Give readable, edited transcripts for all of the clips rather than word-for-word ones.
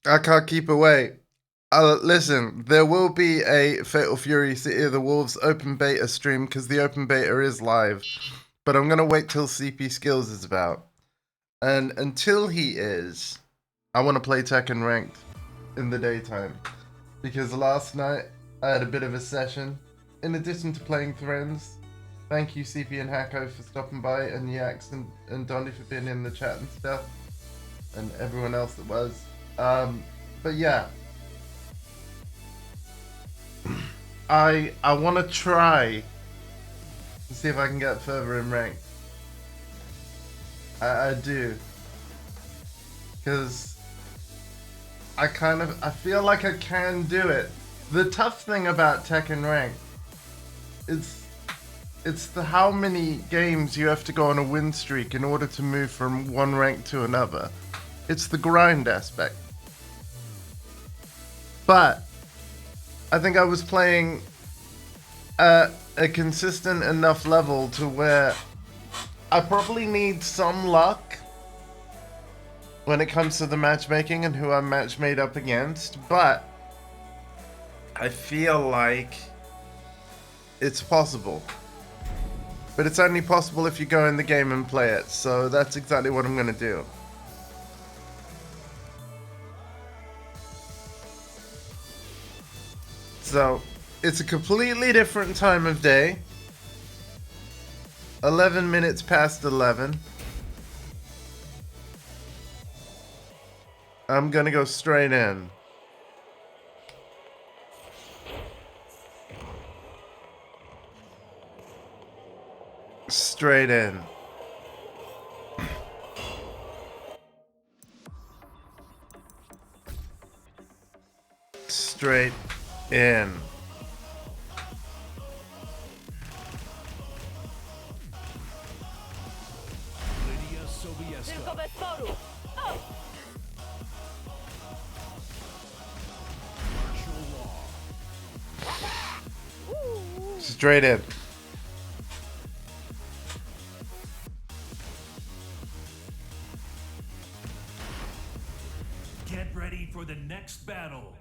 I can't keep away. Listen, there will be a Fatal Fury City of the Wolves open beta stream because the open beta is live. But I'm gonna wait till CP Skills is about. And until he is, I want to play Tekken Ranked in the daytime. Because last night I had a bit of a session. In addition to playing Threads, thank you CP and Hacko for stopping by, and Yax and Donny for being in the chat and stuff. And everyone else that was. But yeah. I want to try to see if I can get further in rank. I do. Because I feel like I can do it. The tough thing about Tekken Rank, it's the how many games you have to go on a win streak in order to move from one rank to another. It's the grind aspect. But I think I was playing at a consistent enough level to where I probably need some luck when it comes to the matchmaking and who I'm match made up against, but I feel like it's possible. But it's only possible if you go in the game and play it, so that's exactly what I'm gonna do. So, it's a completely different time of day. 11 minutes past 11. I'm gonna go straight in. Straight in. Straight in. Straight in. Get ready for the next battle.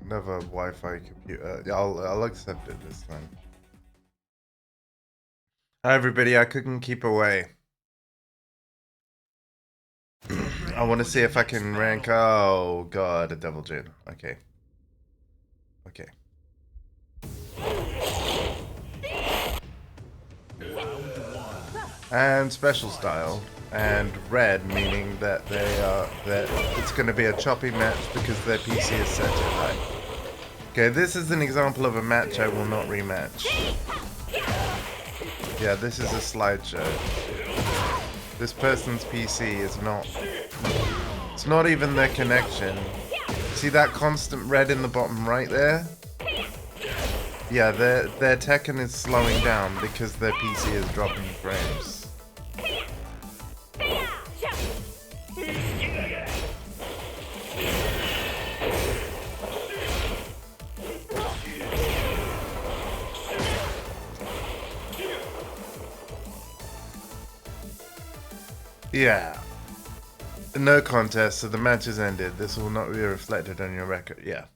Another Wi-Fi computer. I'll accept it this time. Hi everybody, I couldn't keep away. I want to see if I can rank. Oh god, a double gin. Okay. Okay. And special style. And red, meaning that that it's going to be a choppy match because their PC is set to high. Okay, this is an example of a match I will not rematch. Yeah, this is a slideshow. This person's PC is not... It's not even their connection. See that constant red in the bottom right there? Yeah, their Tekken is slowing down because their PC is dropping frames. Yeah. No contest, so the match is ended. This will not be reflected on your record. Yeah.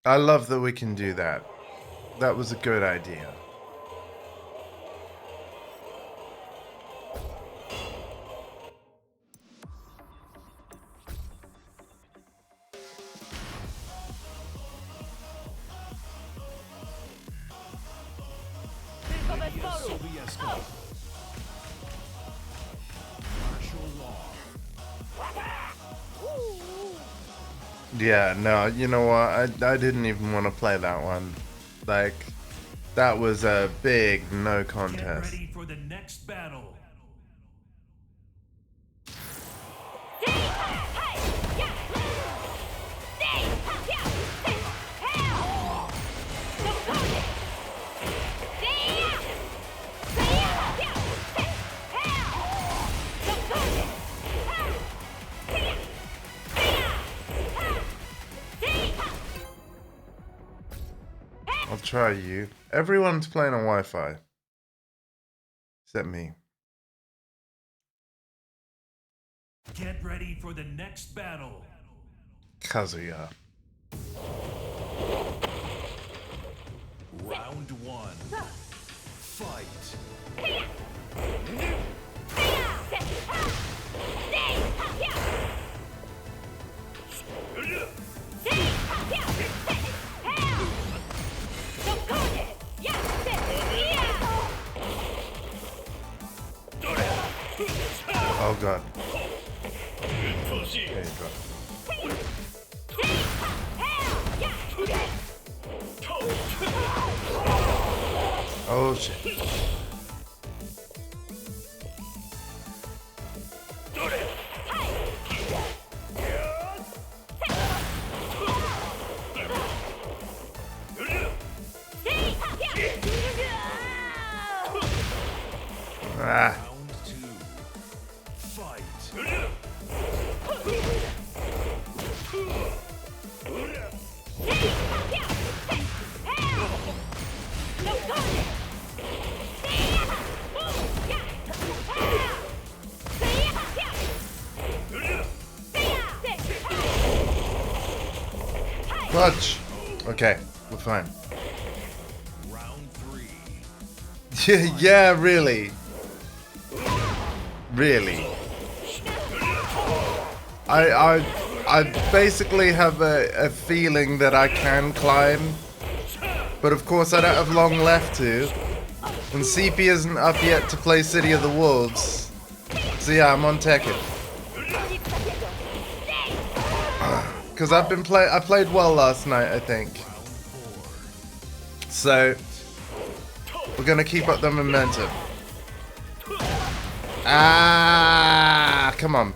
I love that we can do that. That was a good idea. Yeah, no, you know what? I didn't even want to play that one. Like, that was a big no contest. Get ready for the next battle. I'll try you. Everyone's playing on Wi-Fi. Except me. Get ready for the next battle. Kazuya. Round one. Fight. Oh god. There you go. Oh shit. Ah. Round two. Fight. Clutch. Okay, we're fine. Round three. Yeah, really. Really. I basically have a feeling that I can climb, but of course I don't have long left to, and CP isn't up yet to play City of the Wolves, so yeah, I'm on Tekken. Because I played well last night, I think. So we're gonna keep up the momentum. Ah, come on.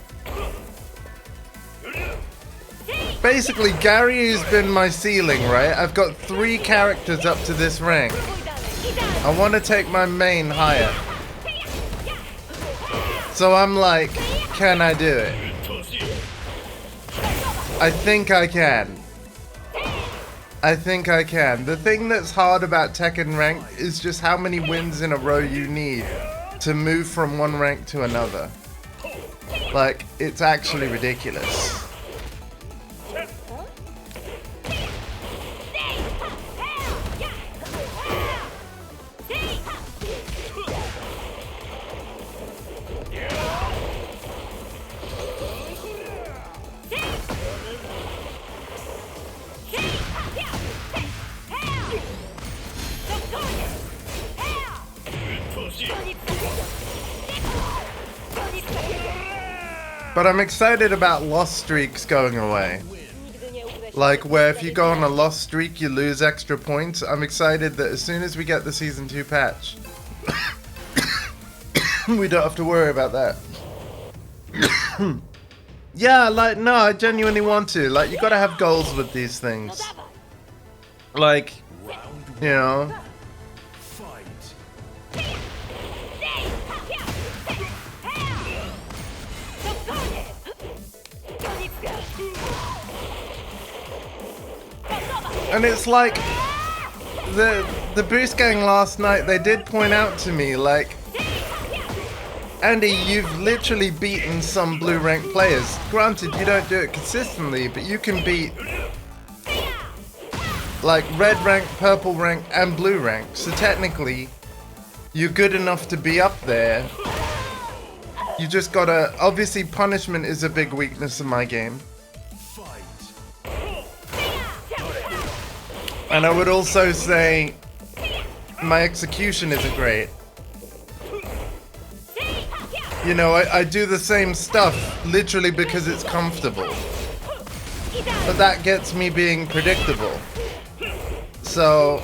Basically, Gary has been my ceiling, right? I've got 3 characters up to this rank. I want to take my main higher. So I'm like, can I do it? I think I can. I think I can. The thing that's hard about Tekken rank is just how many wins in a row you need to move from one rank to another. Like, it's actually ridiculous. But I'm excited about lost streaks going away. Like, where if you go on a lost streak, you lose extra points. I'm excited that as soon as we get the Season 2 patch, we don't have to worry about that. Yeah, like, no, I genuinely want to. Like, you gotta have goals with these things. Like, you know. And it's like, the Boost Gang last night, they did point out to me, like, Andy, you've literally beaten some blue rank players. Granted, you don't do it consistently, but you can beat like red rank, purple rank, and blue rank. So technically, you're good enough to be up there. You just gotta... Obviously, punishment is a big weakness in my game. And I would also say my execution isn't great. You know, I do the same stuff literally because it's comfortable. But that gets me being predictable. So...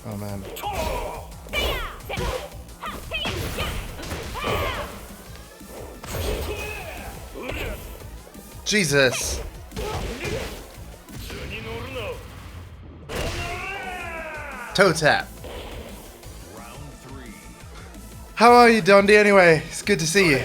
Oh man. Jesus. Toe tap. How are you, Dondi? Anyway, it's good to see you.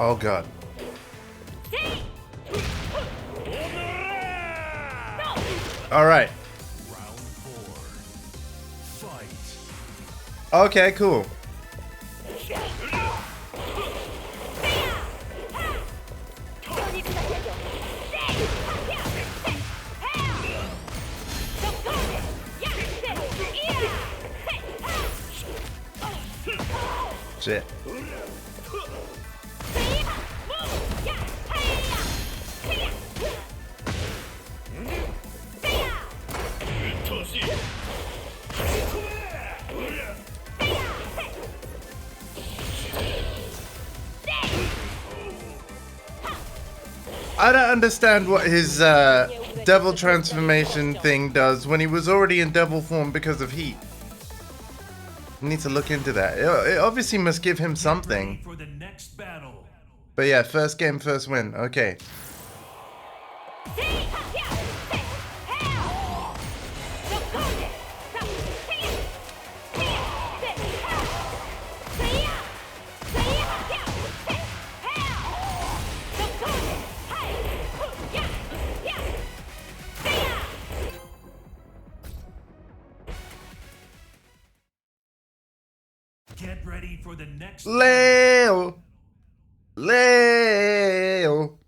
Oh god. All right. Okay, cool. Shit. I don't understand what his devil transformation thing does when he was already in devil form because of heat. I need to look into that. It obviously must give him something. For the next battle. But yeah, first game, first win. Okay. Get ready for the next Leo! Leo!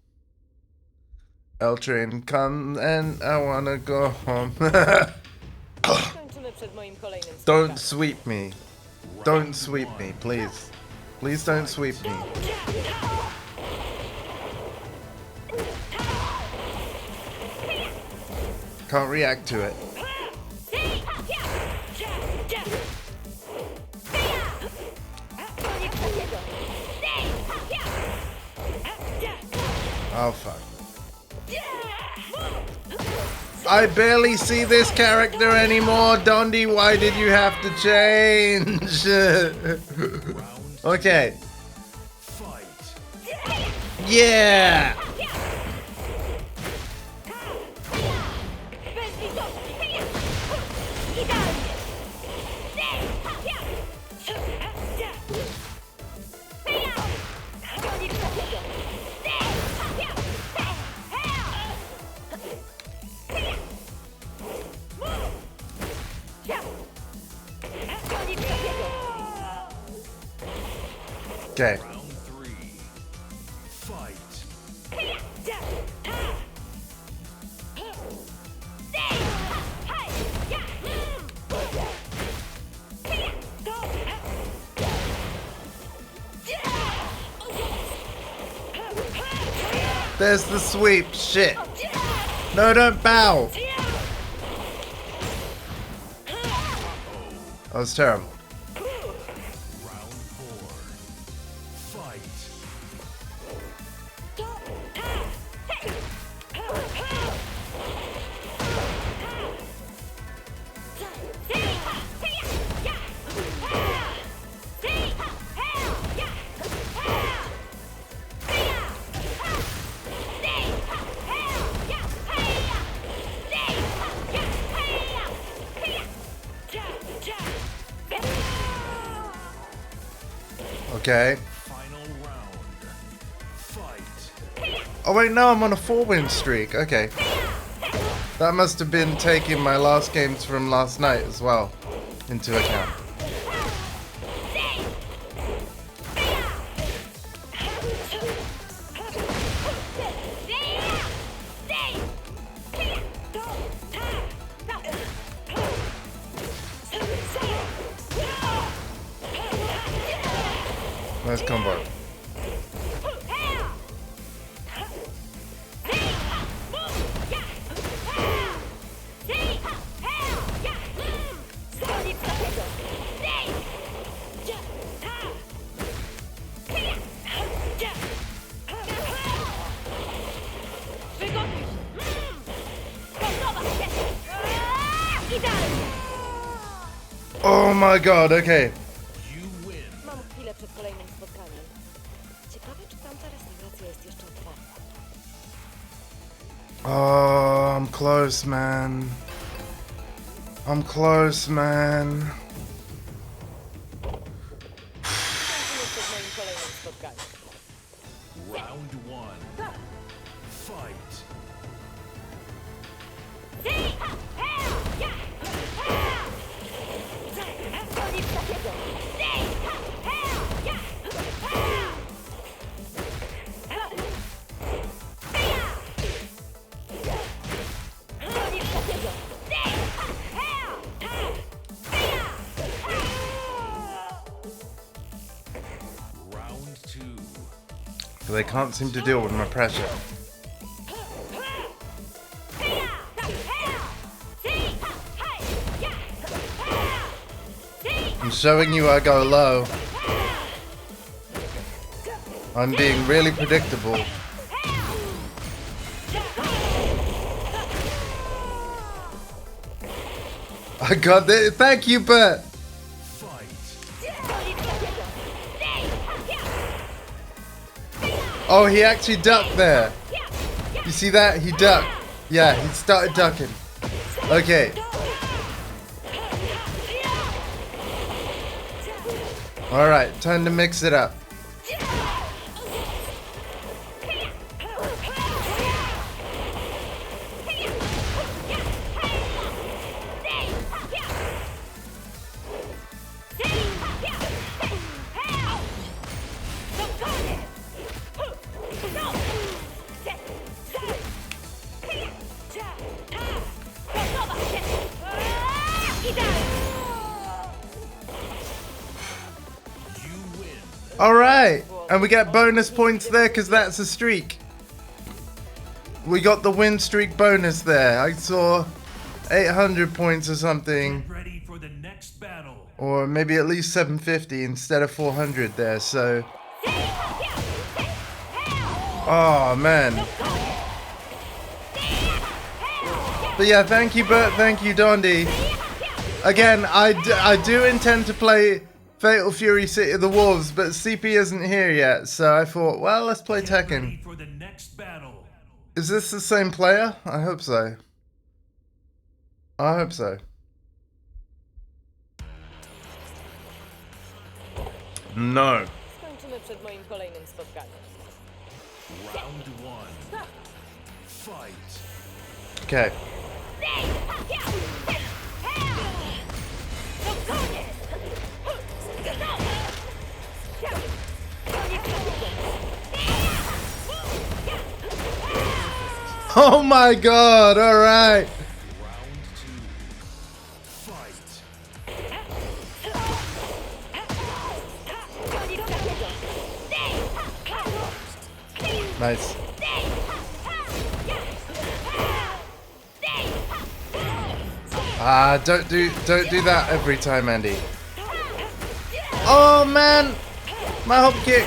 L train come and I wanna go home. Don't sweep me. Don't sweep me, please. Please don't sweep me. Can't react to it. Oh fuck. I barely see this character anymore. Dondi, why did you have to change? Okay. Yeah! Okay. round 3. Fight. There's the sweep. Shit. No, don't bow. That was terrible. Round 4. Fight. Okay. Final round. Fight. Oh wait, no, I'm on a 4-win streak. Okay. That must have been taking my last games from last night as well into account. Nice combo. Oh my god, okay. You win. Mam chwilę przed kolejnym spotkaniem. Ciekawe, czy tamta restauracja jest jeszcze otwarta. Oh, I'm close, man. I'm close, man. Skończymy przed moim kolejnym spotkaniem. Round one. Fight. Nic takiego! Nic takiego! Round two. They can't seem to deal with my pressure. I'm showing you I go low. I'm being really predictable. I got it. Thank you, Bert. Fight. Oh, he actually ducked there. You see that? He ducked. Yeah, he started ducking. Okay. Alright, time to mix it up. Alright, and we get bonus points there because that's a streak. We got the win streak bonus there. I saw 800 points or something. Get ready for the next battle. Or maybe at least 750 instead of 400 there, so... Oh, man. But yeah, thank you, Bert. Thank you, Dondi. Again, I do intend to play Fatal Fury City of the Wolves, but CP isn't here yet, so I thought, well, let's play Get Tekken. ready for the next battle. Is this the same player? I hope so. I hope so. No. Skończymy przed moim kolejnym spotkaniem. Round one. Fight. Okay. Oh my god, alright. Round two. Fight. Nice. Ah, don't do that every time, Andy. Oh man! My hop kick!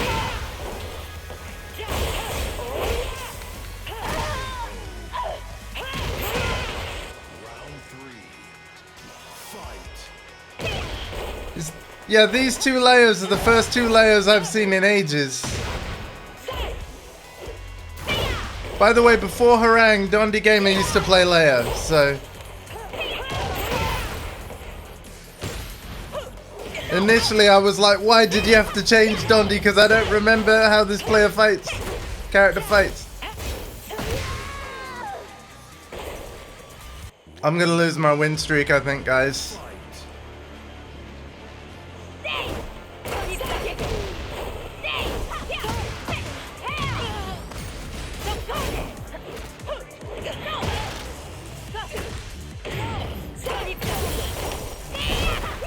Round three. Fight. Yeah, these two layers are the first two layers I've seen in ages. By the way, before Harang, Dondi Gamer used to play Leia, so... Initially, I was like, why did you have to change Dondi? Because I don't remember how this player fights. Character fights. I'm gonna lose my win streak, I think, guys.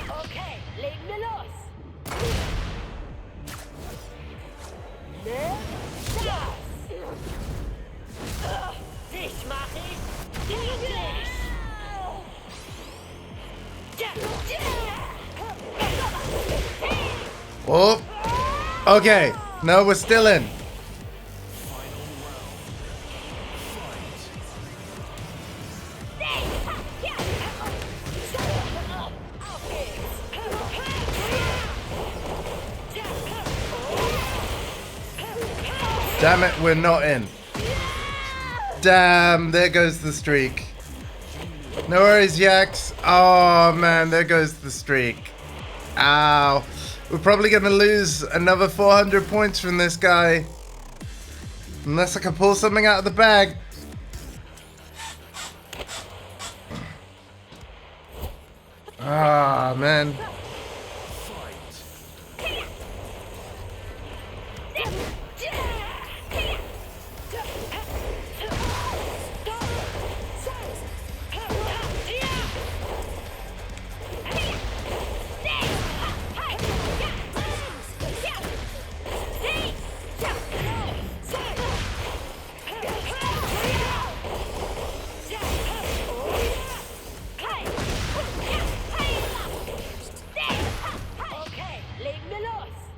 Okay, legen wir los. Dich mach ich fertig. Oh. Okay. No, we're still in. Damn it, we're not in. Damn, there goes the streak. No worries, Yaks. Oh, man, there goes the streak. Ow. We're probably going to lose another 400 points from this guy. Unless I can pull something out of the bag. Ah, man.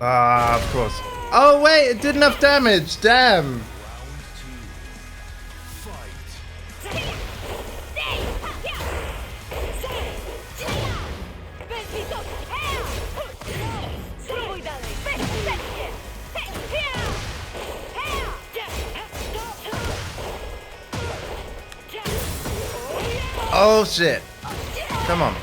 Ah, of course. Oh, wait, it did enough damage. Damn. Oh, shit. Come on.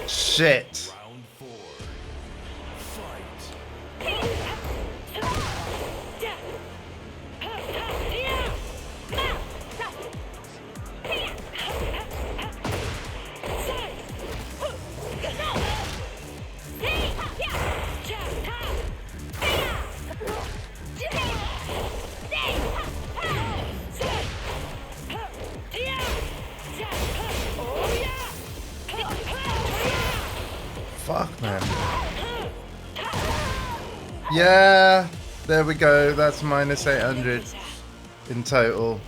Shit. Round 4. Fuck, man. Yeah, there we go. That's minus 800 in total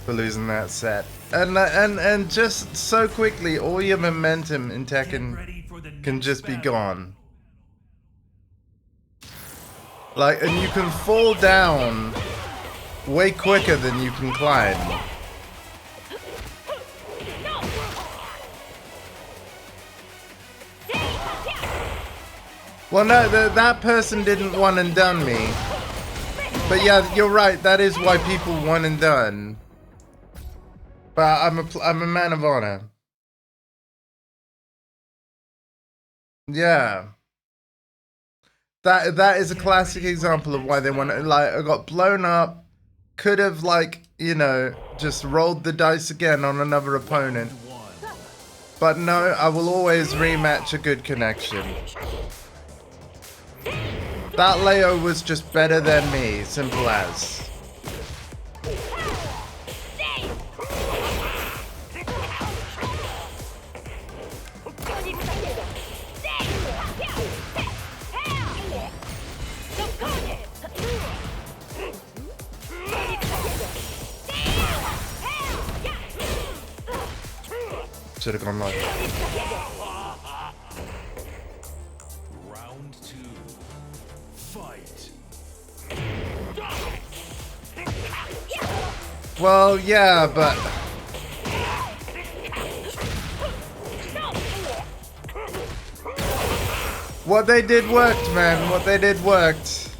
for losing that set. And just so quickly, all your momentum in Tekken can just be gone. Like, and you can fall down way quicker than you can climb. Well, no, that person didn't one and done me. But yeah, you're right. That is why people one and done. But I'm a man of honor. Yeah. That is a classic example of why they want to, like, I got blown up. Could have, like, you know, just rolled the dice again on another opponent. But no, I will always rematch a good connection. That Leo was just better than me, simple as. Should have gone live. Round 2. Fight. Well, yeah, but what they did worked, man. What they did worked.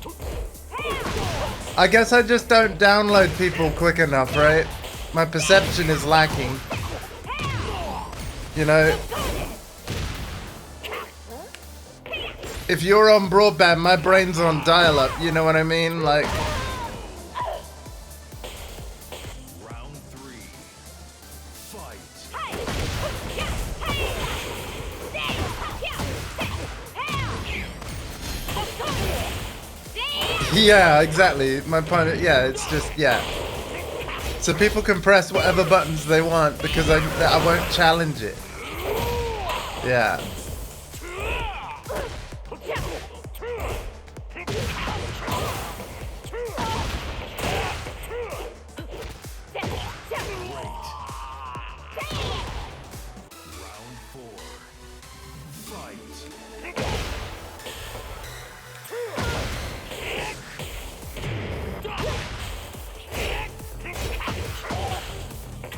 I guess I just don't download people quick enough, right? My perception is lacking. You know, if you're on broadband, my brain's on dial-up, you know what I mean? Like, Round 3. Fight. yeah, exactly. My point, yeah, it's just, yeah. So people can press whatever buttons they want because I won't challenge it. Yeah. Round 4. Fight.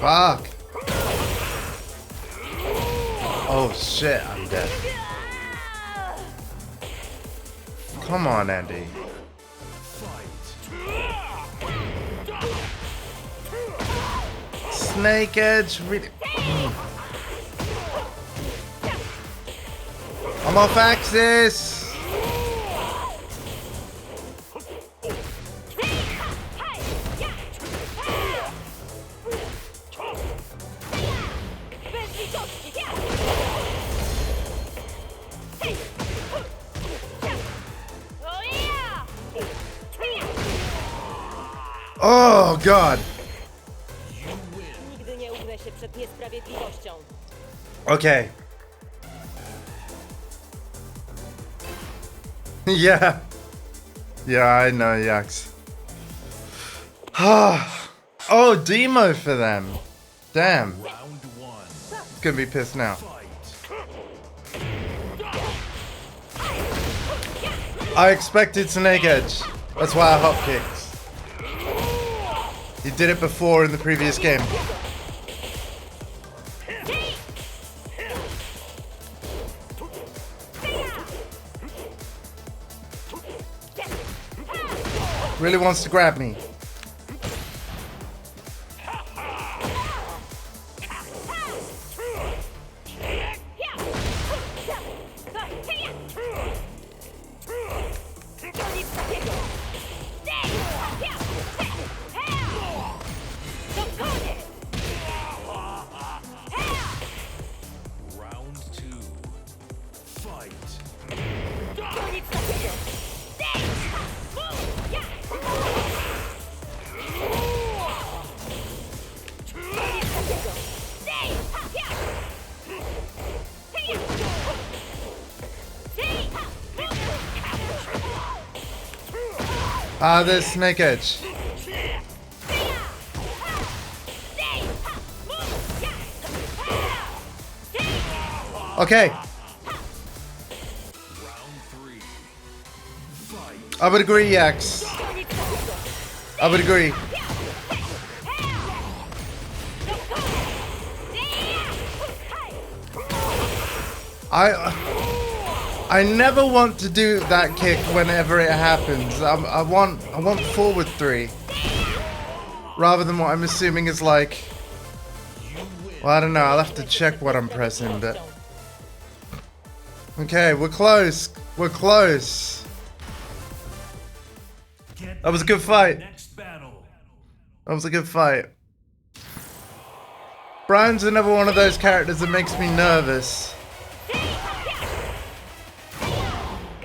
Fuck. Oh shit, I'm dead. Come on, Andy. Snake Edge, really. I'm off axis. Oh god. Nigdy nie ugnę się przed niesprawiedliwością. Okay. Yeah. Yeah, I know, Yax. Oh, demo for them. Damn. Round 1. Gonna be pissed now. Fight. I expected Snake Edge. That's why I hop kicked. He did it before in the previous game. Really wants to grab me. Round 2. Fight. Ah, there's Snake Edge. Okay, Round 3. Fight. I would agree, Yax. I would agree. I never want to do that kick whenever it happens. I want forward 3 rather than what I'm assuming is like. Well, I don't know. I'll have to check what I'm pressing, but okay, we're close. We're close. Get That was a good fight. next battle. That was a good fight. Brian's another one of those characters that makes me nervous.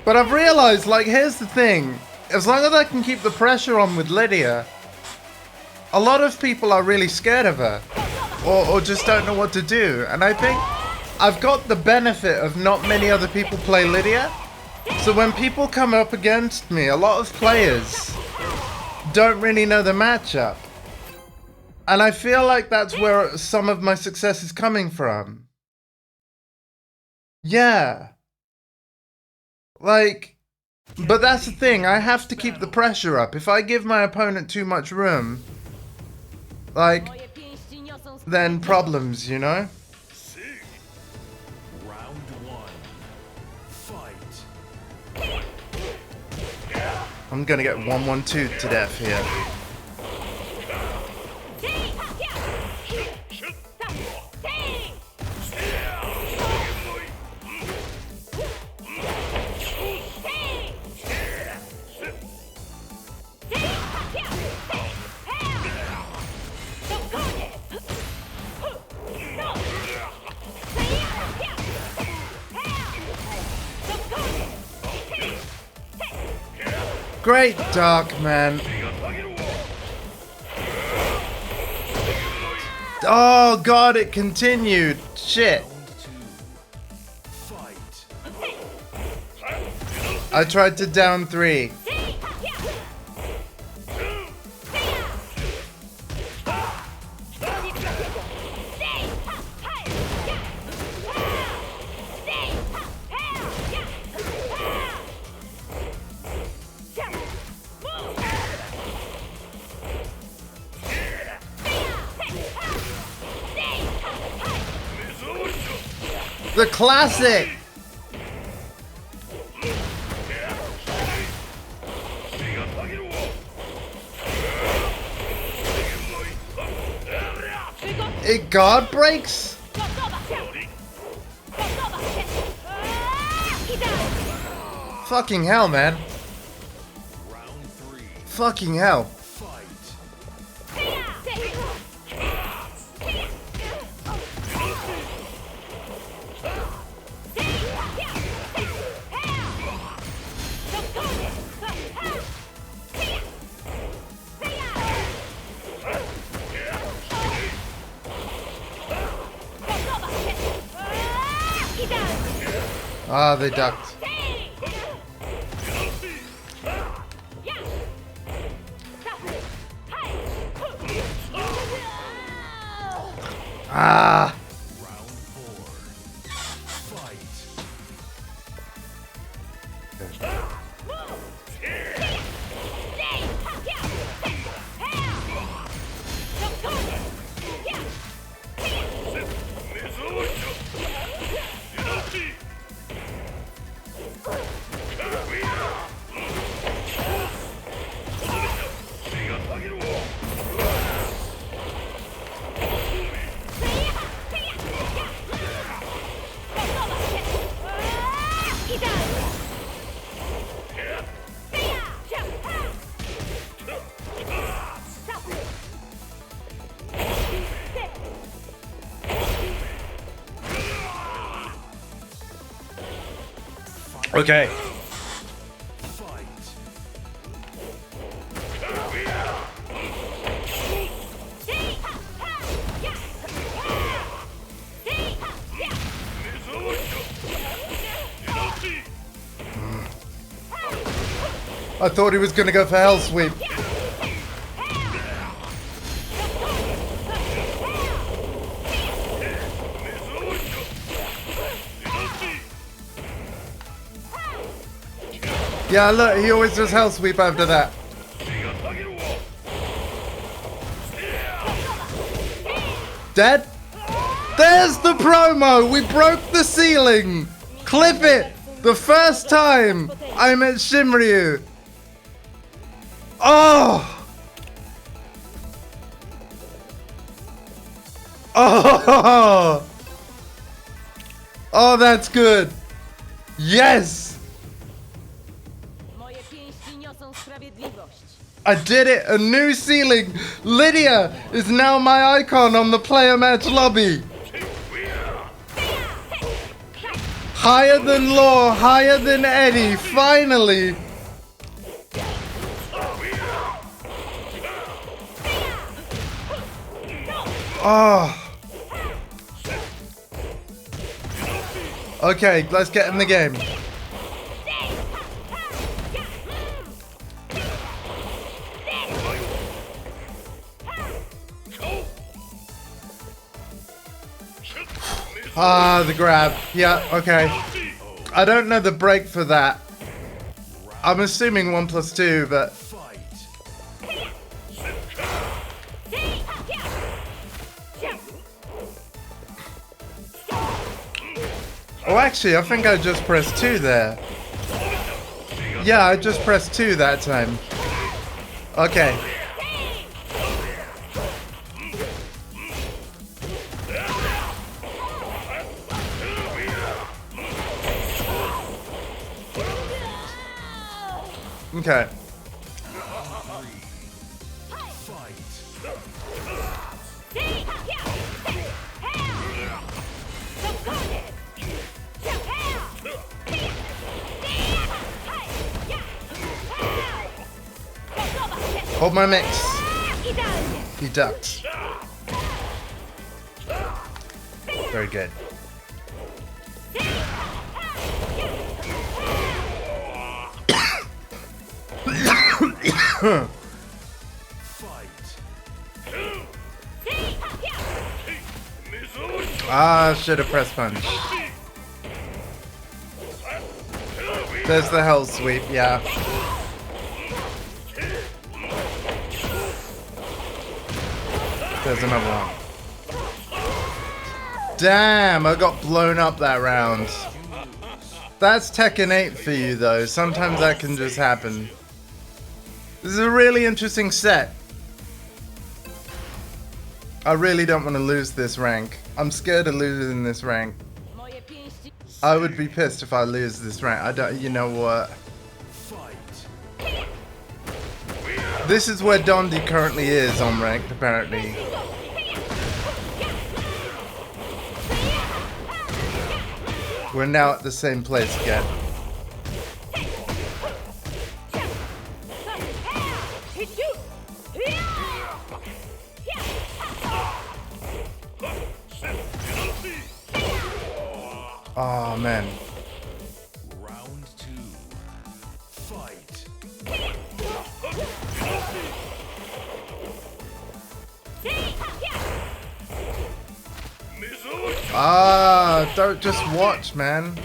But I've realized, like, here's the thing. As long as I can keep the pressure on with Lydia, a lot of people are really scared of her. Or just don't know what to do. And I think I've got the benefit of not many other people play Lydia. So when people come up against me, a lot of players don't really know the matchup. And I feel like that's where some of my success is coming from. Yeah. Like, but that's the thing. I have to keep the pressure up. If I give my opponent too much room, like, then problems, you know? Round one. Fight. I'm gonna get 1-1-2 to death here. Great Dark, man. Oh god, it continued. Shit. I tried to down 3. The classic! It guard breaks? Fucking hell, man. Fucking hell. Ah, they ducked. Ah. Round 4. Fight. Okay. I thought he was gonna go for Hell Sweep. Yeah, look, he always does Hell Sweep after that. Dead? There's the promo! We broke the ceiling! Clip it! The first time I met Shinryu! Oh! Oh! Oh, that's good! Yes! I did it! A new ceiling! Lydia is now my icon on the player match lobby! Higher than Law, higher than Eddie, finally! Oh. Okay, let's get in the game. Ah, the grab. Yeah, okay. I don't know the break for that. I'm assuming 1 plus 2, but... Oh, actually, I think I just pressed 2 there. Yeah, I just pressed 2 that time. Okay. Okay. Hold my mix. He ducked. Very good. Ah, should have pressed punch. There's the hell sweep, yeah. There's another one. Damn, I got blown up that round. That's Tekken 8 for you though. Sometimes that can just happen. This is a really interesting set. I really don't want to lose this rank. I'm scared of losing this rank. I would be pissed if I lose this rank. I don't, you know what? This is where Dondi currently is on ranked, apparently. We're now at the same place again. Oh man. Round 2. Fight. Ah, don't just watch, man.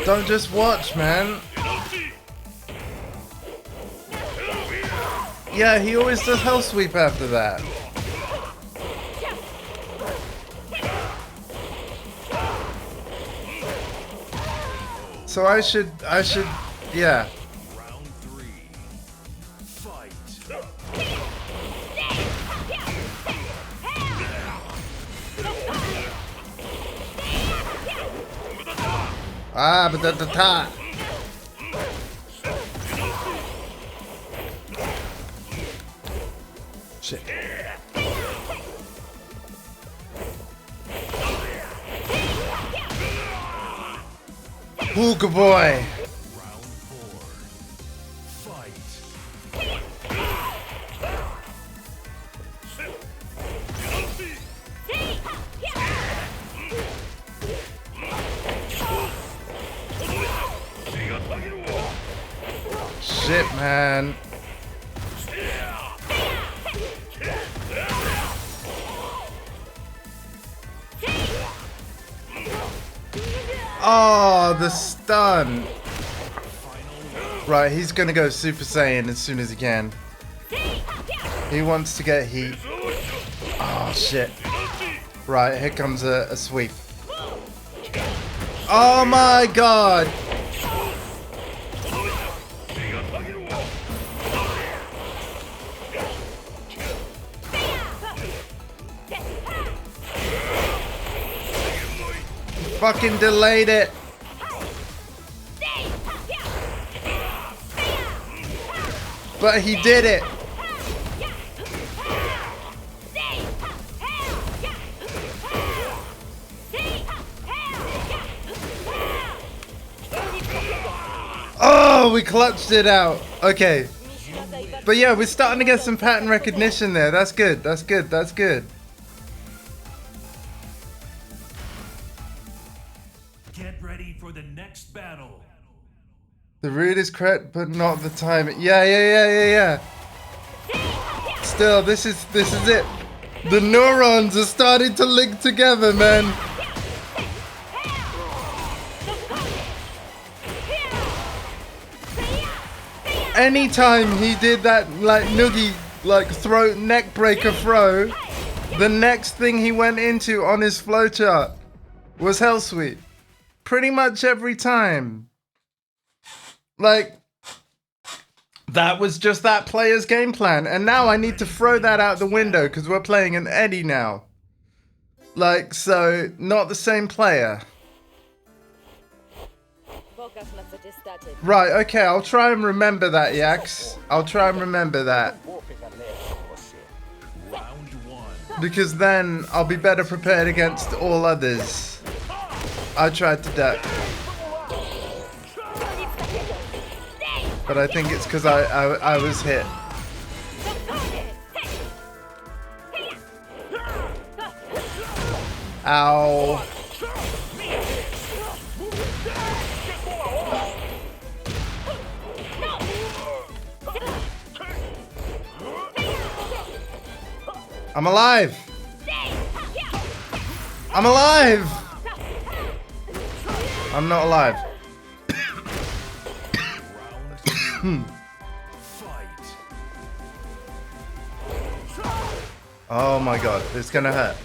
Don't just watch, man. Yeah, he always does hell sweep after that. So I should, yeah. Round 3. Fight. Ah, but the ta. Shit. Hooka boy. Round 4. Fight. Shit, man. Oh, the stun. Right, he's gonna go Super Saiyan as soon as he can. He wants to get heat. Oh, shit. Right, here comes a sweep. Oh my god! Fucking delayed it. But he did it. Oh, we clutched it out. Okay. But yeah, we're starting to get some pattern recognition there. That's good. That's good. That's good. Get ready for the next battle. The read is correct, but not the time. Yeah. still, this is it. The neurons are starting to link together, man. Anytime he did that like noogie, like throat neck breaker throw, the next thing he went into on his flowchart was Hell Sweep. Pretty much every time. Like, that was just that player's game plan. And now I need to throw that out the window because we're playing an Eddie now. Like, so, not the same player. Right, okay, I'll try and remember that, Yax. I'll try and remember that. Because then I'll be better prepared against all others. I tried to duck. But I think it's because I was hit. Ow. I'm alive! I'm alive! I'm not alive. Oh my god, it's gonna hurt.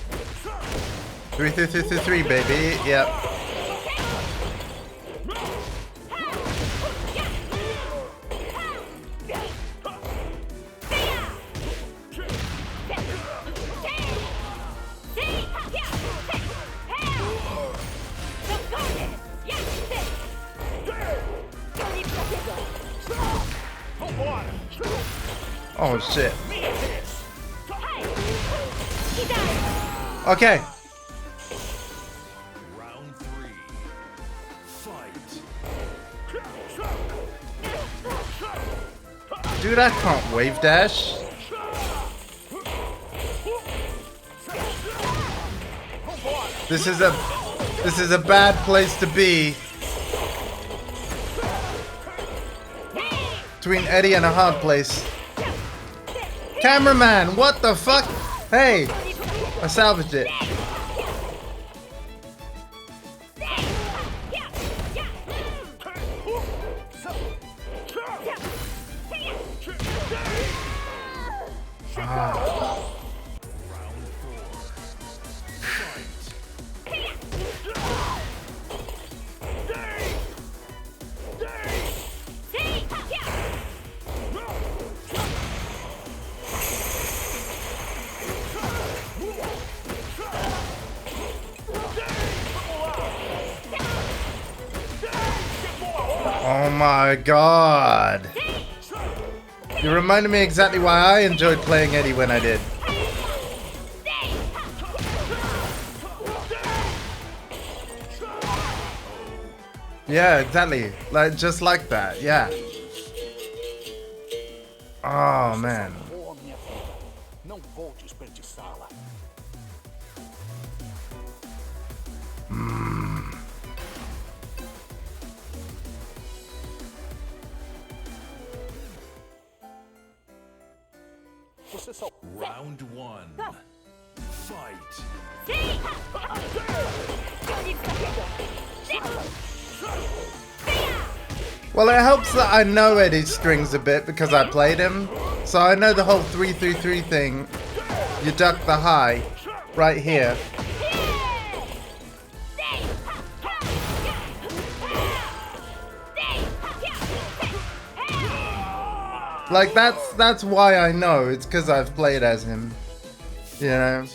3, 3, 3, 3, 3, baby. Yep. Oh shit. Okay. Round 3. Fight. Dude, I can't wave dash. This is a bad place to be. Between Eddie and a hard place. Cameraman, what the fuck? Hey, I salvaged it. Oh my god. You reminded me exactly why I enjoyed playing Eddie when I did. Yeah, exactly. Like, just like that, yeah. Oh man. Round 1. Fight. Well, it helps that I know Eddie's strings a bit because I played him. So I know the whole 3-3-3 thing. You duck the high right here. Like, that's why I know. It's because I've played as him. You know?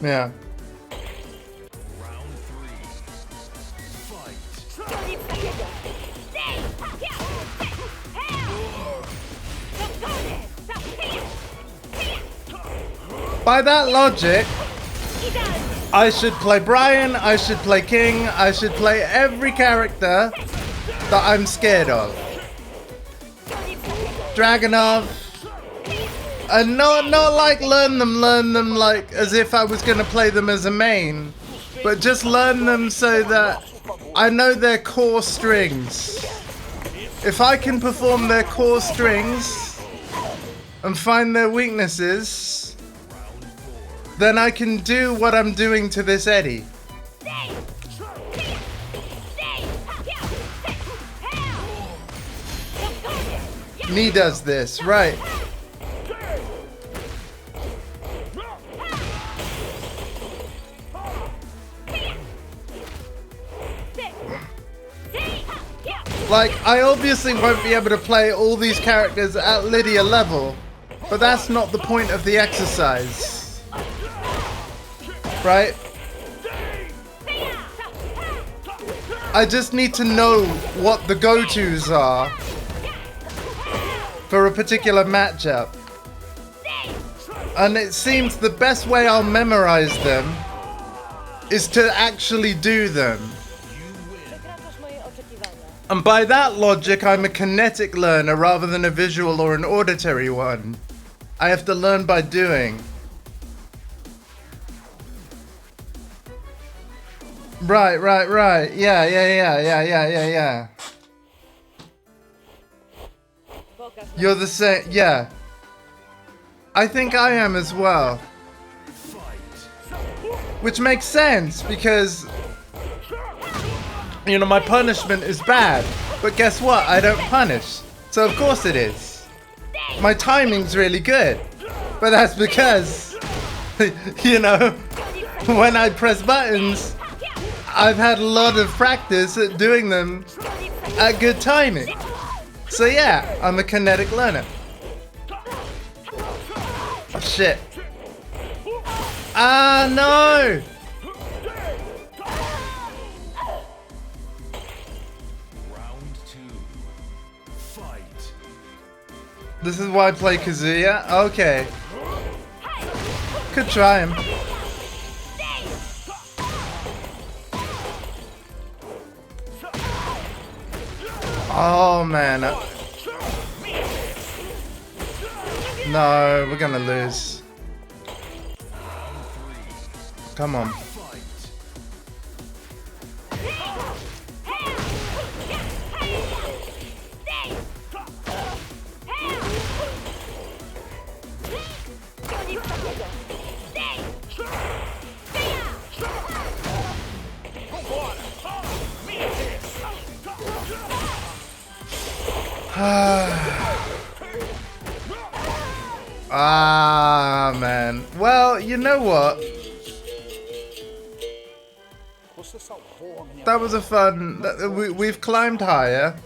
Yeah. Round 3. Fight. By that logic, I should play Brian, I should play King, I should play every character that I'm scared of. Dragonov. And not like learn them like as if I was gonna play them as a main. But just learn them so that I know their core strings. If I can perform their core strings and find their weaknesses, then I can do what I'm doing to this Eddie. Me does this, right. Like, I obviously won't be able to play all these characters at Lydia level, but that's not the point of the exercise. Right? I just need to know what the go-tos are for a particular matchup. And it seems the best way I'll memorize them is to actually do them. And by that logic, I'm a kinetic learner rather than a visual or an auditory one. I have to learn by doing. Right. Yeah. You're the same, yeah. I think I am as well. Which makes sense because, you know, my punishment is bad. But guess what? I don't punish. So of course it is. My timing's really good. But that's because, you know, when I press buttons, I've had a lot of practice at doing them at good timing. So yeah, I'm a kinetic learner. Oh, shit. Ah, no! Round 2. Fight. This is why I play Kazuya? Okay. Could try him. Oh man. No, we're gonna lose. Come on. Ah, man. Well, you know what? That was a fun... We've climbed higher.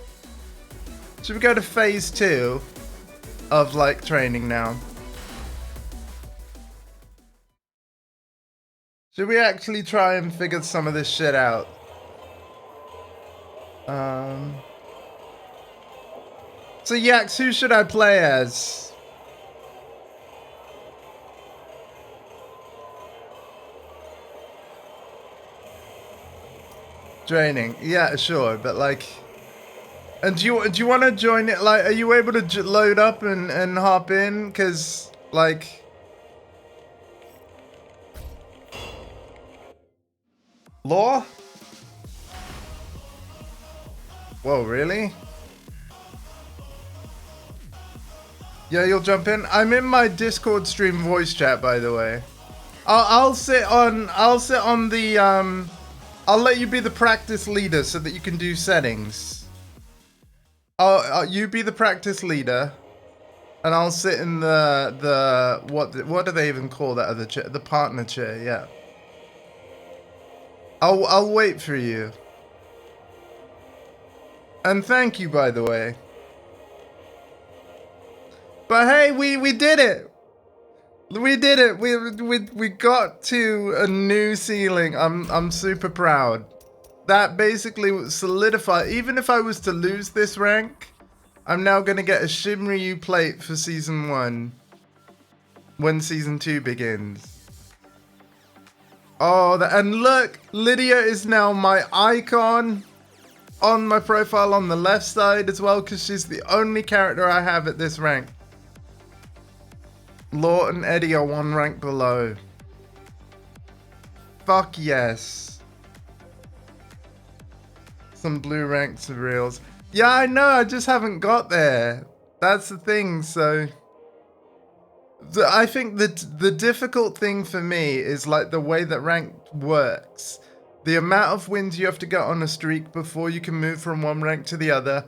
Should we go to phase 2 of, like, training now? Should we actually try and figure some of this shit out? So, Yax, who should I play as? Training, yeah, sure, but like, and do you want to join it? Like, are you able to load up and hop in? Cause like, Law? Whoa, really? Yeah, you'll jump in. I'm in my Discord stream voice chat, by the way. I'll sit on the I'll let you be the practice leader so that you can do settings. You be the practice leader, and I'll sit in the what do they even call that other chair? The partner chair, yeah. I'll wait for you. And thank you, by the way. But hey, we did it. We did it. We got to a new ceiling. I'm super proud. That basically solidified. Even if I was to lose this rank, I'm now gonna get a SHINRYU plate for season 1 when season 2 begins. Oh, and look, Lydia is now my icon on my profile on the left side as well, because she's the only character I have at this rank. Law and Eddie are one rank below. Fuck yes. Some blue rank surreals. Yeah, I know, I just haven't got there. That's the thing, so... I think that the difficult thing for me is like the way that ranked works. The amount of wins you have to get on a streak before you can move from one rank to the other.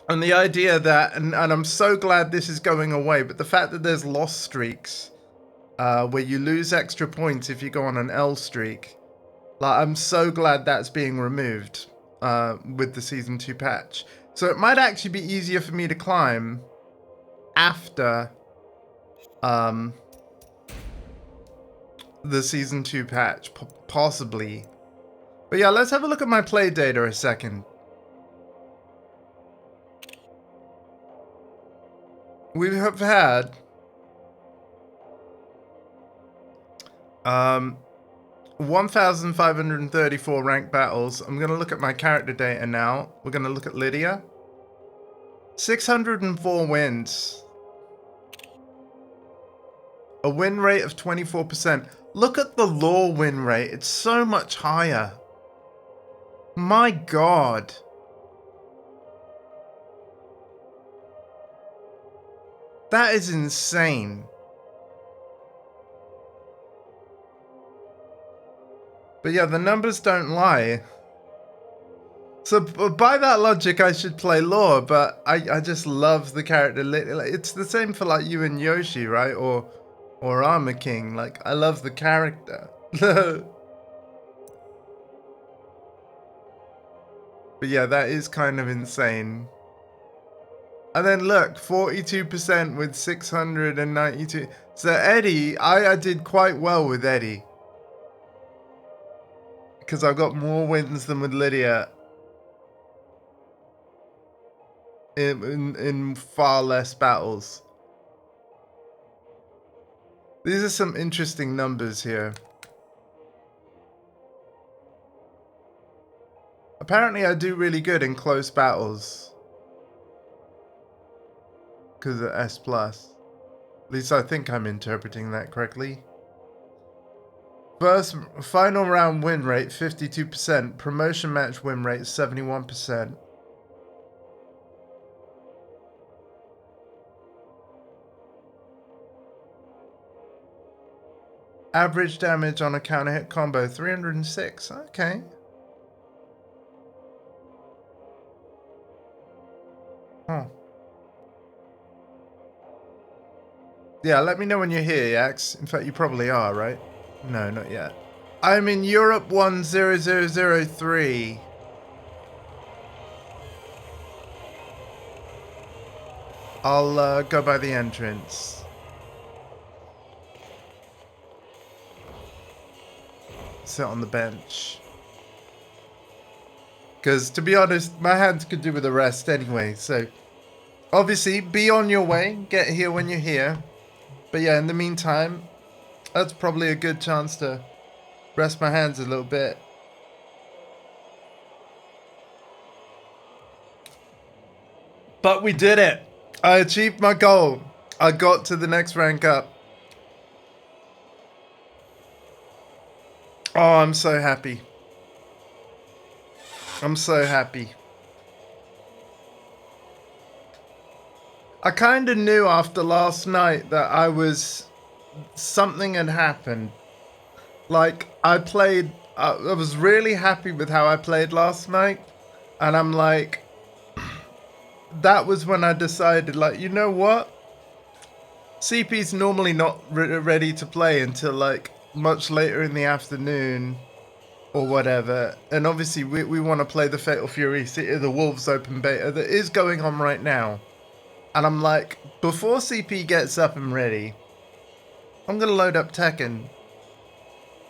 And the idea that, and I'm so glad this is going away, but the fact that there's loss streaks, where you lose extra points if you go on an L streak, like I'm so glad that's being removed with the Season 2 patch. So it might actually be easier for me to climb after the Season 2 patch, possibly. But yeah, let's have a look at my play data a second. We have had 1,534 ranked battles. I'm gonna look at my character data now. We're gonna look at Lydia. 604 wins. A win rate of 24%. Look at the lore win rate. It's so much higher. My God. That is insane. But yeah, the numbers don't lie. So by that logic, I should play lore, but I just love the character. It's the same for like you and Yoshi, right? Or Armor King. Like, I love the character. But yeah, that is kind of insane. And then look, 42% with 692. So Eddie, I did quite well with Eddie. Because I've got more wins than with Lydia. In far less battles. These are some interesting numbers here. Apparently I do really good in close battles. Because of S+. At least I think I'm interpreting that correctly. Final round win rate 52%. Promotion match win rate 71%. Average damage on a counter hit combo 306. Okay. Huh. Yeah, let me know when you're here, Yax. In fact, you probably are, right? No, not yet. I'm in Europe 10003. I'll go by the entrance. Sit on the bench. Because, to be honest, my hands could do with a rest anyway, so... Obviously, be on your way. Get here when you're here. But yeah, in the meantime, that's probably a good chance to rest my hands a little bit. But we did it. I achieved my goal. I got to the next rank up. Oh, I'm so happy. I'm so happy. I kind of knew after last night that something had happened. Like, I was really happy with how I played last night. And I'm like, that was when I decided, like, you know what? CP's normally not ready to play until, like, much later in the afternoon or whatever. And obviously, we want to play the Fatal Fury City of the Wolves open beta that is going on right now. And I'm like, before CP gets up and ready, I'm going to load up Tekken.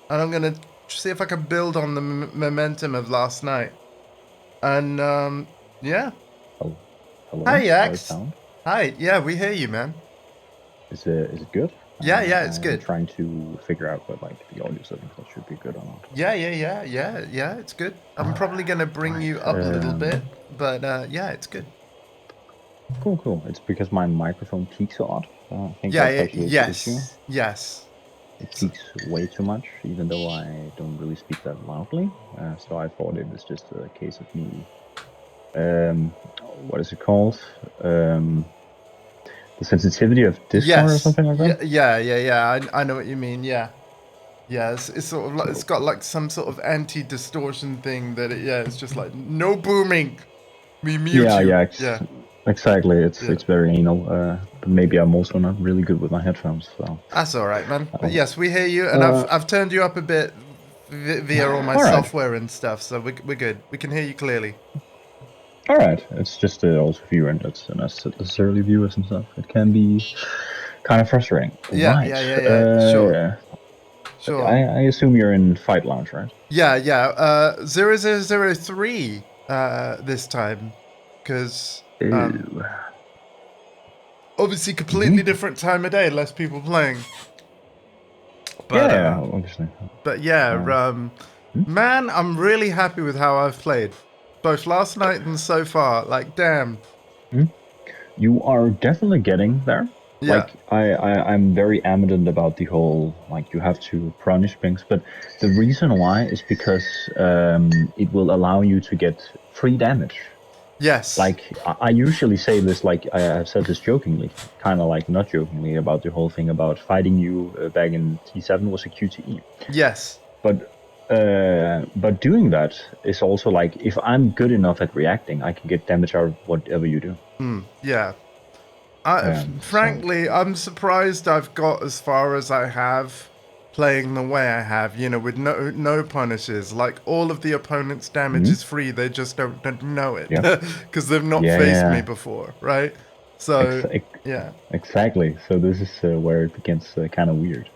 And I'm going to see if I can build on the momentum of last night. And, yeah. Oh, hello. Hi, Hello, Yax. sound. Hi. Yeah, we hear you, man. Is it good? Yeah, it's good. Trying to figure out what like the audio settings that should be good or not. Yeah, it's good. I'm probably gonna bring you up a little bit, but yeah, it's good. Cool. It's because my microphone peaks a lot. I think that's actually the issue. Yes. It peaks way too much, even though I don't really speak that loudly. So I thought it was just a case of me. What is it called? The sensitivity of Discord or something like that. Yeah. I know what you mean. Yeah. It's sort of like it's got like some sort of anti-distortion thing that it's just like no booming. We mute you. Exactly. It's very anal. But maybe I'm also not really good with my headphones. So that's all right, man. But yes, we hear you, and I've turned you up a bit via all my software and stuff, so we're good. We can hear you clearly. All right. It's just also viewer inputs and not necessarily viewers and stuff. It can be kind of frustrating. Yeah. Sure. I assume you're in Fight Lounge, right? Yeah. 0003 this time, because obviously completely different time of day, less people playing. But, obviously. But man, I'm really happy with how I've played, both last night and so far. Like, damn. You are definitely getting there. Yeah. Like, I'm very adamant about the whole, like, you have to punish things, but the reason why is because it will allow you to get free damage. Yes. Like, I usually say this, like, I've said this jokingly, kind of like not jokingly, about the whole thing about fighting you back in T7 was a QTE. Yes. But doing that is also like, if I'm good enough at reacting, I can get damage out of whatever you do. Yeah. Frankly, I'm surprised I've got as far as I have playing the way I have, with no punishes. Like, all of the opponent's damage is free, they just don't know it because they've not faced me before, right? So exactly. So this is where it gets kind of weird.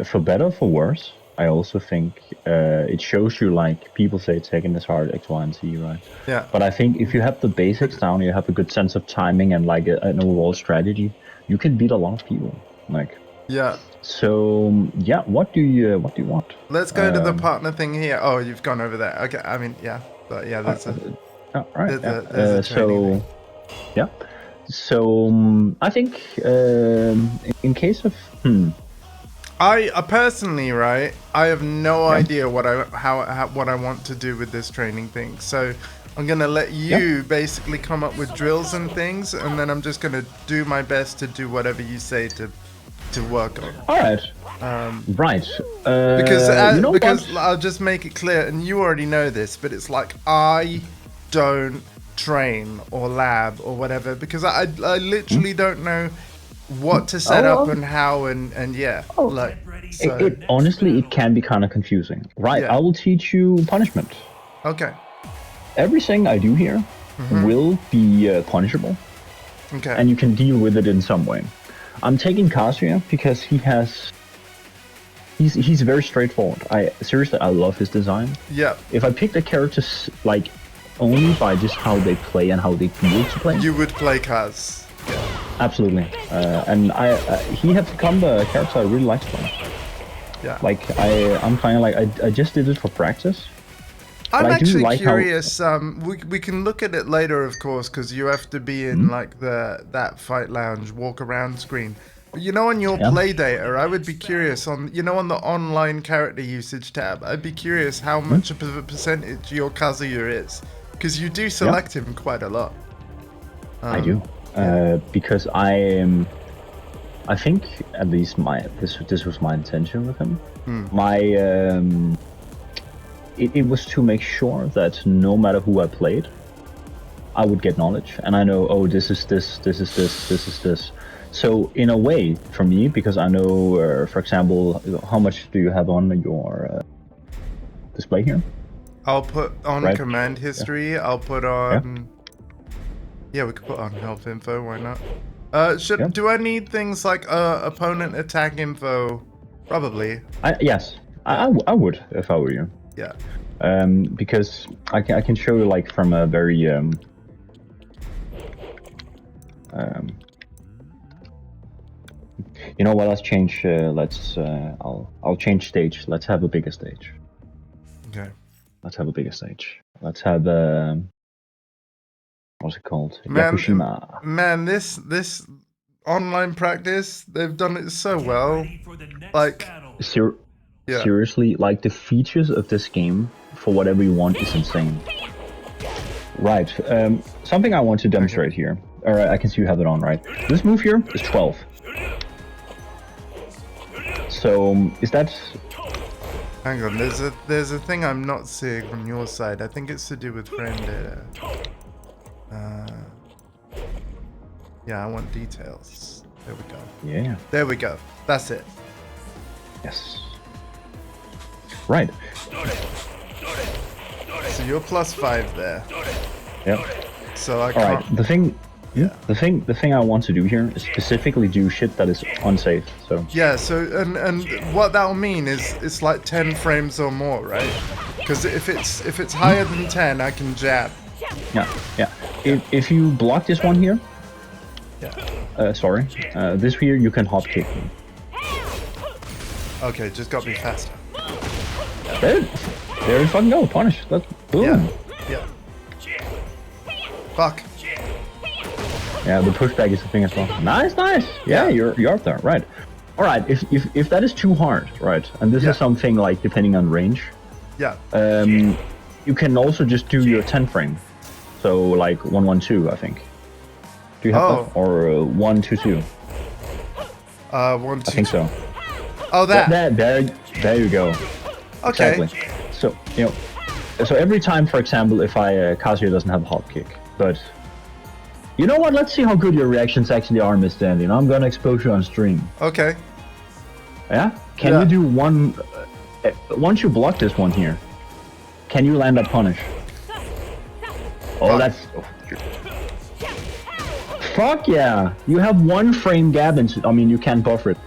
For better or for worse, I also think it shows you, like, people say Tekken is hard, X, Y, and Z, right? Yeah. But I think if you have the basics down, you have a good sense of timing and like an overall strategy, you can beat a lot of people. Like. Yeah. So yeah, what do you want? Let's go to the partner thing here. Oh, you've gone over there. Okay. I mean, but there's a training thing. Yeah. So I think in case of I personally, right, I have no idea what I want to do with this training thing. So I'm gonna let you basically come up with drills and things, and then I'm just gonna do my best to do whatever you say to work on. All right. Right. Because I'll just make it clear, and you already know this, but it's like I don't train or lab or whatever because I literally don't know what to set up and how and like so. Honestly it can be kind of confusing, right? I will teach you punishment. Okay. Everything I do here will be punishable. Okay. And you can deal with it in some way. I'm taking Kazuya because he's very straightforward. I love his design. Yeah. If I picked a character like only by just how they play and how they feel to play, you would play Kaz. Yeah. Absolutely, and he has become a character I really like to play. Yeah. Like I'm kind of like I just did it for practice. I'm actually curious. We can look at it later, of course, because you have to be in like that Fight Lounge walk around screen. But on your play data, I would be curious on the online character usage tab. I'd be curious how much of a percentage your Kazuya is, because you do select him quite a lot. I do. Because I think at least this was my intention with him. It was to make sure that no matter who I played, I would get knowledge, and I know this is this. So in a way, for me, because I know, for example, how much do you have on your display here? I'll put on command history. I'll put on. Yeah, we could put on health info, why not? Do I need things like opponent attack info? Probably. Yes, I would if I were you. Yeah. Because I can show you like from a very You know what? Let's change. I'll change stage. Let's have a bigger stage. Okay. Let's have a bigger stage. Let's have what's it called? Man, Yakushima. man, this online practice, they've done it so well. Ready for the next Like, battle. Yeah. Seriously, like the features of this game for whatever you want is insane. Right. Something I want to demonstrate here. All right, I can see you have it on, right? This move here is 12. So is that? Hang on, there's a thing I'm not seeing from your side. I think it's to do with frame data. Yeah, I want details. There we go. Yeah. There we go. That's it. Yes. Right. So you're +5 there. Yep. So I All can't. right. The thing I want to do here is specifically do shit that is unsafe. So Yeah. So and what that'll mean is it's like 10 frames or more, right? Because if it's higher than 10, I can jab. yeah. If you block this one here, sorry, this here you can hop kick. Okay, just got me faster. There you fucking go. Punish. Let's boom. Yeah. Fuck. Yeah, the pushback is the thing as well. Nice. Yeah, you're up there, right? All right. If that is too hard, right? And this is something like depending on range. Yeah. You can also just do your 10 frame. So like 112, I think. Do you have that? Or 122? 1, 2. I think so. Oh, that. There you go. Okay. Exactly. So so every time, for example, if Kazuya doesn't have a hop kick, but you know what? Let's see how good your reactions actually are, Mr. Andy. And I'm gonna expose you on stream. Okay. Yeah? Can you do one? Once you block this one here, can you land a punish? Oh, that's. Fuck yeah! You have 1 frame gap, and I mean you can't buffer it,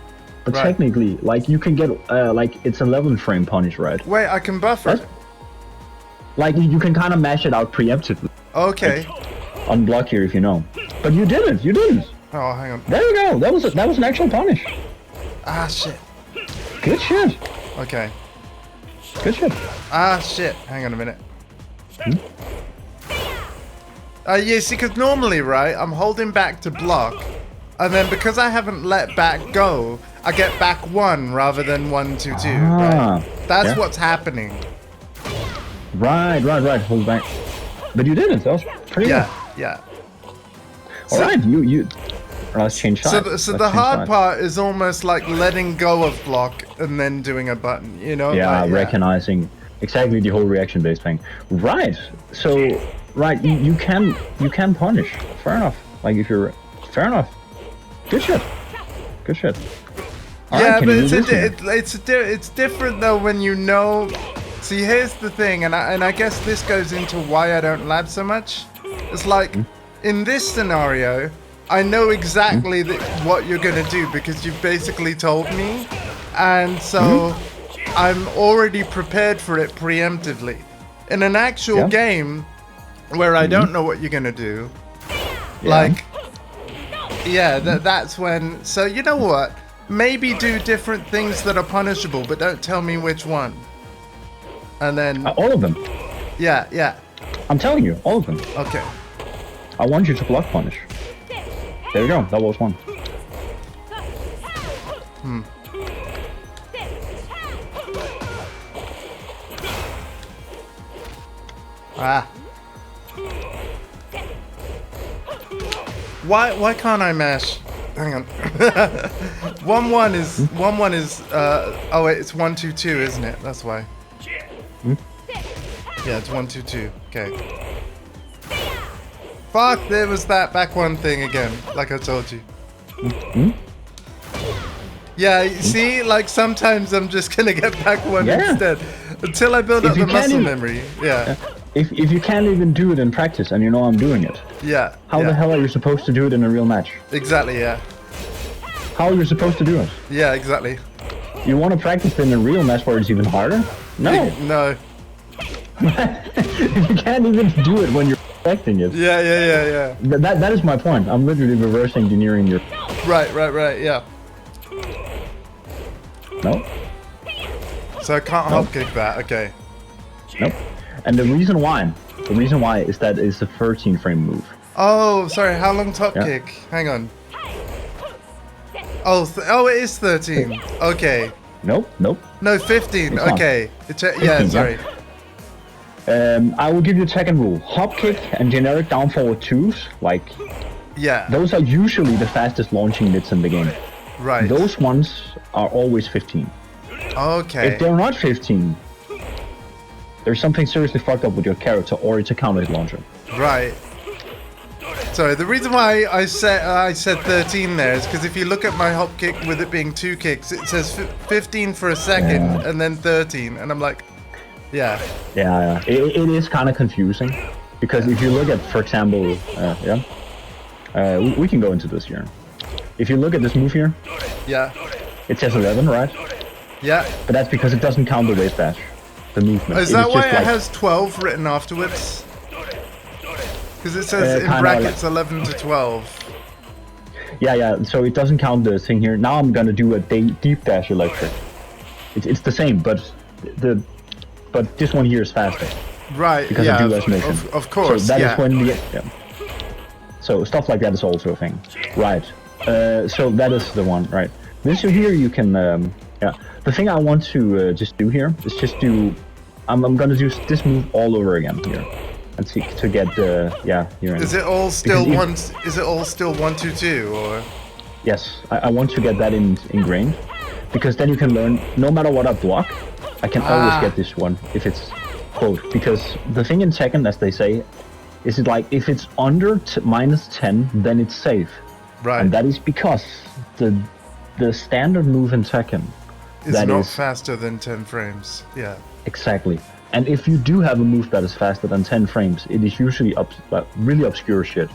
but technically, like you can get like it's 11 frame punish, right? Wait, I can buffer it. Like you can kind of mash it out preemptively. Okay. Like, unblock here if you know, but you didn't. You didn't. Oh, hang on. There you go. That was an actual punish. Ah, shit. Good shit. Okay. Good shit. Ah, shit. Hang on a minute. Yeah, see, because normally, right, I'm holding back to block, and then because I haven't let back go, I get back 1 rather than 1, 2, 2. Right? That's what's happening. Right. Hold back. But you didn't. That was pretty good. Yeah. All right, you. Let's change sides. So the hard part is almost like letting go of block and then doing a button, you know? Yeah, like, recognizing exactly the whole reaction-based thing. Right. So, right, you can punish. Fair enough. Like if you're fair enough. Good shit. All yeah, right, but it's different though when you know. See, here's the thing, and I guess this goes into why I don't lab so much. It's like in this scenario, I know exactly what you're gonna do because you've basically told me, and so I'm already prepared for it preemptively. In an actual game where I don't know what you're gonna do, that's when. So you know what? Maybe do different things that are punishable, but don't tell me which one. And then all of them. Yeah. I'm telling you, all of them. Okay. I want you to block punish. There you go. That was 1. Ah. Why can't I mash? Hang on. 1-1 is oh wait, it's 1-2-2, isn't it? That's why. Yeah, it's 1-2-2. Okay. Fuck, there was that back 1 thing again, like I told you. Yeah, you see, like sometimes I'm just gonna get back 1 instead. Until I build up the muscle memory. Yeah. If you can't even do it in practice and you know I'm doing it. Yeah. How the hell are you supposed to do it in a real match? Exactly, yeah. How are you supposed to do it? Yeah, exactly. You want to practice in a real match where it's even harder? No. No. If you can't even do it when you're expecting it. Yeah. That is my point. I'm literally reverse engineering your... Right, yeah. No. So I can't hop kick that. Okay. Nope. And the reason why is that it's a 13 frame move. Oh, sorry. How long top Yeah. kick? Hang on. Oh, oh, it is 13. Okay. Nope. No, 15. It's not. Okay. Yeah, 15, sorry. I will give you a second rule. Hop kick and generic down forward twos, like Yeah. those are usually the fastest launching mids in the game. Right. Those ones are always 15. Okay. If they're not 15, there's something seriously fucked up with your character, or it's a counter hit launcher. Right. So the reason why I said 13 there is because if you look at my hop kick with it being 2 kicks, it says 15 for a second and then 13, and I'm like, yeah. Yeah. It is kind of confusing because if you look at, for example, we can go into this here. If you look at this move here, Yeah. it says 11, right? Yeah. But that's because it doesn't count the wave dash, the movement. Is that why it has 12 written afterwards? Because it says in kinda brackets 11 to 12. Yeah. So it doesn't count the thing here. Now I'm gonna do a deep dash electric. It's the same, but this one here is faster Right. because Yeah. I do less motion. Of course. So that yeah. is when the So stuff like that is also a thing, right? So that is the one, right? This here you can The thing I want to just do here is just do. I'm gonna do this move all over again here. And see to get here. Is it all still Because one? Is it all still 1-2-2 or? Yes, I want to get that ingrained, because then you can learn. No matter what I block, I can always get this one if it's quote. Because the thing in Tekken, as they say, is it like if it's under -10, then it's safe. Right. And that is because the standard move in Tekken It's not faster than 10 frames. Yeah. exactly. And if you do have a move that is faster than 10 frames, it is usually really obscure shit.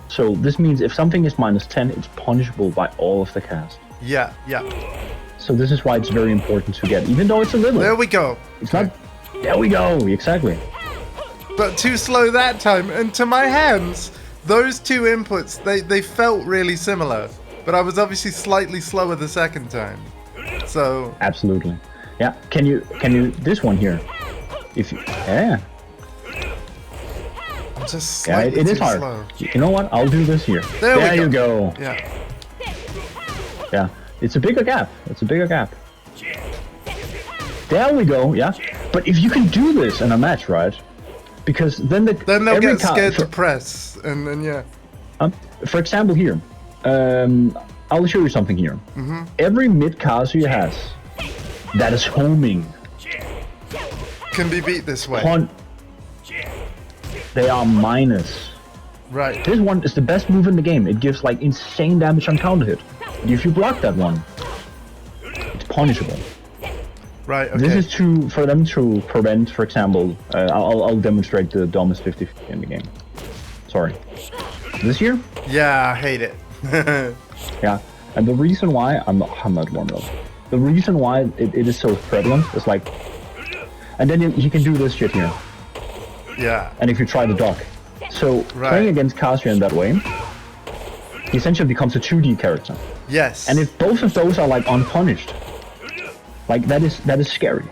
So this means if something is -10, it's punishable by all of the cast. Yeah. Yeah. So this is why it's very important to get, even though it's a little. There we go. It's not. There we go. Exactly. But too slow that time, and to my hands, those two inputs they felt really similar. But I was obviously slightly slower the second time. So Absolutely. Yeah. Can you this one here? If you I'm just Yeah, slightly it is too hard. slow. You know what? I'll do this here. There we you go. Yeah. Yeah. It's a bigger gap. It's a bigger gap. There we go. Yeah. But if you can do this in a match, right? Because then Then they'll get scared to press, and then yeah. For example, here, I'll show you something here. Every mid Kazuya has that is homing. Can be beat this way. They are minus. Right. This one is the best move in the game. It gives like insane damage on counter hit. If you block that one, it's punishable. Right. Okay. This is for them to prevent, for example, I'll demonstrate the dumbest 50 in the game. Sorry. This here? Yeah, I hate it. Yeah. And the reason why I'm not warmed up. The reason why it is so prevalent is like, and then he can do this shit here. Yeah. And if you try to dock. So playing against Kazuya in that way, he essentially becomes a 2D character. Yes. And if both of those are like unpunished, like that is scary.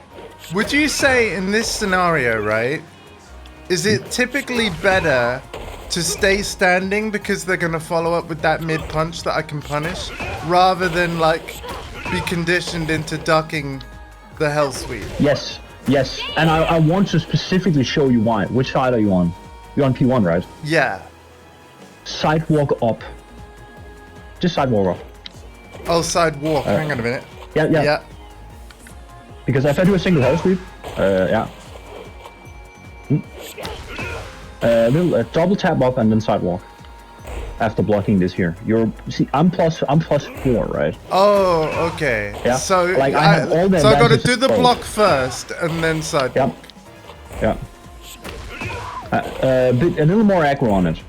Would you say in this scenario, right, is it typically better to stay standing because they're going to follow up with that mid punch that I can punish, rather than like be conditioned into ducking the hell sweep? Yes, and I want to specifically show you why. Which side are you on? You're on P1, right? Yeah. Sidewalk up. Just sidewalk up. Oh, side walk. Hang on a minute. Yeah. Because if I do a single hell sweep, double tap up and then sidewalk. After blocking this here, I'm plus 4, right? Oh, okay. Yeah. So like I have all the so I got to advantages do the of both. block first and then side walk. Yeah. A little more aggro on it.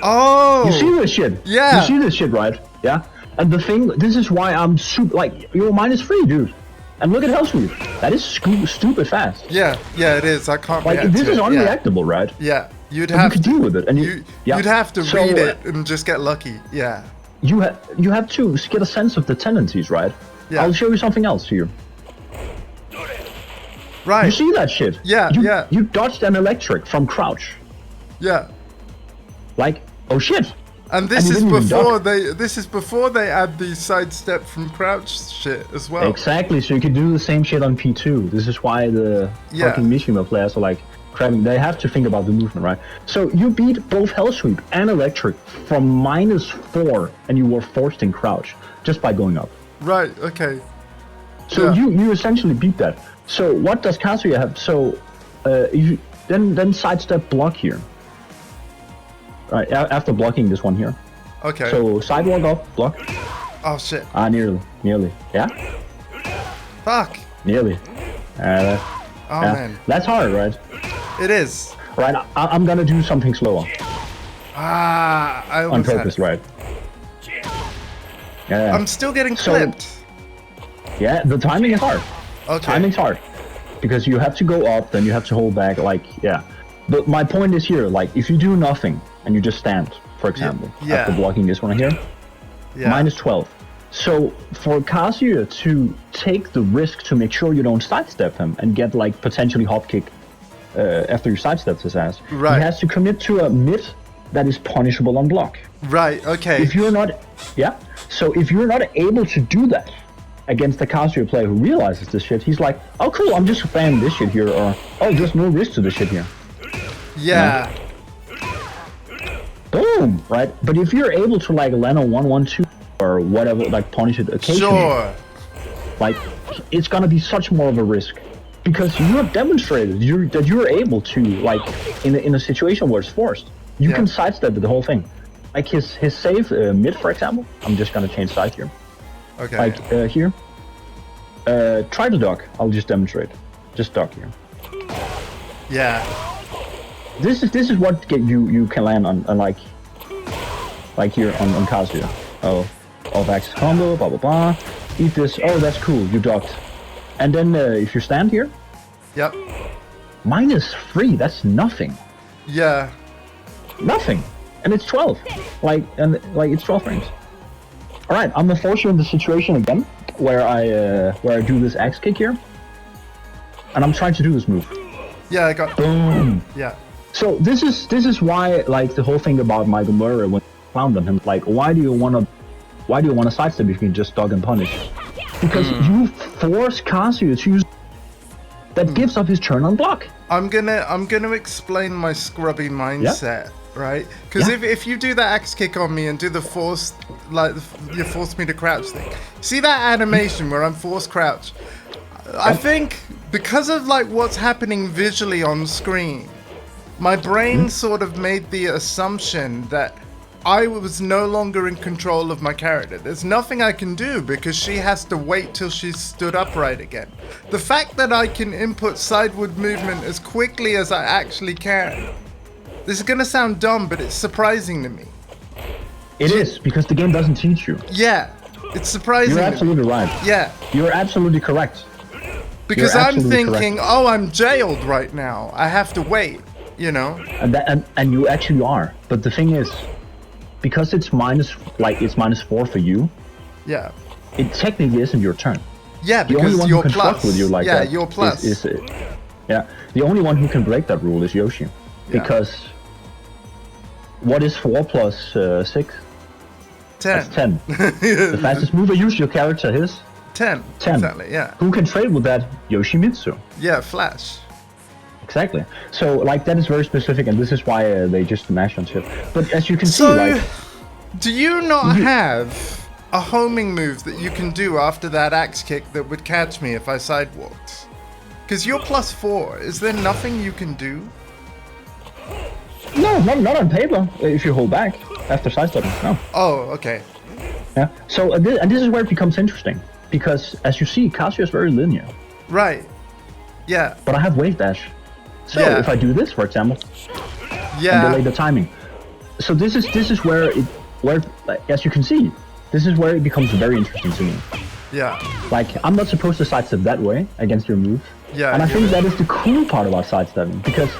Oh. You see this shit? Yeah. You see this shit, right? Yeah. And the thing, this is why I'm super, like, you're -3, dude. And look at hell sweep. That is stupid fast. Yeah, it is. I can't Like, react this to is it. unreactable, right? Yeah. You'd But have you could to deal with it, and you'd have to So, read it and just get lucky. Yeah. you have to get a sense of the tendencies, right? Yeah. I'll show you something else here. Right. You see that shit? Yeah, yeah. You dodged an electric from crouch. Yeah. Like, oh shit. And this you is didn't even before duck. they add the sidestep from crouch shit as well. Exactly, so you could do the same shit on P2. This is why the fucking Mishima players are like crabbing. They have to think about the movement, right? So you beat both Hell Sweep and Electric from -4 and you were forced in crouch just by going up. Right, okay. So you essentially beat that. So what does Kazuya have? So you then sidestep block here. Right, after blocking this one here. Okay. So sidewalk up, block. Oh shit. Nearly. Yeah? Fuck. Nearly. Oh man. That's hard, right? It is. Right, I'm gonna do something slower. I On almost purpose, had it. right? Yeah. I'm still getting clipped. Yeah, the timing is hard. Okay. Timing's hard. Because you have to go up, then you have to hold back, like, yeah. But my point is here, like, if you do nothing, and you just stand, for example, after blocking this one here, -12. So for Kazuya to take the risk to make sure you don't sidestep him and get like potentially hop kick after you sidestep his ass, right. he has to commit to a mid that is punishable on block. Right, okay. If you're not, so if you're not able to do that against the Kazuya player who realizes this shit, he's like, oh cool, I'm just spamming this shit here, or oh, there's no risk to this shit here. Yeah. Boom, right? But if you're able to like land a 1-1-2 or whatever, like punish it occasionally, sure. like it's gonna be such more of a risk because you have demonstrated that you're able to, like, in a situation where it's forced, you can sidestep the whole thing. Like his save mid, for example. I'm just gonna change side here. Okay. Like here. Try to duck. I'll just demonstrate. Just duck here. Yeah. This is what you can land on like here on Kazuya. Oh, off-axis combo, blah blah blah. Eat this. Oh, that's cool. You ducked. And then if you stand here. Yep. -3. That's nothing. Yeah. Nothing. And it's 12. Like it's 12 frames. All right, I'm gonna force you in the situation again where I do this axe kick here, and I'm trying to do this move. Yeah, I got. Boom. Yeah. So this is why, like, the whole thing about Michael Murray when I found him, like, why do you wanna sidestep if you can just dodge and punish? Because you force Kazuya to use that gives up his turn on block. I'm gonna explain my scrubby mindset, right? Because if you do that axe kick on me and do the force, like you force me to crouch thing, see that animation where I'm forced crouch? I think because of like what's happening visually on screen, my brain sort of made the assumption that I was no longer in control of my character. There's nothing I can do because she has to wait till she's stood upright again. The fact that I can input sideward movement as quickly as I actually can. This is gonna sound dumb, but it's surprising to me. It is, because the game doesn't teach you. Yeah, it's surprising. You're absolutely right. Yeah. You're absolutely correct. Because I'm thinking, oh, I'm jailed right now. I have to wait, you know? And you actually are. But the thing is, because it's -4 for you. Yeah. It technically isn't your turn. Yeah, the only because one you're who can plus. fuck with you like that you're plus. The only one who can break that rule is Yoshi. Yeah. Because what is 4 plus 6? 10. That's 10. The fastest move I use your character is 10. 10. Exactly, yeah. Who can trade with that? Yoshimitsu. Yeah, Flash. Exactly. So, like, that is very specific, and this is why they just mash on shit. But as you can see, So, like, do you not have a homing move that you can do after that axe kick that would catch me if I sidewalked? Because you're +4. Is there nothing you can do? no, not on paper. If you hold back after sidestepping, no. Oh, okay. Yeah. So, and this is where it becomes interesting, because as you see, Kazuya is very linear. Right. Yeah. But I have wave dash. So if I do this, for example, and delay the timing. So this is where as you can see, this is where it becomes very interesting to me. Yeah. Like, I'm not supposed to sidestep that way against your move. Yeah. And I think that is the cool part about sidestepping, because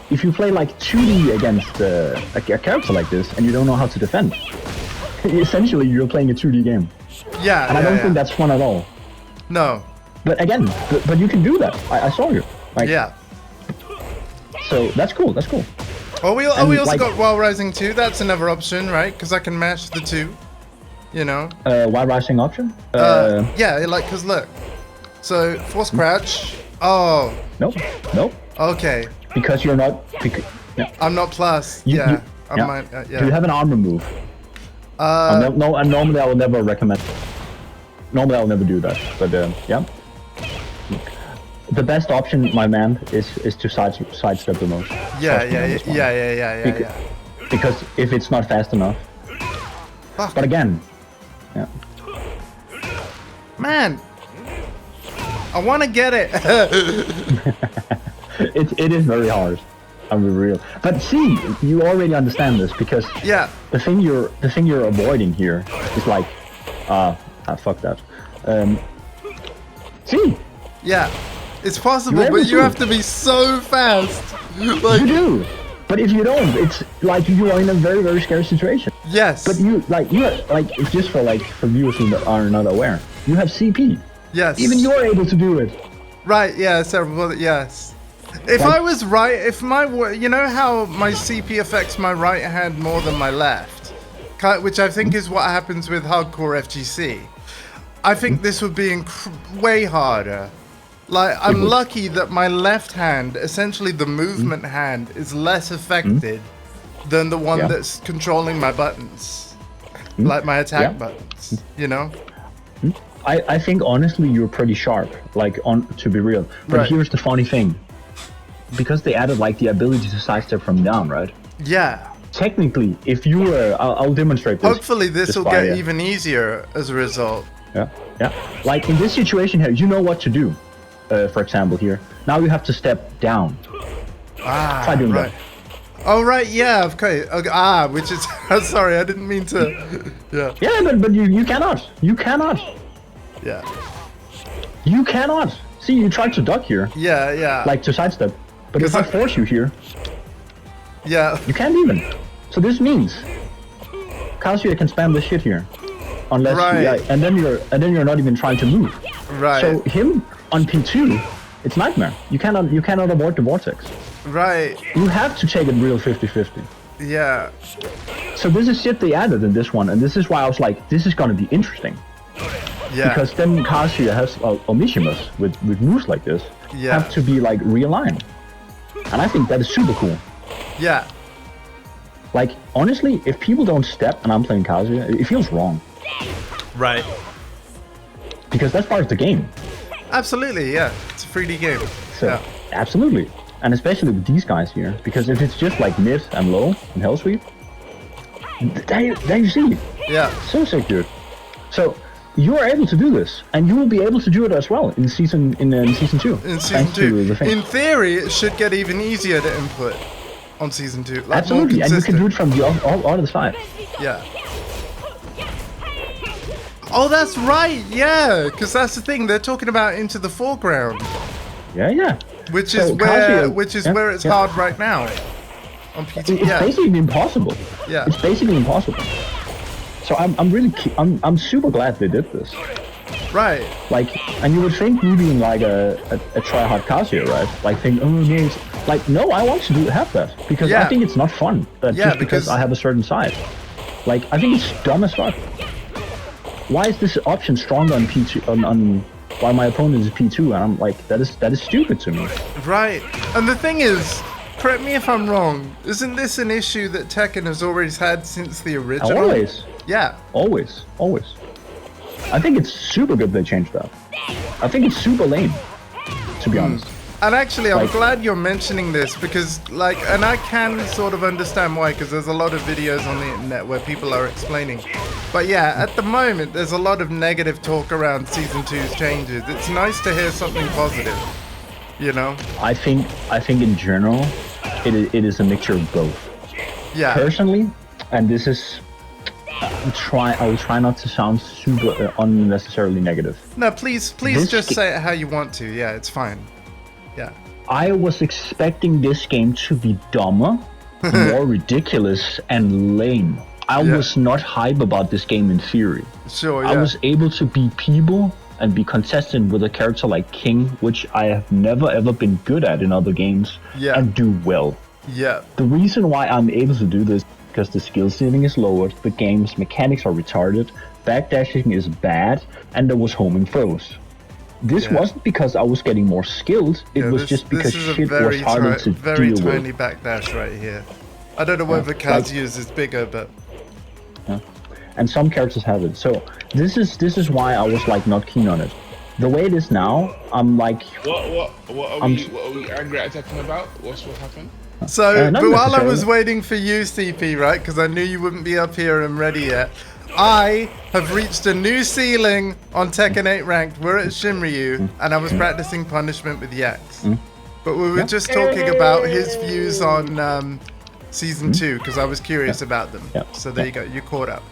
if you play like 2D against a character like this and you don't know how to defend, essentially you're playing a 2D game, Yeah, and I don't think that's fun at all. No. But again, but you can do that. I saw you. Like, Yeah. So that's cool. That's cool. Oh, we And, also like- got While Rising 2. That's another option, right? Because I can mash the two. You know. While rising option? Yeah, like, cause look. So force crouch. Oh. Nope. Nope. Okay. Because you're not. Yeah. I'm not plus. You- yeah. you- I yeah. might. Do you Yeah. have an armor move? No, and normally I will never recommend. Normally I will never do that, but yeah. The best option, my man, is to sidestep the most. Yeah. Because if it's not fast enough. Fuck. But again, yeah. Man. I want to get it. It is very hard. I'll be real. But see, you already understand this because Yeah. the thing you're avoiding here is like, fuck that. See, Yeah. It's possible, You're but able you to. have to be so fast. Like, you do. But if you don't, it's like you are in a very, very scary situation. yes. But you it's just for viewers who are not aware. You have CP. Yes. Even you're able to do it. Right, yeah, several, yes. If Like- I was right, if you know how my CP affects my right hand more than my left, which I think is what happens with hardcore FGC, I think this would be way harder. Like, I'm would. lucky that my left hand, essentially the movement hand, is less affected than the one Yeah. that's controlling my buttons. Like my attack Yeah. buttons, you know? I think honestly you're pretty sharp, to be real. But Right. here's the funny thing. Because they added the ability to sidestep from down, right? Yeah. Technically, if you were, I'll demonstrate this. Hopefully this just will by, get even easier as a result. Yeah, yeah. Like in this situation here, you know what to do. For example, here. Now you have to step down. Ah, Try doing right. Oh, right, yeah, okay. Which is... sorry, I didn't mean to... Yeah. Yeah, but you cannot. You cannot. Yeah. You cannot. See, you tried to duck here, Yeah. to sidestep. But if 'Cause I force you here, Yeah. you can't even. So this means Kazuya can spam this shit here. Unless Right. and then you're not even trying to move. Right. So him on P2, it's nightmare. You cannot avoid the vortex. Right. You have to take it real 50-50. Yeah. So this is shit they added in this one, and this is why I was like, this is gonna be interesting. Yeah. Because then Kazuya has Omishimas with moves like this Yeah. have to be realigned. And I think that is super cool. Yeah. Like, honestly, if people don't step and I'm playing Kazuya, it feels wrong. Right. Because that's part of the game. Absolutely, yeah. It's a 3D game. So, Yeah. absolutely. And especially with these guys here. Because if it's just mid and low and hell sweep, there you see. Yeah. So sick, dude. So, you are able to do this. And you will be able to do it as well in season 2. In season Thanks to 2. the thing. In theory, it should get even easier to input on season 2. Like, Absolutely, more and you can do it consistent. from the other side. Yeah. Oh, that's right. Yeah, because that's the thing. They're talking about into the foreground, Yeah. which So is Kazuya- where it's yeah. hard right now. On PT. It's Yeah. basically impossible. Yeah. It's basically impossible. So I'm super glad they did this. Right. And you would think me being a try-hard Kazuya, right? Think, oh no, no, I want to have that because I Yeah. think it's not fun. That Yeah, just because because- I have a certain side. I think it's dumb as fuck. Why is this option stronger on P2 on while my opponent is P2? And I'm like, that is stupid to me. Right. And the thing is, correct me if I'm wrong, isn't this an issue that Tekken has always had since the original? Always, Yeah. always. I think it's super good they changed that. I think it's super lame, to be honest. And actually, I'm Like- glad you're mentioning this because, and I can sort of understand why, because there's a lot of videos on the internet where people are explaining. But yeah, at the moment, there's a lot of negative talk around Season 2's changes. It's nice to hear something positive, you know? I think in general, it is a mixture of both. Yeah. Personally, and this is, I will try not to sound super unnecessarily negative. No, please This just ga- say it how you want to. Yeah, it's fine. Yeah. I was expecting this game to be dumber, more ridiculous, and lame. I Yeah. was not hype about this game in theory. Sure, I yeah. was able to beat people and be consistent with a character like King, which I have never ever been good at in other games, Yeah. and do well. Yeah. The reason why I'm able to do this is because the skill ceiling is lowered, the game's mechanics are retarded, backdashing is bad, and there was homing throws. This Yeah. wasn't because I was getting more skilled, it Yeah, was just because this is a shit was very, harder to very deal tiny with. backdash right here. I don't know whether like- Kazuya's is bigger, but And some characters have it. So this is why I was like not keen on it. The way it is now, I'm like, What are we angry at Tekken about? What happened? so not but while I necessarily. was waiting for you, CP, right? Because I knew you wouldn't be up here and ready yet. I have reached a new ceiling on Tekken 8 ranked. We're at Shinryu, and I was practicing punishment with Yax. But we were just talking about his views on season 2 because I was curious about them. Yeah. So there you go. You caught up.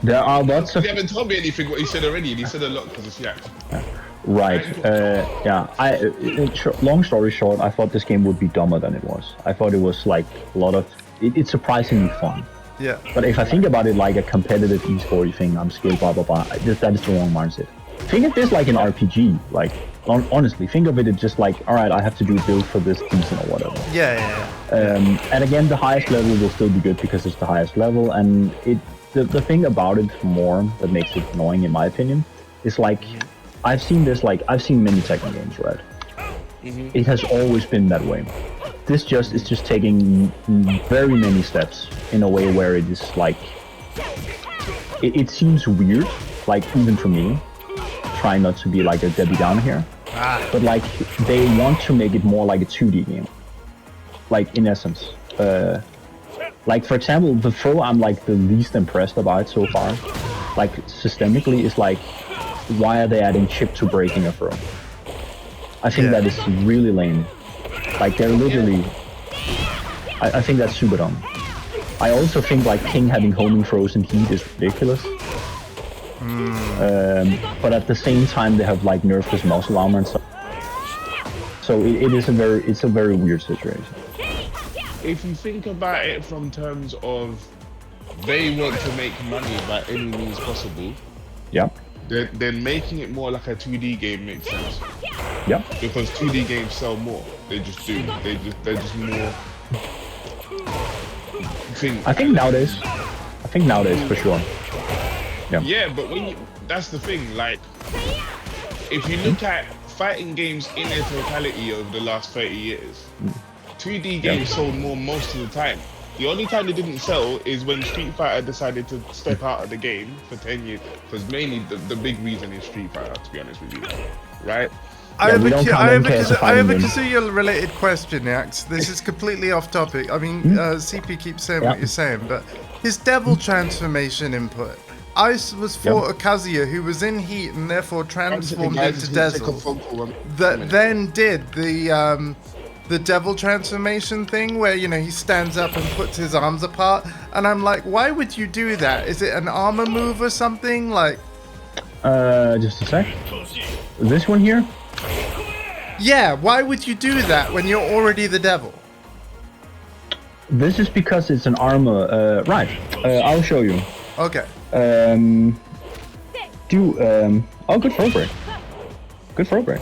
there are lots of You haven't told me anything what you said already, and you said a lot because it's Yak. right. Yeah. Long story short, I thought this game would be dumber than it was. I thought it was like a lot of. It's surprisingly fun. Yeah. But if I think about it like a competitive esports thing, I'm skilled, blah blah blah. That is the wrong mindset. Think of this like an RPG. Like honestly, think of it just like, all right, I have to do a build for this season or whatever. Yeah. And again, the highest level will still be good because it's the highest level, and the thing about it more that makes it annoying, in my opinion, is like I've seen many Tekken games, right? It has always been that way. This is just taking very many steps in a way where it is like it seems weird, like even for me, trying not to be like a Debbie Downer here, but like they want to make it more like a 2D game, like in essence. Like for example, the throw I'm like the least impressed about so far, like systemically, is like, why are they adding chip to breaking a throw? I think that is really lame. Like they're literally, I think that's super dumb. I also think like King having homing throws in heat is ridiculous. But at the same time they have like nerfed his muscle armor and stuff. So it's a very weird situation. If you think about it from terms of they want to make money by any means possible, Yeah. then making it more like a 2D game makes sense. Yeah. Because 2D games sell more. They just do. They're just more. I think nowadays for sure. Yeah, but that's the thing. Like, if you look at fighting games in their totality over the last 30 years, 2D games sold more most of the time. The only time they didn't sell is when Street Fighter decided to step out of the game for 10 years. Because mainly the big reason is Street Fighter, to be honest with you. Right? I have we don't count MK as a a fighting game. Kazuya-related question, Yax. This is completely off topic. I mean, CP keeps saying what you're saying, but his devil transformation input. I was for a Kazuya who was in heat and therefore transformed into Dazzle. That then did the devil transformation thing where, you know, he stands up and puts his arms apart. And I'm like, why would you do that? Is it an armor move or something? Like, Just a sec. This one here? yeah, why would you do that when you're already the devil? This is because it's an armor. Right. I'll show you. Okay. Oh, good throw break. Good throw break.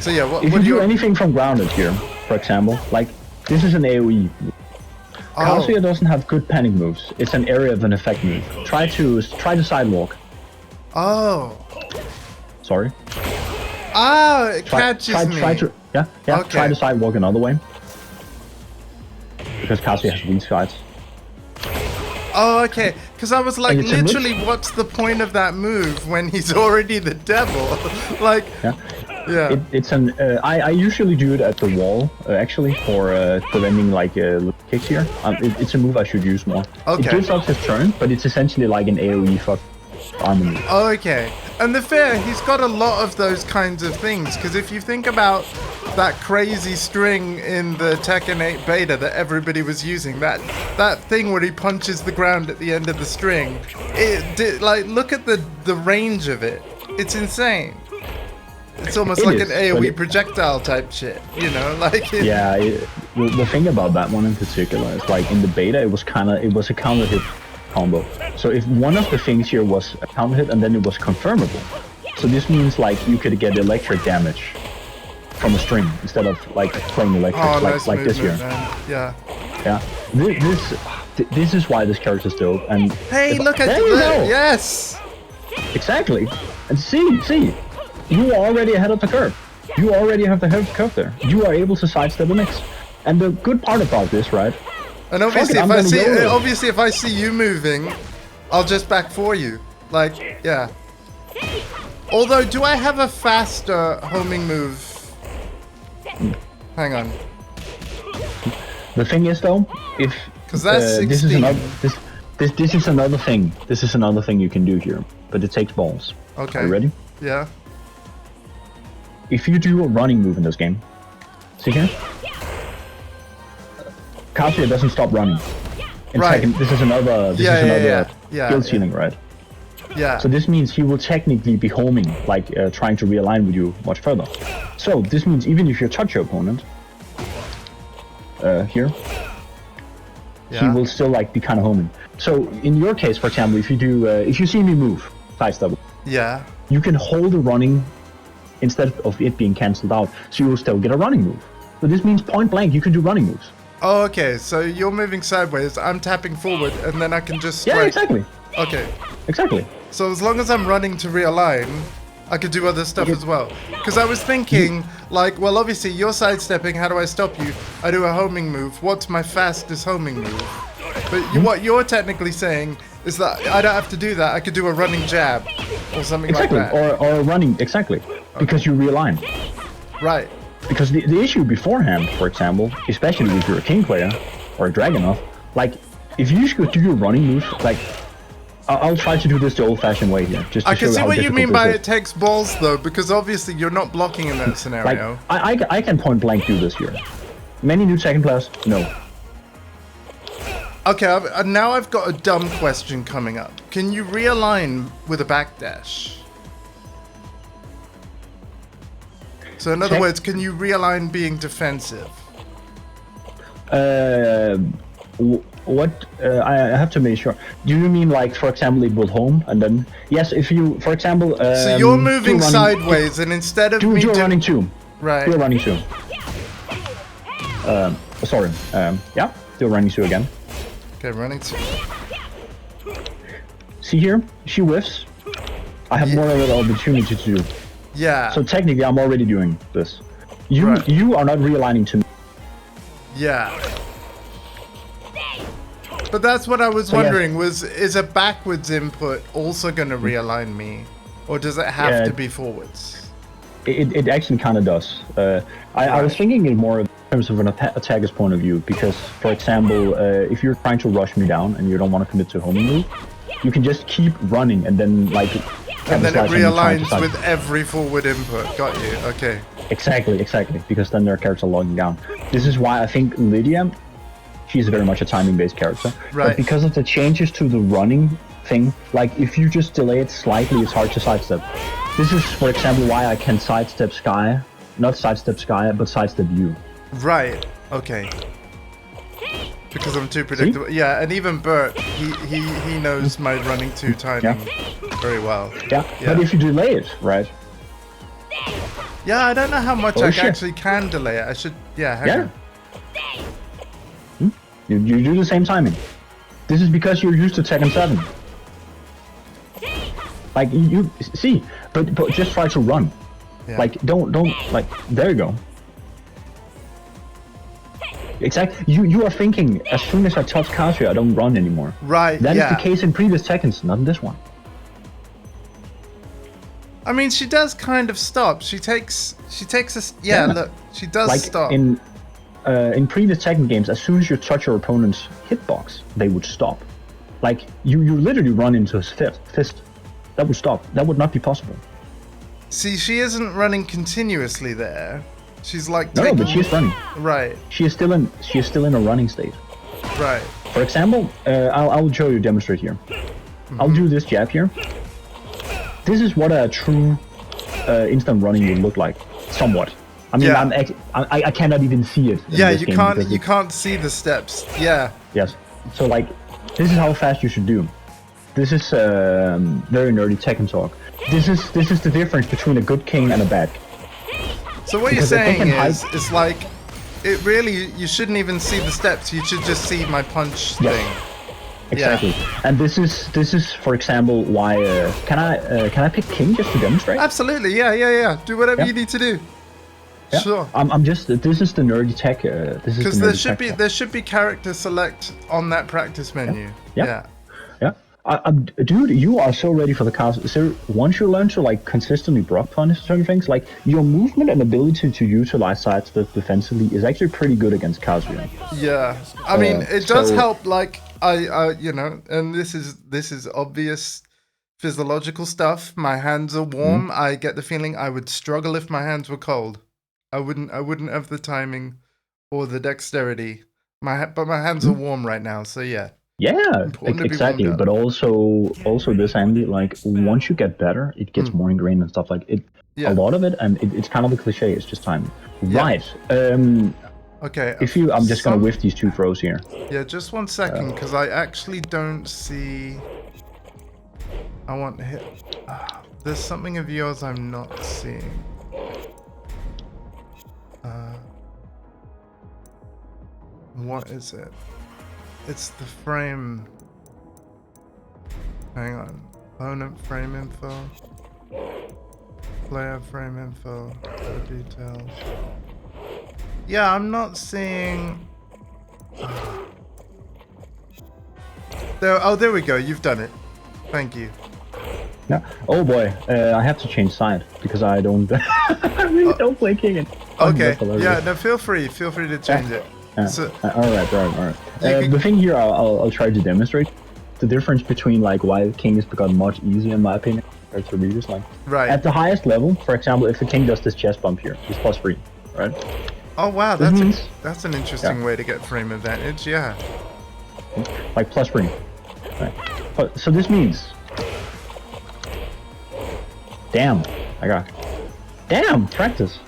So yeah, If what you do do anything from grounded here, for example, like this is an AoE. Kazuya doesn't have good panic moves. It's an area of an effect move. Try to sidewalk. Oh. Sorry. Ah, it catches me. Try to Okay. try to sidewalk another way. Because Kazuya has weak sides. Oh, okay. Because I was like, And it's a literally, what's the point of that move when he's already the devil? Like, yeah. It's an. I usually do it at the wall, actually, for preventing like kicks here. It's a move I should use more. Okay. It gives up his turn, but it's essentially like an AoE fuck armor move. Okay. And the fair, he's got a lot of those kinds of things. Because if you think about that crazy string in the Tekken 8 beta that everybody was using, that thing where he punches the ground at the end of the string, like, look at the range of it. It's insane. It's almost like an AoE projectile type shit, you know? Like, Yeah, the thing about that one in particular is like in the beta, it was a counter hit combo. So if one of the things here was a counter hit and then it was confirmable, so this means like you could get electric damage from a string instead of like playing electric like this here. Man. Yeah. Yeah. This is why this character's dope. And hey, look at that! Yes. Exactly. And see, you are already ahead of the curve. You already have the head of the curve there. You are able to sidestep a mix. And the good part about this, right? And obviously, if I see you moving, I'll just back for you. Like, yeah. Although, do I have a faster homing move? Hang on. The thing is, though, if because that's 16. this is another thing. This is another thing you can do here, but it takes balls. Okay. Are you ready? Yeah. If you do a running move in this game, see here? Kazuya doesn't stop running. In right. Tekken, this is another skill ceiling, right? Yeah. So this means he will technically be homing, like trying to realign with you much further. So this means even if you touch your opponent, here, he will still like be kind of homing. So in your case, for example, if you do, if you see me move, sidestep, you can hold a running instead of it being cancelled out, so you will still get a running move. So this means point blank, you can do running moves. Oh, okay. So you're moving sideways, I'm tapping forward, and then I can just Yeah, exactly. Okay. Exactly. So as long as I'm running to realign, I could do other stuff as well. Because I was thinking, like, well, obviously you're sidestepping. How do I stop you? I do a homing move. What's my fastest homing move? But what you're technically saying is that I don't have to do that. I could do a running jab or something like that. Or a running, exactly. Because you realign. Right. Because the issue beforehand, for example, especially if you're a king player or a Dragunov, like, if you could do your running move, like, I'll try to do this the old-fashioned way here. Just to I can show see how what you mean by difficult it takes balls, though, because obviously you're not blocking in that scenario. Like, I can point blank do this here. Many new Tekken players, no. Okay, now I've got a dumb question coming up. Can you realign with a backdash? So in other words, can you realign being defensive? What I have to make sure. Do you mean like, for example, it will home and then yes, if you, for example, so you're moving sideways and instead of do a running two, right? Do a running two. Sorry. Yeah, do a running two again. Okay, running two. See here, she whiffs. I have more of an opportunity to do. Yeah. So technically, I'm already doing this. You are not realigning to me. Yeah. But that's what I was wondering, is a backwards input also going to realign me? Or does it have to be forwards? It actually kind of does. I was thinking it more in terms of an attacker's point of view, because, for example, if you're trying to rush me down and you don't want to commit to a homing move, you can just keep running and then, like... And then it realigns with every forward input. Got you, okay. Exactly, because then their characters are logging down. This is why I think Lydia, she's very much a timing-based character. Right. But because of the changes to the running thing, like if you just delay it slightly, it's hard to sidestep. This is, for example, why I can sidestep Sky. Not sidestep Sky, but sidestep you. Right, okay. Because I'm too predictable. See? Yeah, and even Bert, he knows my running to timing very well. Yeah, but if you delay it, right? Yeah, I don't know how much I actually can delay it. I should, hang on. You do the same timing. This is because you're used to Tekken 7. Like, you see, but just try to run. Yeah. Like, don't, like, there you go. Exactly. You are thinking, as soon as I touch Kazuya, I don't run anymore. Right, That is the case in previous Tekkens, not in this one. I mean, she does kind of stop. She takes a... look, she does like stop. In previous Tekken games, as soon as you touch your opponent's hitbox, they would stop. Like, you literally run into his fist. That would stop. That would not be possible. See, she isn't running continuously there. She's like no, but she is running. Right. She is still in a running state. Right. For example, I'll show you, demonstrate here. I'll do this jab here. This is what a true instant running would look like, somewhat. I mean, Yeah. I cannot even see it. Yeah, this you game can't because you can't see the steps. Yeah. Yes. So like, this is how fast you should do. This is very nerdy Tekken talk. This is the difference between a good king and a bad king. So what Because you're if they saying can is, it's like, it really, you shouldn't even see the steps. You should just see my punch thing. Exactly. Yeah. And this is for example why can I pick king just to demonstrate? Absolutely. Yeah. Do whatever you need to do. Yeah. Sure. I'm just this is the nerdy tech. This is Because the there nerdy should tech be stuff. there should be character select on that practice menu. Yeah. Yeah. Dude, you are so ready for the castle. So once you learn to like consistently block punish certain things, like your movement and ability to utilize sidestep defensively is actually pretty good against Kazuya. Yeah. I mean, it does so- help. Like I you know, and this is obvious physiological stuff. My hands are warm. I get the feeling I would struggle if my hands were cold. I wouldn't have the timing or the dexterity. But my hands are warm right now. So yeah. Yeah, Important to be exactly. warmed up. But also this Andy, like once you get better, it gets more ingrained and stuff like it. Yeah. A lot of it, and it's kind of a cliche. It's just time. Yeah. Right. Okay. I'm just gonna whiff these two throws here. Yeah, just 1 second, because I actually don't see. I want to hit. There's something of yours I'm not seeing. What is it? It's the frame. Hang on. Opponent frame info. Player frame info. Details. Yeah, I'm not seeing. There we go. You've done it. Thank you. Yeah. Oh boy, I have to change side because I don't. I really don't play king. Okay. Yeah. No. Feel free to change it. So, all right. can- The thing here, I'll try to demonstrate the difference between like why king has become much easier in my opinion compared to previous. Like right. at the highest level, for example, if the king does this chest bump here, he's +3, right? Oh wow, This means- that's an interesting way to get frame advantage. Yeah. Like +3. Right. But, so this means. Damn, Damn, practice.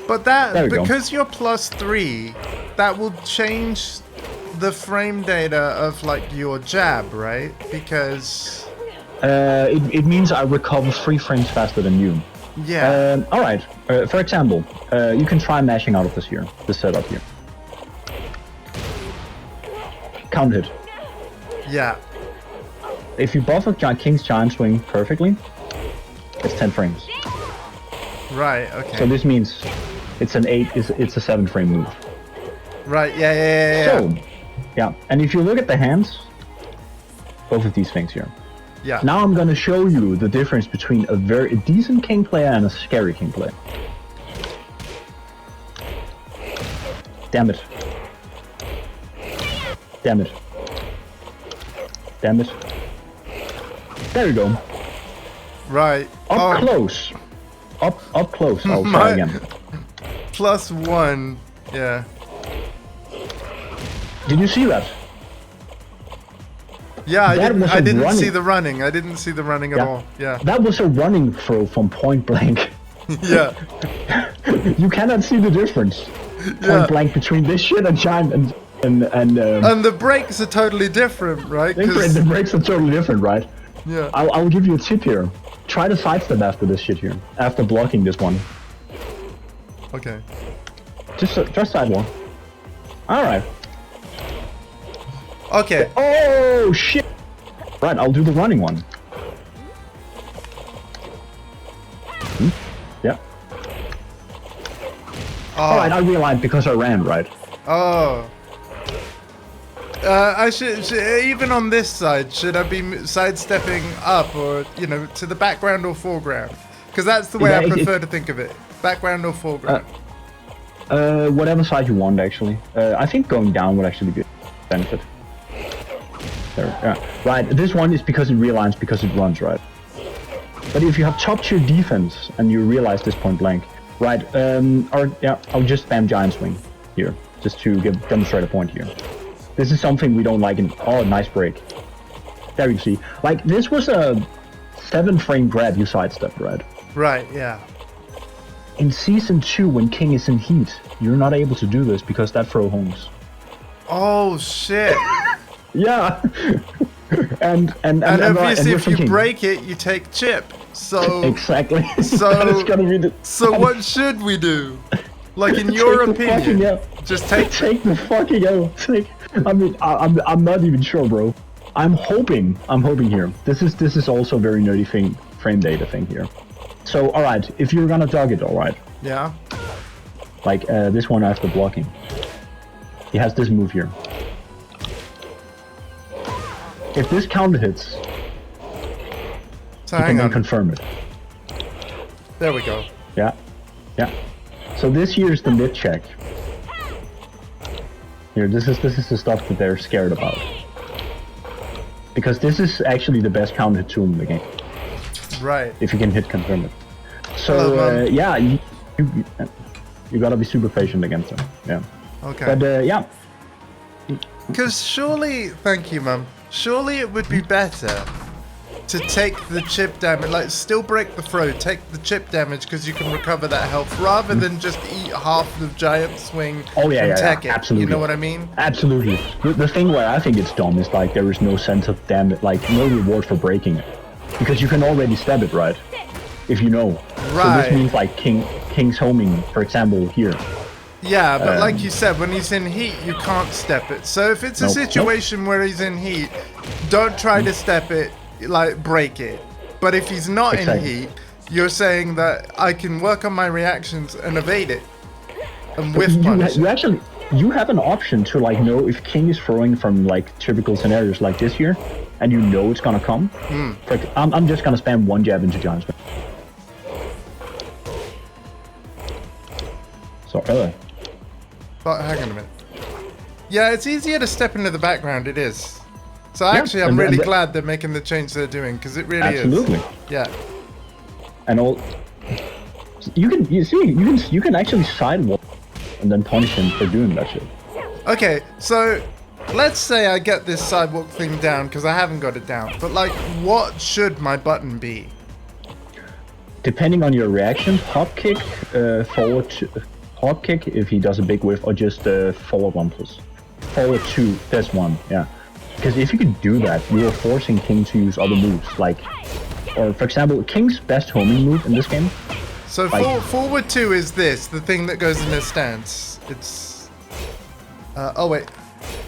But There we go. because you're +3, that will change the frame data of like your jab, right? Because It means I recover 3 frames faster than you. yeah. All right. For example, you can try mashing out of this setup here. Count hit. Yeah. If you buff a King's Giant Swing perfectly, it's 10 frames. Right. Okay. So this means it's an 8. It's a 7 frame move. right. Yeah. So, yeah. And if you look at the hands, both of these things here. Yeah. Now I'm gonna show you the difference between a very decent king player and a scary king player. Damn it. Damn it. Damn it. There you go. Right. Up close. Up close. I'll try My- again. +1. Yeah. Did you see that? Yeah. That was I a didn't see running- the running. I didn't see the running at Yeah. all. Yeah. That was a running throw from point blank. Yeah. You cannot see the difference. Yeah. Point blank between this shit and giant and And the brakes are totally different, right? 'Cause- the brakes are totally different, right? yeah. I'll give you a tip here. Try to sidestep after this shit here. After blocking this one. Okay. Just side one. Alright. Okay. Oh shit! Right, I'll do the running one. Yeah. Alright, I realigned because I ran, right? Oh. I should even on this side. Should I be sidestepping up, or to the background or foreground? Because that's the way Yeah, I it- prefer to think of it. Background or foreground. Whatever side you want, actually. I think going down would actually be a benefit. There, yeah. Right, this one is because it realigns because it runs, right? But if you have top tier defense and you realize this point blank, right? I'll just spam Giant Swing here, just to demonstrate a point here. This is something we don't like in. Oh, nice break. There you see. Like, this was a 7 frame grab you sidestepped, right? Right. Yeah. in Season 2, when King is in heat, you're not able to do this because that throw homes. Oh shit! Yeah. and obviously, and if you break it, you take chip. So exactly. So it's gonna be the, so what should we do? Like in your opinion, just take the fucking L. I mean, I'm not even sure, bro. I'm hoping here. This is also a very nerdy frame data thing here. So all right, if you're gonna dog it, all right. Yeah. Like this one after blocking, he has this move here. If this counter hits, so you hang can on. confirm it. There we go. Yeah. So this here's the mid check. Here, this is the stuff that they're scared about. Because this is actually the best counter hit tool in the game. Right. If you can hit confirm it. So yeah, you gotta be super patient against them. Yeah. Okay. But yeah. Because surely, thank you, Mum. Surely it would be better to take the chip damage, like still break the throw, take the chip damage because you can recover that health, rather than just eat half the giant swing Oh yeah, and yeah, TEKKEN. absolutely. You know what I mean? Absolutely. The thing where I think it's dumb is like there is no sense of damage, like no reward for breaking it, because you can already stab it, right? If you know. Right. So this means like King's homing, for example, here. Yeah, but like you said, when he's in heat, you can't step it. So if it's a situation where he's in heat, don't try to step it, like break it. But if he's not in heat, you're saying that I can work on my reactions and evade it and whiff punish it. You have an option to like know if King is throwing from like typical scenarios like this here, and you know it's gonna come. Like, I'm just gonna spam one jab into John's. So But hang on a minute. Yeah, it's easier to step into the background. It is. So actually, I'm really glad they're making the change they're doing, because it really is. Absolutely. Yeah. And all you can actually sidewalk and then punish him for doing that shit. Okay, so let's say I get this sidewalk thing down, because I haven't got it down. But like, what should my button be? Depending on your reaction, hop kick, hop kick if he does a big whiff, or just forward 1+. Forward 2, there's 1, yeah. Because if you can do that, you are forcing King to use other moves, like, or for example, King's best homing move in this game. So like, forward 2 is this, the thing that goes in his stance. It's, oh wait,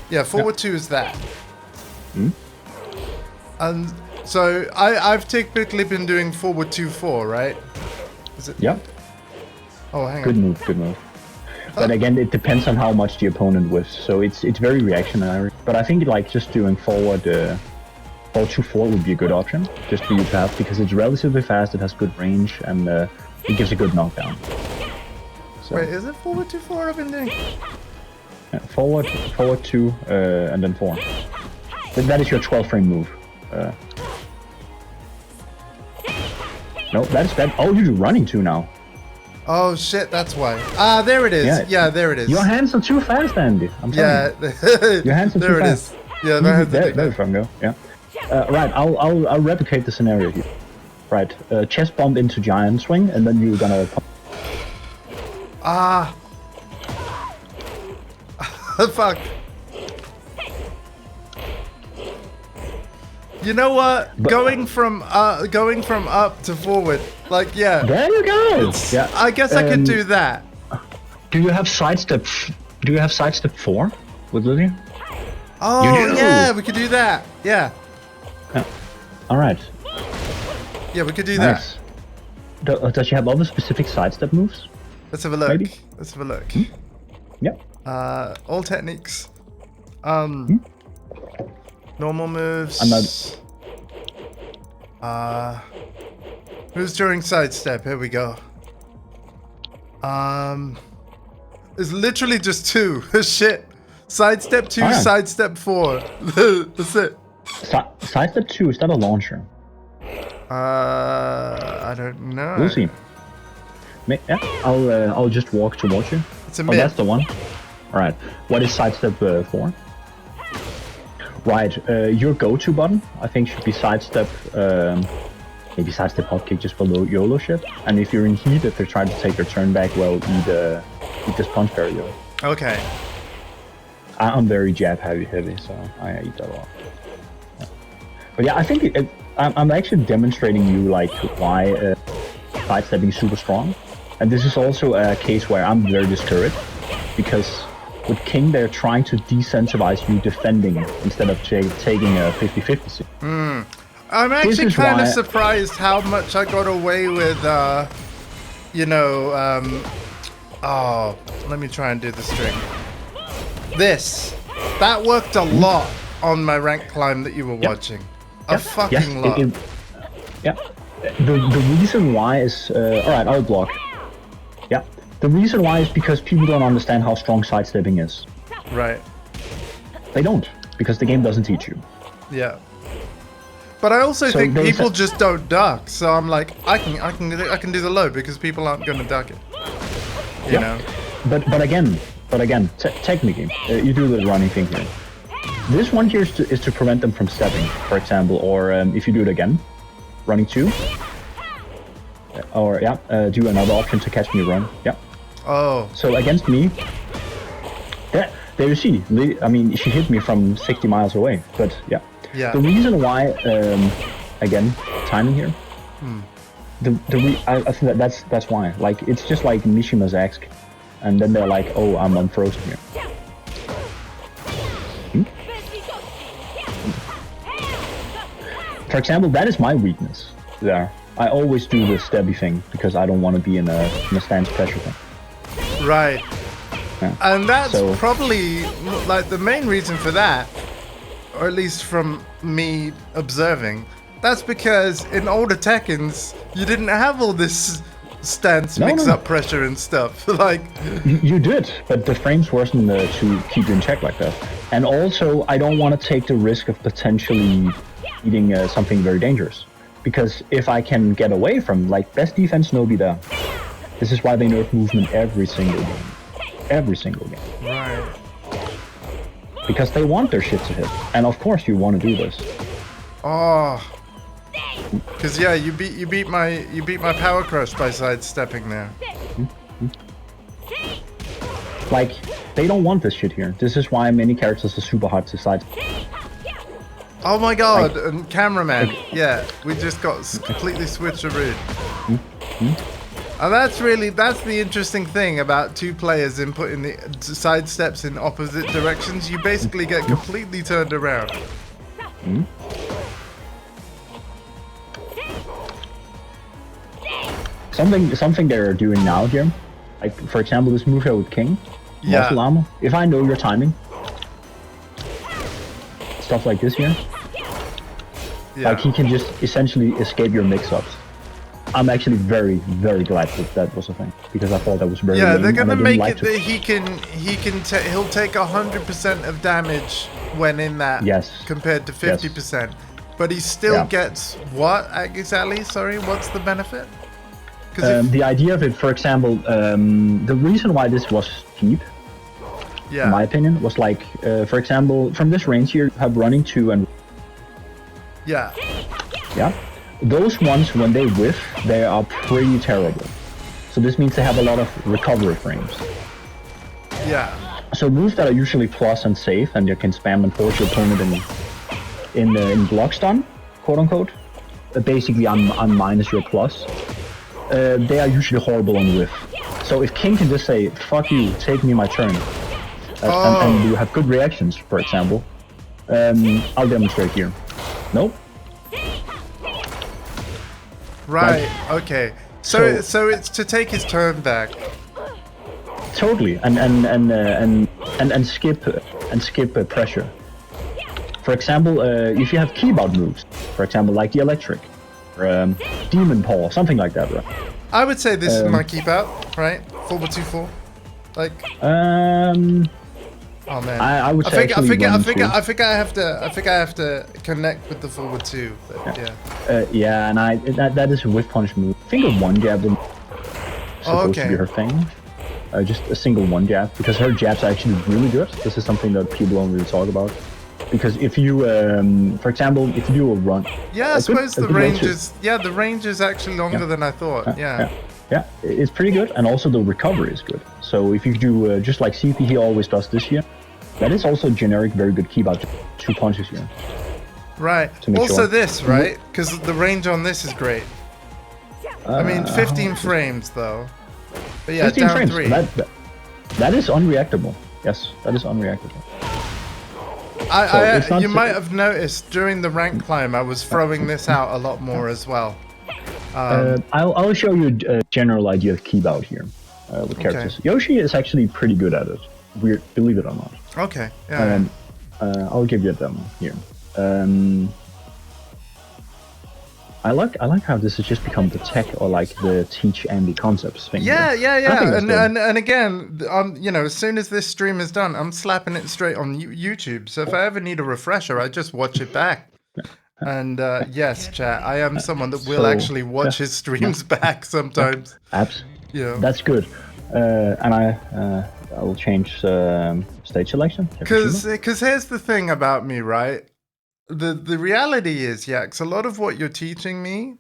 yeah, forward 2 is that. And so I've typically been doing forward 2-4, right? Is it? Yeah. Oh, hang on. Good move. But again, it depends on how much the opponent whiffs, so it's very reactionary. But I think like just doing forward 2-4 would be a good option, just for you to have, because it's relatively fast, it has good range, and it gives a good knockdown. So, wait, is it forward 2-4 I've been doing? Yeah, forward 2, and then 4. That is your 12 frame move. No, that's bad. Oh, you do running 2 now. Oh shit, that's why. Ah, there it is. Yeah, there it is. Your hands are too fast, Andy. I'm telling you. Your hands are too fast. Yeah, my hands are there from go. Yeah. Right, I'll replicate the scenario here. Right, chest bump into giant swing, and then you're gonna. Ah. Fuck. You know what? Going from up to forward, like yeah. There you go. Yeah. I guess I could do that. Do you have sidestep? Do you have sidestep 4 with Lydia? Oh yeah, we could do that. Yeah. All right. Yeah, we could do nice. that. Does she have other specific sidestep moves? Let's have a look. Maybe? Let's have a look. Yeah. All techniques. Normal moves. Moves during sidestep. Here we go. It's literally just 2. Shit. Sidestep 2, sidestep 4. That's it. Sidestep 2, is that a launcher? I don't know. We'll see. Yeah, I'll just walk towards you. It's a myth. That's the one. All right. What is sidestep 4? Right. Your go-to button, I think, should be sidestep maybe sidestep hot kick just below YOLO shit. And if you're in heat, if they're trying to take their turn back, well, eat this punch barrier. Okay. I'm very jab heavy, so I eat that a lot. Yeah. But yeah, I think I'm actually demonstrating you like why sidestepping is super strong. And this is also a case where I'm very discouraged, because with King they're trying to desensitize you defending instead of taking a 50-50. I'm actually kind of surprised how much I got away with, oh, let me try and do the string. That worked a lot on my rank climb that you were watching. A fucking lot. Yeah. The reason why is, alright, I'll block. Yeah. The reason why is because people don't understand how strong sidestepping is. Right. They don't, because the game doesn't teach you. Yeah. But I also think people just don't duck, so I'm like, I can do the low because people aren't going to duck it. You know. But again, technically, you do the running thing here. This one here is to prevent them from stepping, for example, or if you do it again, running 2, or do another option to catch me run. Yeah. Oh. So against me, there you see. I mean, she hit me from 60 miles away, but yeah. Yeah. The reason why, again, timing here. I think that's why. Like, it's just like Mishima's axe, and then they're like, oh, I'm unfrozen here. For example, that is my weakness there. I always do the stabby thing because I don't want to be in a stance pressure thing. Right. Yeah. And that's probably like the main reason for that, or at least from me observing. That's because in older Tekkens, you didn't have all this stance mix-up pressure and stuff. Like you did, but the frames wasn't to keep you in check like that. And also, I don't want to take the risk of potentially eating something very dangerous. Because if I can get away from, like, best defense, no be there. This is why they nerf movement every single game. Every single game. Right. Because they want their shit to hit. And of course you want to do this. Oh. Because yeah, you beat my power crush by sidestepping there. Like, they don't want this shit here. This is why many characters are super hard to side. Oh my god, and cameraman. Yeah, we just got completely switcherooed. And that's the interesting thing about two players inputting the side steps in opposite directions. You basically get completely turned around. Something they're doing now here, like for example this move here with King, muscle armor. If I know your timing, stuff like this here, like he can just essentially escape your mix-ups. I'm actually very, very glad that was a thing, because I thought that was very lame, they're gonna make like it that he'll take 100% of damage when in that, compared to 50%. But he still gets what exactly? Sorry, what's the benefit? The idea of it, for example, the reason why this was cheap, in my opinion, was like, for example, from this range here, you have running 2 and those ones, when they whiff, they are pretty terrible. So this means they have a lot of recovery frames. So moves that are usually plus and safe, and you can spam and force your opponent in block stun, quote unquote. Basically, I'm minus your plus. They are usually horrible on whiff. So if King can just say, fuck you, take me my turn, and you have good reactions, for example, I'll demonstrate here. Nope. Right, okay. So it's to take his turn back. Totally, and skip pressure. For example, if you have keyboard moves, for example, like the electric, or demon paw, something like that, right? I would say this is my keep out, right? 4x2-4, like. Oh man, I would say I think I have to connect with the forward 2. But and that is a whiff punish move. I think a one jab is supposed to be her thing. Just a single one jab, because her jabs are actually really good. This is something that people don't really talk about. Because if you, for example, if you do a run, Yeah, I suppose the good range range is. Yeah, the range is actually longer than I thought. Yeah, it's pretty good, and also the recovery is good. So if you do just like CP he always does this year, that is also generic, very good keep out 2 punches here. Right. Also this, right? Because the range on this is great. I mean, 15 frames though. But yeah, 15 down frames. 3. That is unreactable. Yes, that is unreactable. You might have noticed during the rank climb, I was throwing this out a lot more as well. I'll show you a general idea of keep out here with characters. Okay. Yoshi is actually pretty good at it. Weird, believe it or not. Okay. Yeah. I'll give you a demo here. I like how this has just become the tech or like the teach Andy concepts thing. Yeah. And again, you know, as soon as this stream is done, I'm slapping it straight on YouTube. So if I ever need a refresher, I just watch it back. And yes, chat, I am someone that will actually watch his streams back sometimes. Yeah, that's good. And I will change stage selection. Because here's the thing about me, right? The reality is, Yax, a lot of what you're teaching me,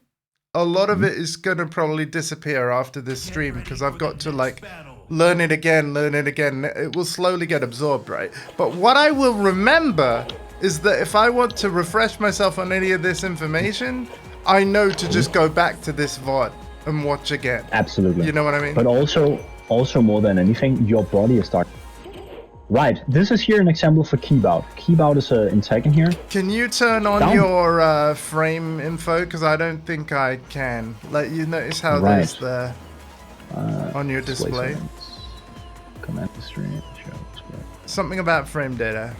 a lot of it is going to probably disappear after this stream because I've got to like learn it again. It will slowly get absorbed, right? But what I will remember is that if I want to refresh myself on any of this information, I know to just go back to this VOD and watch again. Absolutely. You know what I mean? But also more than anything, your body is starting. Right, this is here an example for keep out. Keep out is in Tekken here. Can you turn on your frame info? Because I don't think I can. Like, you notice how there's the on your display. Command history. Show display. Something about frame data.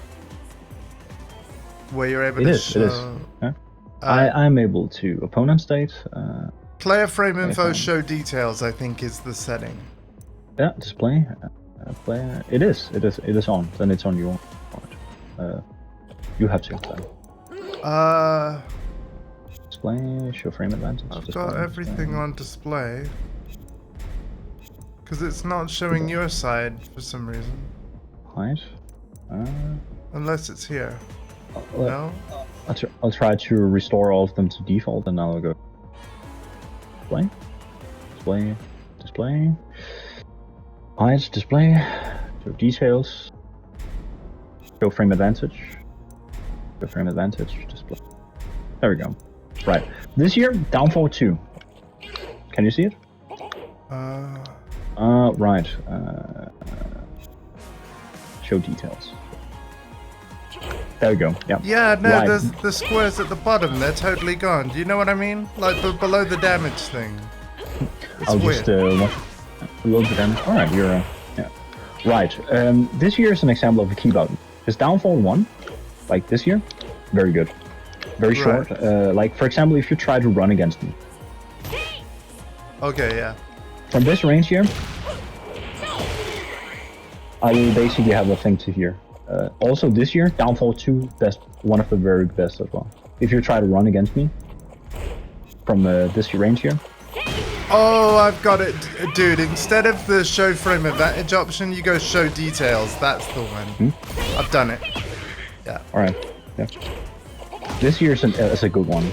Where you're able to show... It is. Yeah. I'm able to opponent state. Player frame info show details, I think, is the setting. Yeah, display. Player. It is on. Then it's on your part. You have to then. Display, show frame advantage. I've got everything on display. Because it's not showing your side for some reason. Hide. Unless it's here. No? I'll try to restore all of them to default and I'll go. Display. Hide, display, show details, show frame advantage, display. There we go. Right. This here, downfall 2. Can you see it? Right. Show details. There we go. Yeah. Yeah, no, there's the squares at the bottom. They're totally gone. Do you know what I mean? Like below the damage thing. It's I'll weird. Just a little bit damage. Alright, you're yeah. Right. This here is an example of a keep out. This downfall 1, like this here, very good. Very short. Like for example, if you try to run against me. Okay, yeah. From this range here, I will basically have a thing to here. Also this year, downfall 2, best, one of the very best as well. If you try to run against me from this range here. Oh, I've got it, dude. Instead of the show frame advantage option, you go show details. That's the one. I've done it. Yeah. All right. Yeah. This year's is a good one.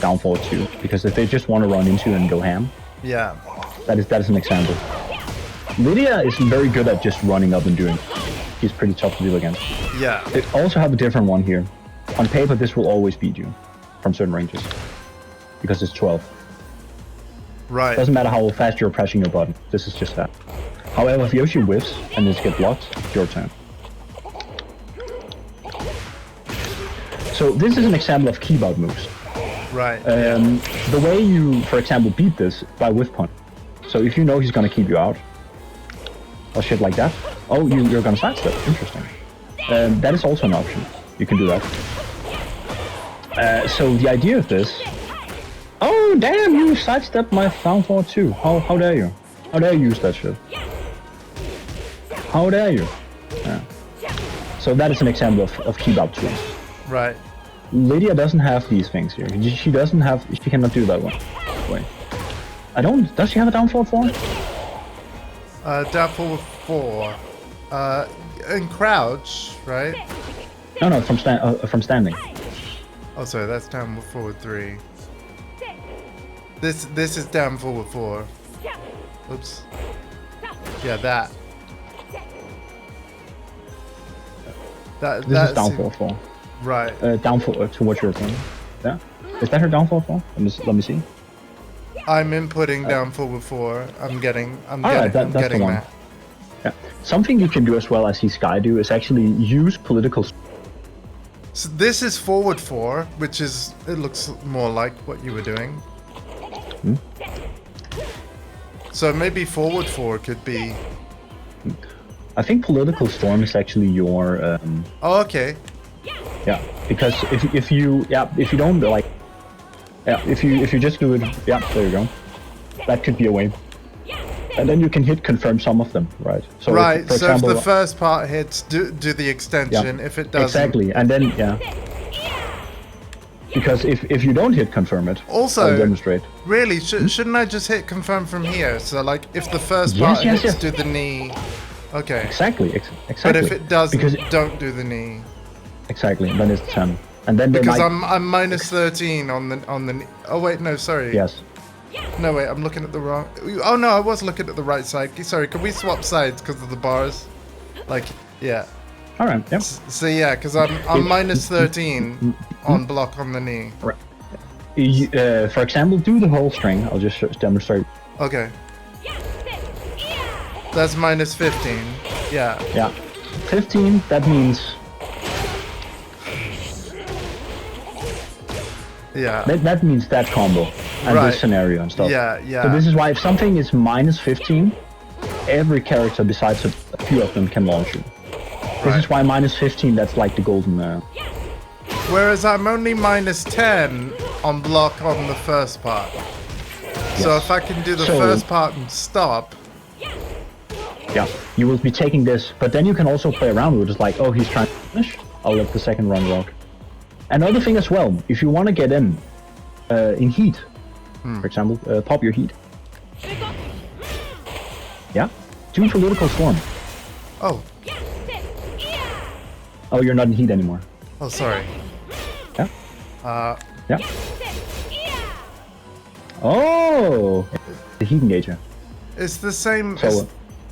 Downfall 2, because if they just want to run into and go ham. Yeah. That is an example. Lydia is very good at just running up and doing. She's pretty tough to deal against. Yeah. They also have a different one here. On paper, this will always beat you from certain ranges because it's 12. Right. Doesn't matter how fast you're pressing your button. This is just that. However, if Yoshi whiffs and this gets blocked, it's your turn. So this is an example of keep out moves. Right. The way you, for example, beat this by whiff punch. So if you know he's gonna keep you out, or shit like that. Oh, you're gonna sidestep. Interesting. That is also an option. You can do that. So the idea of this. Oh damn! You sidestepped my downfall too. How dare you? How dare you use that shit? How dare you? Yeah. So that is an example of keep out tools. Right. Lydia doesn't have these things here. She doesn't have. She cannot do that one. Wait. I don't. Does she have a downfall 4? Downfall 4. And crouch, right? No, from standing. Oh, sorry, that's down forward 3. This is down forward 4. Oops. Yeah, that. This is down forward 4. Right. Down forward to what you're saying. Yeah. Is that her down forward 4? Let me see. I'm inputting down forward 4. I'm getting Alright, that's the one. that. Yeah. Something you can do as well, I see Sky do, is actually use political. So this is forward 4, which is, it looks more like what you were doing. Hmm? So maybe forward 4 could be... I think political storm is actually your. Oh, okay. Yeah, because if you don't like, if you just do it, yeah, there you go. That could be a way. And then you can hit confirm some of them, right? So right. If, for so example, if the first part hits, do the extension. Yeah, if it doesn't, exactly, and then because if you don't hit confirm it, also I'll demonstrate. Really, shouldn't I just hit confirm from here? So like, if the first part hits, do the knee. Okay. Exactly. But if it doesn't, because don't do the knee. Exactly, then it's 10, and then because I'm minus 13 on the. Oh wait, no, sorry. Yes. No wait, I'm looking at the wrong. Oh no, I was looking at the right side. Sorry, can we swap sides because of the bars? Like, yeah. All right. Yep. So yeah, because I'm minus 13 on block on the knee. Right. For example, do the whole string. I'll just demonstrate. Okay. That's minus 15. Yeah. Yeah. 15. That means. Yeah. That means that combo and Right. this scenario and stuff. Yeah, yeah. So this is why if something is minus 15, every character besides a few of them can launch you. This is why minus 15, that's like the golden. Whereas I'm only minus 10 on block on the first part. So if I can do the first part and stop. Yeah, you will be taking this, but then you can also play around with it. It's like, oh, he's trying to finish. I'll let the second run rock. Another thing as well, if you want to get in heat, for example, pop your heat. Yeah, do political storm. Oh. Oh, you're not in heat anymore. Oh, sorry. Yeah. Yeah. Oh, the heat engager. It's the same. So,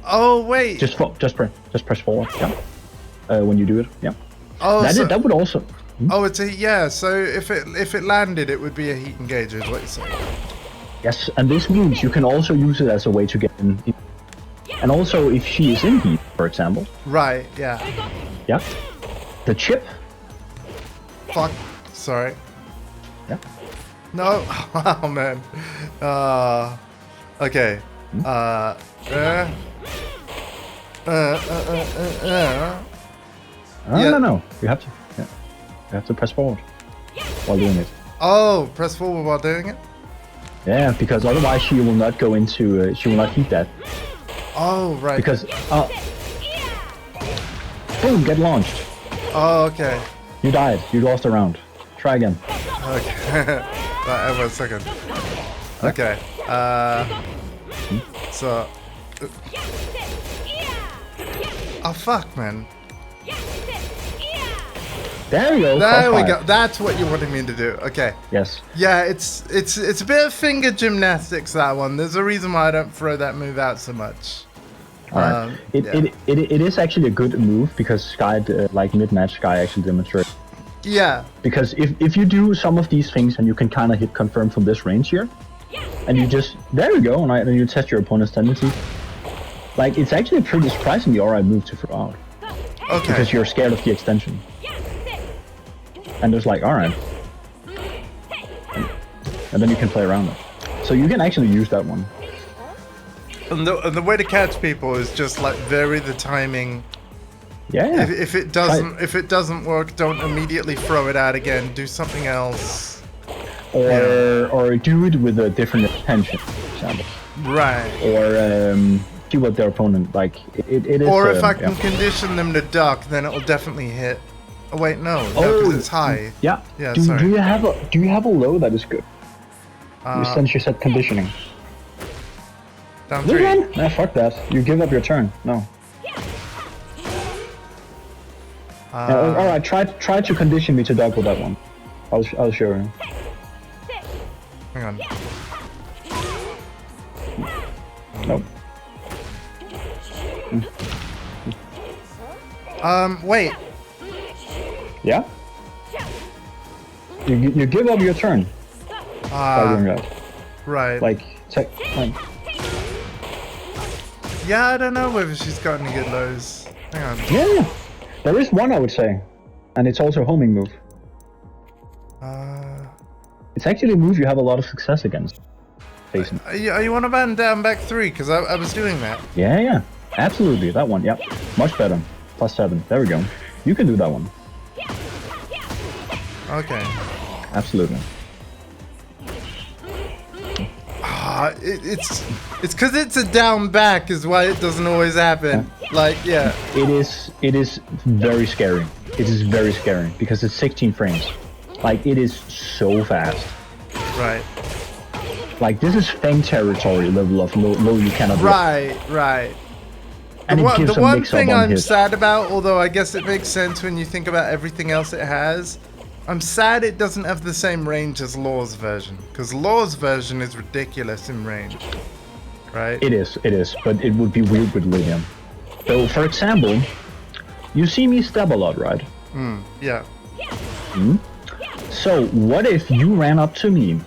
oh wait. Just press forward. Yeah. When you do it. Yeah. Oh, that would also. Oh, it's a So if it landed, it would be a heat engager, is what you're saying. Yes, and this means you can also use it as a way to get in. And also, if she is in heat, for example. Right. Yeah. Yeah. The chip. Fuck. Sorry. Yeah. No. Oh man. Okay. No. You have to. Yeah. You have to press forward while doing it. Oh, press forward while doing it? Yeah, because otherwise she will not go into. She will not heat that. Oh, right. Because. Boom! Get launched. Oh, okay. You died. You lost a round. Try again. Okay. Right, one second. Okay. So. Oh fuck, man. There you go. There we go. That's what you wanted me to do. Okay. Yes. Yeah, it's a bit of finger gymnastics, that one. There's a reason why I don't throw that move out so much. Alright. It is actually a good move because Sky, like mid-match, Sky actually demonstrated. Yeah. Because if you do some of these things and you can kind of hit confirm from this range here, and you just there you go, and you test your opponent's tendency. Like it's actually a pretty surprisingly alright move to throw out. Okay. Because you're scared of the extension. And there's like alright. And then you can play around it. So you can actually use that one. And the way to catch people is just like vary the timing. Yeah. If it doesn't work, don't immediately throw it out again. Do something else. Or do it with a different intention, for example. Right. Or see what their opponent like. It is. Or if I can condition them to duck, then it'll definitely hit. Oh wait, no, because it's high. Yeah. Yeah. Do Sorry. you have a low that is good? Since you said conditioning. Down 3. Nah, fuck that. You give up your turn. No. all right, try to condition me to duck with that one. I'll show you. Hang on. Nope. Wait. Yeah. You give up your turn by doing that. Right. Like. Yeah, I don't know whether she's got any good lows. Hang on. Yeah. There is one, I would say, and it's also a homing move. It's actually a move you have a lot of success against. Facing. Are you on about down back 3? Because I was doing that. Yeah. Absolutely, that one. Yep. Much better. +7. There we go. You can do that one. Okay. Absolutely. It's because it's a down back is why it doesn't always happen. Yeah. Like, yeah. It is very scary. It is very scary because it's 16 frames. Like, it is so fast. Right. Like, this is Fang territory level of low you cannot do. Right. And The one thing I'm hit. sad about, although I guess it makes sense when you think about everything else it has, I'm sad it doesn't have the same range as Law's version. Because Law's version is ridiculous in range. Right? It is, but it would be weird with LIDIA. So, for example, you see me stab a lot, right? Yeah. So, what if you ran up to me,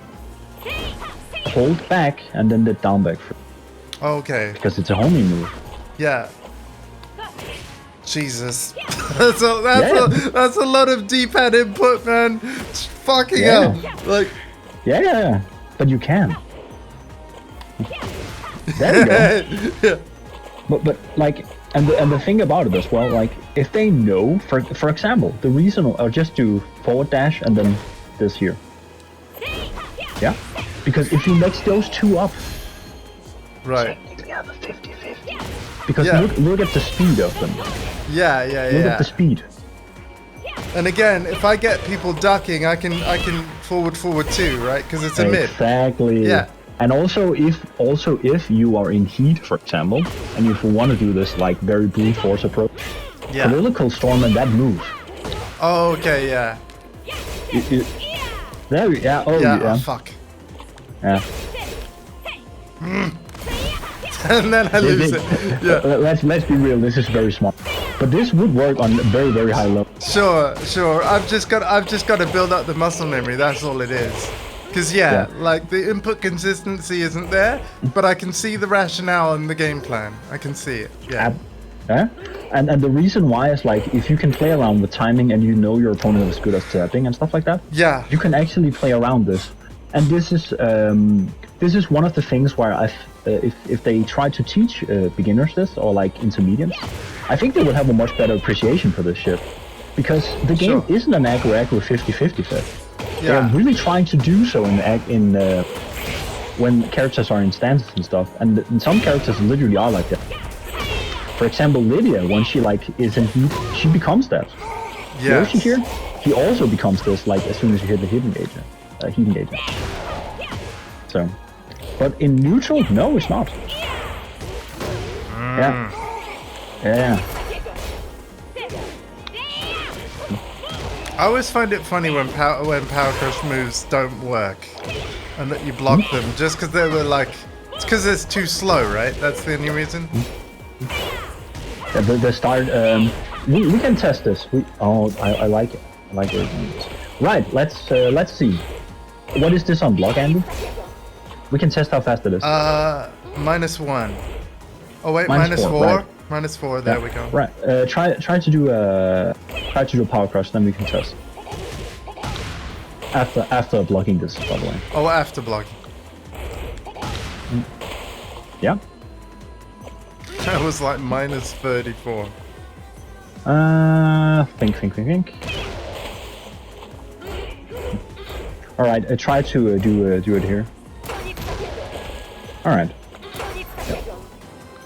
hold back, and then did down back? Okay. Because it's a homing move. Yeah. Jesus. that's a lot of D-pad input, man. Fucking hell. Like. Yeah. But you can. There you go. Yeah. But like, and the thing about it as well, like, if they know, for example, the reason I'll just do forward dash and then this here. Yeah? Because if you mix those two up, Right. you have a 50-50. Because look at the speed of them. Yeah. Look at the speed. And again, if I get people ducking, I can forward too, right? Because it's a mid. Exactly. Yeah. And also if you are in heat, for example, and if you want to do this like very brute force approach, political storm and that move. Oh, okay, yeah. There we yeah. Oh yeah. yeah. Oh, fuck. Yeah. And then I lose it. Yeah. Let's be real. This is very smart, but this would work on very, very high level. Sure. I've just got to build up the muscle memory. That's all it is. Because like the input consistency isn't there, but I can see the rationale and the game plan. I can see it. Yeah. Yeah. And the reason why is like if you can play around with timing and you know your opponent is good at tapping and stuff like that. Yeah. You can actually play around this, and this is one of the things where if they try to teach beginners this or like intermediates, I think they would have a much better appreciation for this shit, because the game isn't an aggro 50-50 set. They're really trying to do so in when characters are in stances and stuff, and some characters literally are like that. For example, Lydia, when she like is in heat, she becomes that. Yeah. Yoshi here, he also becomes this like as soon as you hit the heat engager. So, but in neutral, no, it's not. Yeah. I always find it funny when power crush moves don't work, and that you block them just because they were like, it's because it's too slow, right? That's the only reason. Yeah, the start. We can test this. I like it. I like it. Right. Let's see. What is this on block, Andy? We can test how fast it is. -1. Oh wait, -4. Right. -4. There we go. Right. Try to do a power crush, then we can test. After blocking this, by the way. Oh, after blocking. Yeah. That was like -34. Think. All right. Try to do it here. All right.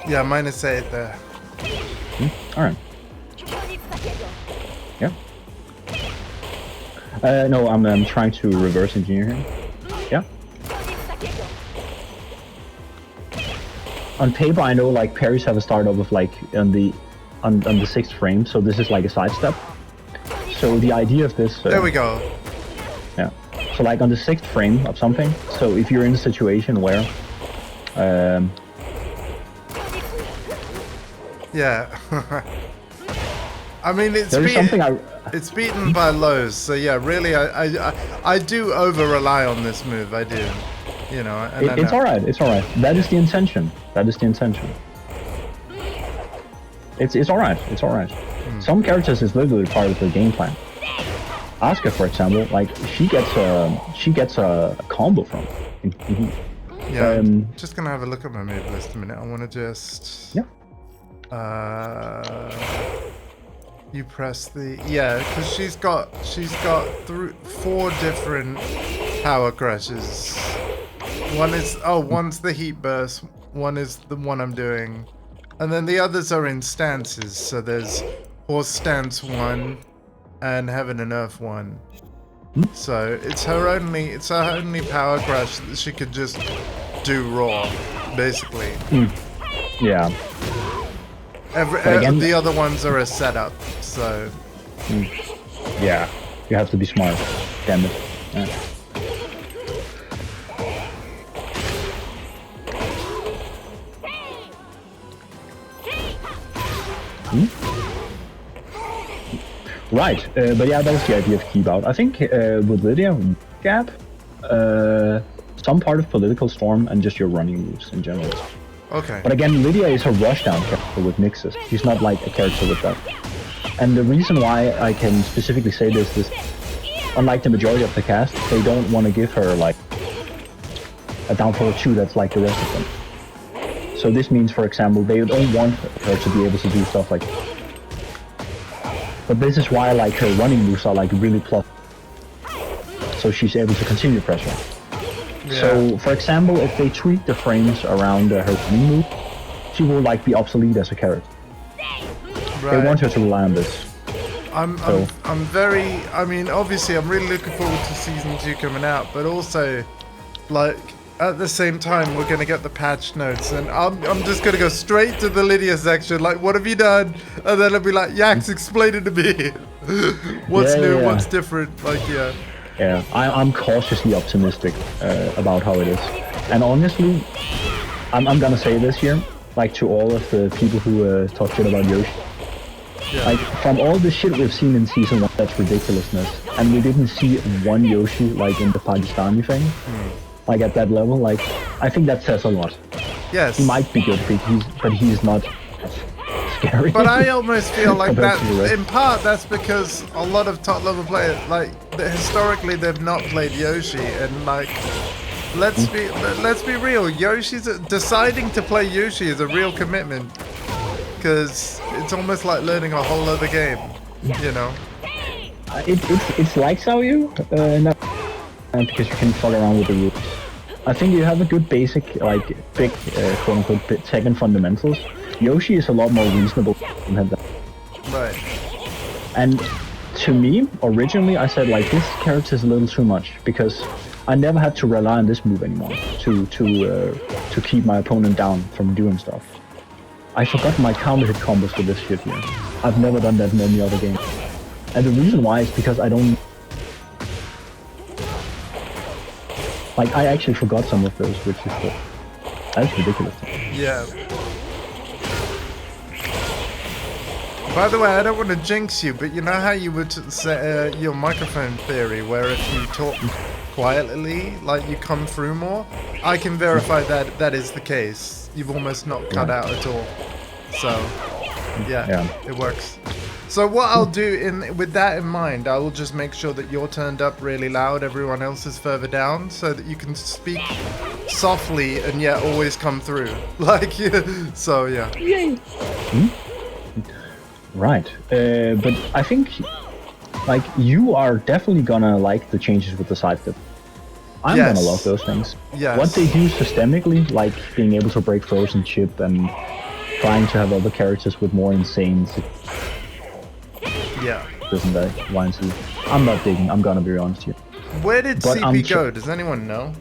Yeah, -8 there. All right. Yeah. No, I'm trying to reverse engineer here. Yeah. On paper, I know like parries have a start up of like on the 6th frame, so this is like a sidestep. So the idea of this... There we go. Yeah. So like on the 6th frame of something, so if you're in a situation where... Yeah. I mean, it's beaten by lows, so yeah, really, I do over-rely on this move, I do. You know, and it's alright, it's alright. That is the intention. That is the intention. It's alright, it's alright. Some characters is literally part of the game plan. Asuka, for example, like she gets a combo from. Yeah, I'm just gonna have a look at my move list a minute. I want to just. Yeah. You press the because she's got 4 different power crashes. One's the heat burst. One is the one I'm doing, and then the others are in stances. So there's Horse Stance 1 and Heaven and Earth 1. So it's her only power crash that she could just do raw, basically. Yeah. The other ones are a setup, so... Yeah, you have to be smart. Damn it. Yeah. Right, but yeah, that's the idea of keep out. I think with Lydia, Gap, some part of Political Storm, and just your running moves in general. Okay. But again, Lydia is a rushdown character with mixes. She's not like a character with that. And the reason why I can specifically say this is, unlike the majority of the cast, they don't want to give her like a down forward 2 that's like the rest of them. So this means, for example, they don't want her to be able to do stuff like. But this is why like her running moves are like really plus. So she's able to continue pressure. Yeah. So, for example, if they tweak the frames around her running move, she will like be obsolete as a character. Right. They want her to rely on this. I'm very. I mean, obviously, I'm really looking forward to season 2 coming out, but also, like, at the same time, we're gonna get the patch notes, and I'm just gonna go straight to the Lydia section. Like, what have you done? And then I'll be like, Yax, explain it to me. What's new? What's different? Like, yeah. Yeah, I'm cautiously optimistic about how it is. And honestly, I'm gonna say this here, like to all of the people who talk shit about Yoshi. Yeah. Like, from all the shit we've seen in Season 1, that's ridiculousness. And we didn't see one Yoshi, like, in the Pakistani thing. Like, at that level, like, I think that says a lot. Yes. He might be good, but he's not scary. But I almost feel like that, in part, that's because a lot of top-level players, like, historically, they've not played Yoshi, and, like, let's be real, deciding to play Yoshi is a real commitment. Because it's almost like learning a whole other game, you know? It's like Xiaoyu, because you can fuck around with the rules. I think you have a good basic, like, big, quote-unquote, Tekken fundamentals. Yoshi is a lot more reasonable than that. Right. And to me, originally, I said, like, this character is a little too much, because I never had to rely on this move anymore to keep my opponent down from doing stuff. I forgot my counter hit combos with this shit here. I've never done that in any other game. And the reason why is because I don't... Like, I actually forgot some of those, which is cool. That's ridiculous. Yeah. By the way, I don't want to jinx you, but you know how you would say your microphone theory, where if you talk quietly, like, you come through more? I can verify that that is the case. You've almost not cut out at all. So, yeah, it works. So what I'll do, with that in mind, I will just make sure that you're turned up really loud, everyone else is further down, so that you can speak softly and yet always come through. Like, so yeah. Yay. Right, but I think, like, you are definitely gonna like the changes with the side flip. I'm gonna love those things. Yes. What they do systemically, like being able to break frozen chip and trying to have other characters with more insane... Yeah. Doesn't they? YNC. I'm not digging, I'm gonna be honest here. Where did CP go? Does anyone know?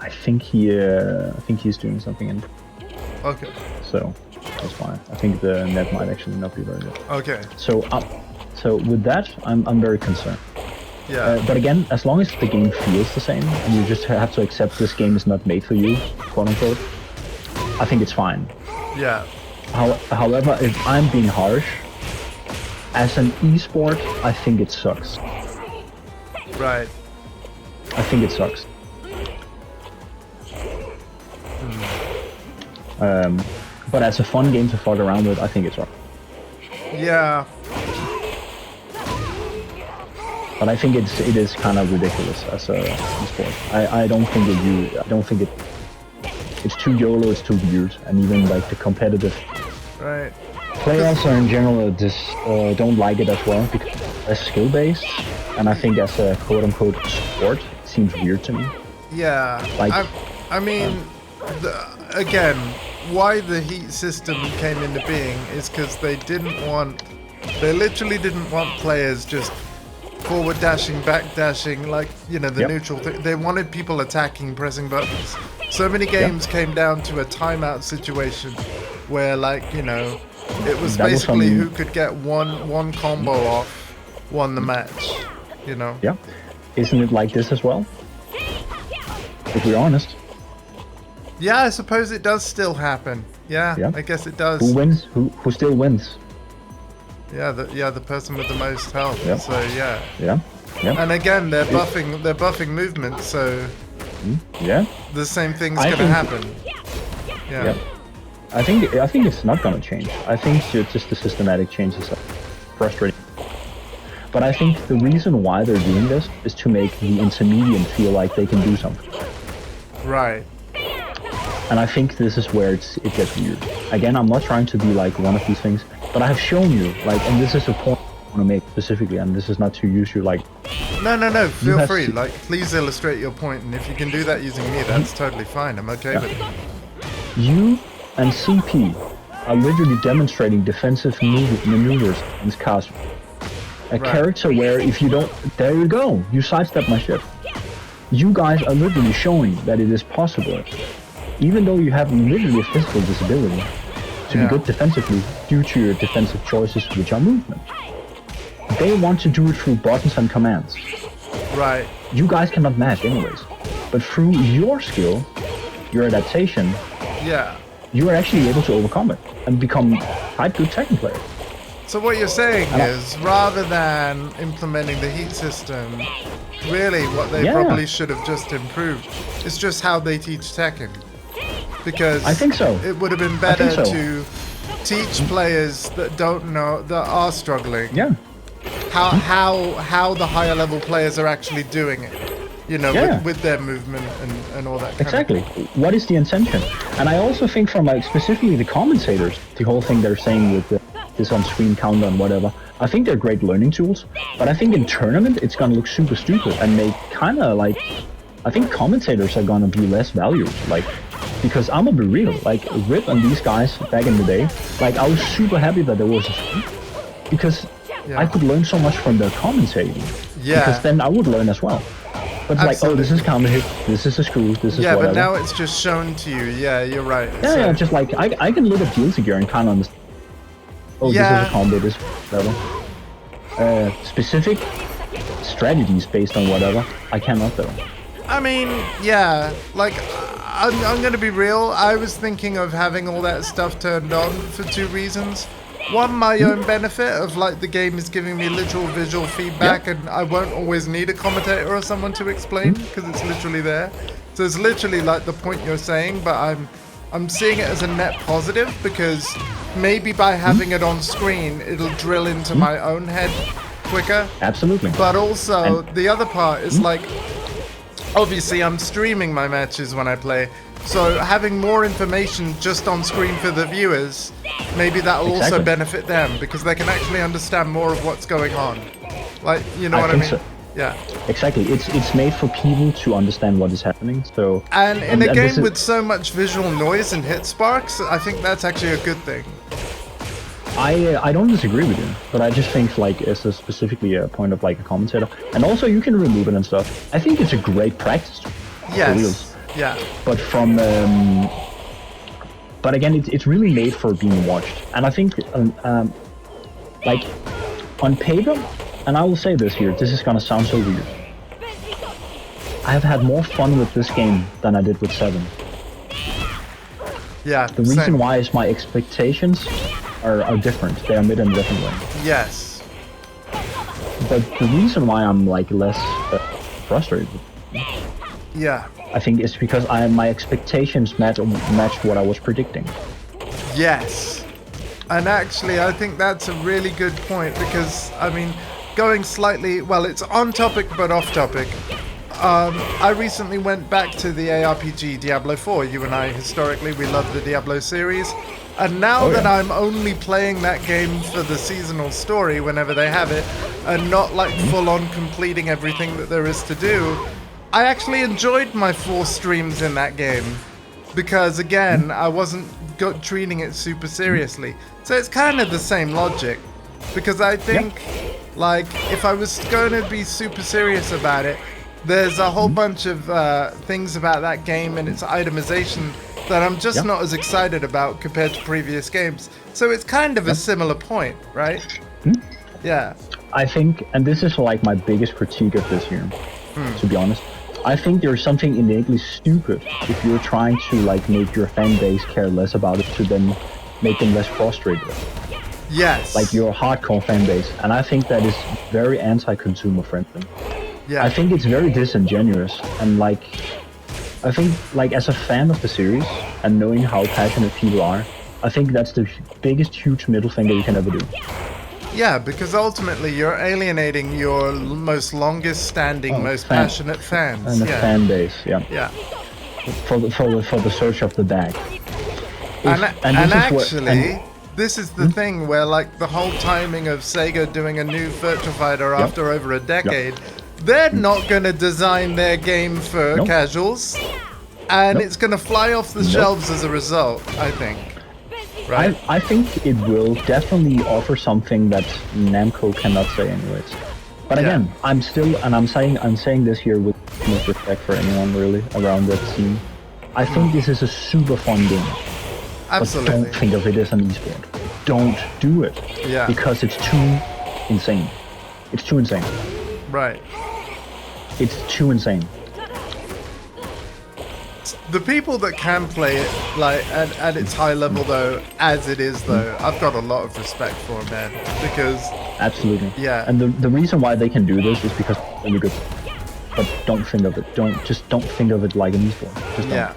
I think he's doing something in... Okay. So, that's fine. I think the net might actually not be very good. Okay. So So with that, I'm very concerned. Yeah. But again, as long as the game feels the same, and you just have to accept this game is not made for you, quote unquote, I think it's fine. Yeah. However, if I'm being harsh, as an esport, I think it sucks. Right. I think it sucks. But as a fun game to fuck around with, I think it's right. Yeah. But I think it is kind of ridiculous as a sport. I don't think it's too YOLO, it's too weird, and even like the competitive Right. players are in general just don't like it as well because it's skill based, and I think as a quote unquote sport, it seems weird to me. Yeah. Like, I mean, again, why the heat system came into being is because they literally didn't want players just forward dashing, back dashing, like, you know, the neutral thing. They wanted people attacking, pressing buttons. So many games came down to a timeout situation where, like, you know, it was basically who could get one combo off won the match, you know? Yeah. Isn't it like this as well? If we're honest. Yeah, I suppose it does still happen. Yeah, I guess it does. Who wins? Who still wins? Yeah, the person with the most health. Yep. So yeah. Yeah. Yeah. And again, they're buffing movement, so yeah, the same thing's gonna happen. Yeah. I think it's not gonna change. I think just the systematic changes are frustrating. But I think the reason why they're doing this is to make the intermediate feel like they can do something. Right. And I think this is where it gets weird. Again, I'm not trying to be like one of these things, but I have shown you, like, and this is a point I want to make specifically, and this is not to use you like... No, feel free. Like, please illustrate your point, and if you can do that using me, that's totally fine. I'm okay with it. You and CP are literally demonstrating defensive maneuvers in Cast. A character where if you don't... There you go! You sidestep my shit. You guys are literally showing that it is possible, even though you have literally a physical disability, to be good defensively due to your defensive choices, which are movement. They want to do it through buttons and commands. Right. You guys cannot match anyways. But through your skill, your adaptation, you are actually able to overcome it and become quite good Tekken player. So what you're saying is, rather than implementing the heat system, really what they probably should have just improved is just how they teach Tekken. Because I think so. It would have been better to teach players that don't know, that are struggling, how the higher level players are actually doing it. You know, with their movement and all that kind Exactly. What is the intention? And I also think from like specifically the commentators, the whole thing they're saying with this on-screen counter and whatever, I think they're great learning tools. But I think in tournament, it's gonna look super stupid and make kind of like, I think commentators are gonna be less valued. Like, because I'm gonna be real, like Rip and these guys back in the day, like I was super happy that there was a because I could learn so much from their commentating. Because then I would learn as well. But it's like, oh, this is counter hit, this is a screw, this is whatever. but now it's just shown to you. Yeah, you're right. Yeah, just like, I can look at Guilty Gear and kind of understand. Oh, this is a combo, this whatever. Specific strategies based on whatever, I cannot though. I mean, like, I'm gonna be real, I was thinking of having all that stuff turned on for two reasons. One, my own benefit of like the game is giving me literal visual feedback and I won't always need a commentator or someone to explain because it's literally there. So it's literally like the point you're saying, but I'm seeing it as a net positive because maybe by having it on screen, it'll drill into my own head quicker. Absolutely. But also, the other part is like, obviously I'm streaming my matches when I play, so having more information just on screen for the viewers, maybe that'll also benefit them because they can actually understand more of what's going on. Like, you know what I mean? So. Yeah. Exactly. It's made for people to understand what is happening. So. And in a game with so much visual noise and hit sparks, I think that's actually a good thing. I don't disagree with you, but I just think like as a specifically a point of like a commentator, and also you can remove it and stuff. I think it's a great practice. Yes. Yeah. But from, but again, it's really made for being watched, and I think like on paper, and I will say this here, this is gonna sound so weird. I have had more fun with this game than I did with 7. Yeah. The reason why is my expectations are different. They are made in a different way. Yes. But the reason why I'm like less frustrated, Yeah. I think it's because my expectations matched what I was predicting. Yes. And actually, I think that's a really good point because, I mean, going slightly, well, it's on topic but off topic. I recently went back to the ARPG Diablo 4. You and I, historically, we love the Diablo series. And now that I'm only playing that game for the seasonal story whenever they have it, and not like full on completing everything that there is to do, I actually enjoyed my 4 streams in that game. Because again, I wasn't treating it super seriously. So it's kind of the same logic. Because I think, like, if I was going to be super serious about it, there's a whole bunch of things about that game and its itemization that I'm just not as excited about compared to previous games. So it's kind of a similar point, right? Yeah. I think, and this is like my biggest critique of this year, to be honest. I think there's something innately stupid if you're trying to like make your fan base care less about it to then make them less frustrated. Yes. Like your hardcore fan base, and I think that is very anti-consumer friendly. Yeah. I think it's very disingenuous, and like, I think like as a fan of the series and knowing how passionate people are, I think that's the biggest huge middle finger you can ever do. Yeah, because ultimately you're alienating your most longest standing, most passionate fans. And the fan base, Yeah. For the search of the bag. This is the thing where like the whole timing of Sega doing a new Virtua Fighter after over a decade, they're not going to design their game for casuals, and it's going to fly off the shelves as a result, I think. Right? I think it will definitely offer something that Namco cannot say anyways. But again, I'm saying this here with respect for anyone really around that scene. I think this is a super fun game. Absolutely. But don't think of it as an esport. Don't do it. Yeah. Because it's too insane. It's too insane. Right. It's too insane. The people that can play it like at its high level though, as it is though, I've got a lot of respect for, man, because absolutely, yeah. And the reason why they can do this is because they're really good. But don't think of it. Don't think of it like an esport. Just don't. Yeah.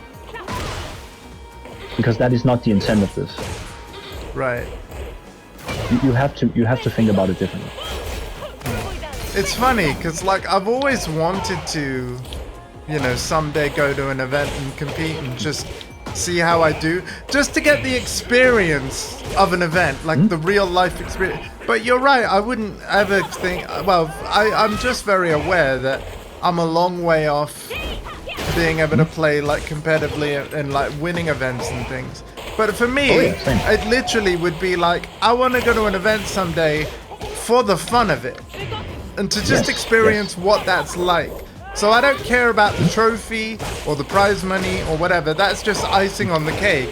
Because that is not the intent of this. Right. You have to think about it differently. It's funny because like I've always wanted to, you know, someday go to an event and compete and just see how I do, just to get the experience of an event, like the real life experience. But you're right, I wouldn't ever think, well, I'm just very aware that I'm a long way off being able to play like competitively and like winning events and things. But for me, it literally would be like, I want to go to an event someday for the fun of it and to just experience what that's like. So I don't care about the trophy or the prize money or whatever. That's just icing on the cake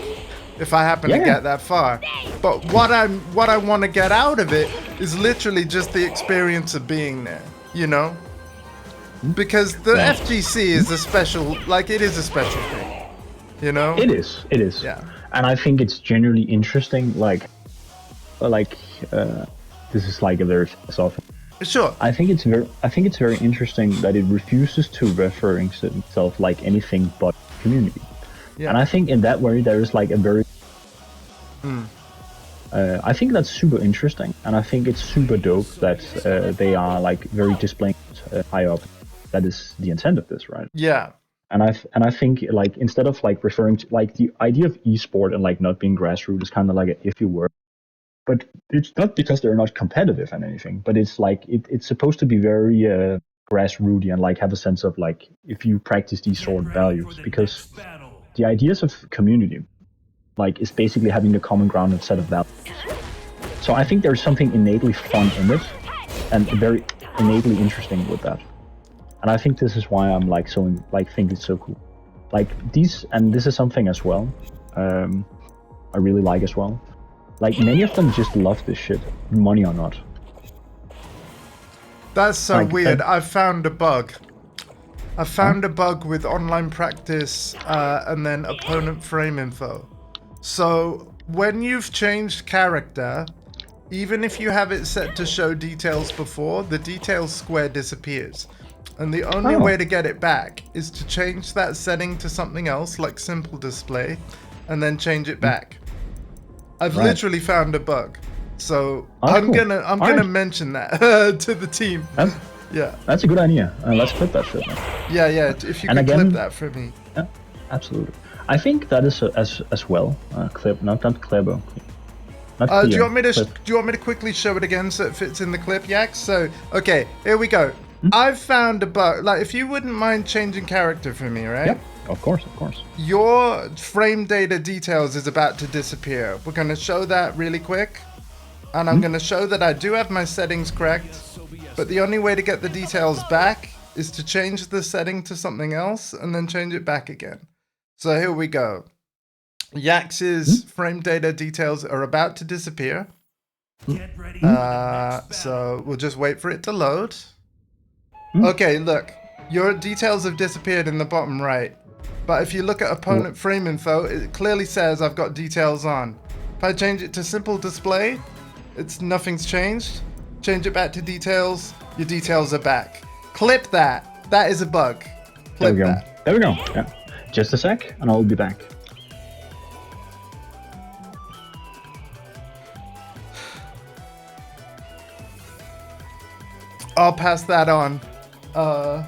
if I happen to get that far. But what I want to get out of it is literally just the experience of being there, you know? Because the FGC is a special, like it is a special thing, you know? It is. Yeah. And I think it's genuinely interesting, like this is like a very philosophical. Sure. I think it's very interesting that it refuses to refer itself like anything but community. Yeah. And I think in that way there is like a very I think that's super interesting, and I think it's super dope that they are like very displaying high up. That is the intent of this, right? Yeah. And I think like instead of like referring to like the idea of esport and like not being grassroots is kind of like an iffy word. But it's not because they're not competitive and anything, but it's like it's supposed to be very grassrooty and like have a sense of like if you practice these sort of values, because the ideas of community like is basically having a common ground and set of values. So I think there's something innately fun in it and very innately interesting with that. And I think this is why I'm like so think it's so cool. Like these, and this is something as well I really like as well. Like many of them just love this shit, money or not. That's so Like, weird. I found a bug. I found a bug with online practice and then opponent frame info. So when you've changed character, even if you have it set to show details before, the details square disappears. And the only way to get it back is to change that setting to something else, like simple display, and then change it back. I've literally found a bug. So I'm gonna mention that to the team. Yeah. That's a good idea. Let's clip that shit. Man. Yeah. If you could clip that for me. Yeah, absolutely. I think that is as well. Clip, not clever. Do you want me to quickly show it again so it fits in the clip, Yak? So okay, here we go. I've found a bug. Like, if you wouldn't mind changing character for me, right? Yep. Of course. Your frame data details is about to disappear. We're gonna show that really quick, and I'm gonna show that I do have my settings correct. But the only way to get the details back is to change the setting to something else and then change it back again. So here we go. Yax's frame data details are about to disappear. Get ready. So we'll just wait for it to load. Okay, look. Your details have disappeared in the bottom right. But if you look at opponent frame info, it clearly says I've got details on. If I change it to simple display, nothing's changed. Change it back to details, your details are back. Clip that. That is a bug. Clip that. There we go. Yeah. Just a sec, and I'll be back. I'll pass that on. I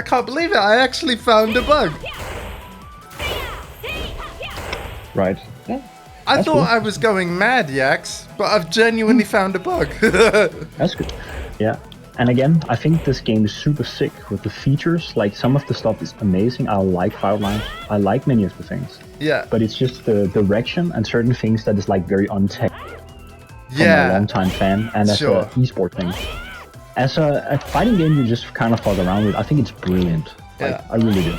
can't believe it. I actually found a bug. Right. Yeah. I thought I was going mad, Yax, but I've genuinely found a bug. That's good. Yeah. And again, I think this game is super sick with the features. Like, some of the stuff is amazing. I like Firelight. I like many of the things. Yeah. But it's just the direction and certain things that is like very untech. Yeah. I'm a long-time fan, and as a esport thing. As a fighting game, you just kind of fuck around with. I think it's brilliant. Like, I really do.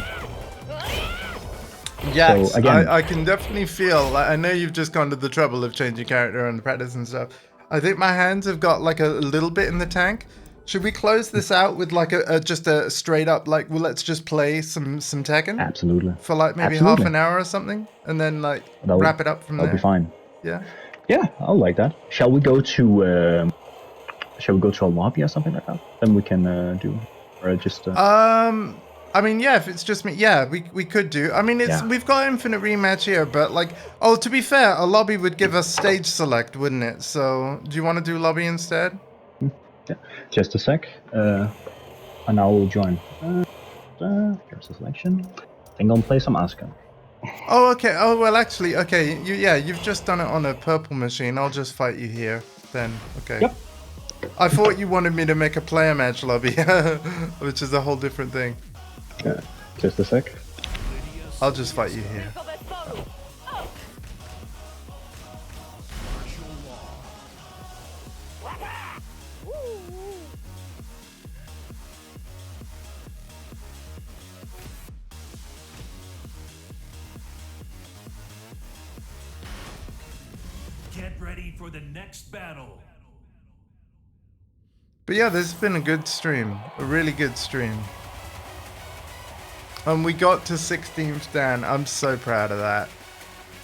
Yeah, so, again, I can definitely feel, like, I know you've just gone to the trouble of changing character and practice and stuff. I think my hands have got like a little bit in the tank. Should we close this out with like just a straight up, like, well, let's just play some Tekken? Absolutely. For like maybe half an hour or something, and then like wrap it up from there. That'll be fine. Yeah. Yeah, I'll like that. Shall we go to a lobby or something like that? Then we can do, or just. I mean, yeah, if it's just me, yeah, we could do. I mean, we've got infinite rematch here, but like, oh, to be fair, a lobby would give us stage select, wouldn't it? So, do you want to do lobby instead? Yeah, just a sec, and I will join. Here's the selection. I think I'll play some Asuka. Oh, okay. Oh, well, actually, okay. You've just done it on a purple machine. I'll just fight you here then. Okay. Yep. I thought you wanted me to make a player match lobby, which is a whole different thing. Yeah, just a sec. I'll just fight you here. Get ready for the next battle. But yeah, this has been a good stream. A really good stream. And we got to 16th Dan. I'm so proud of that.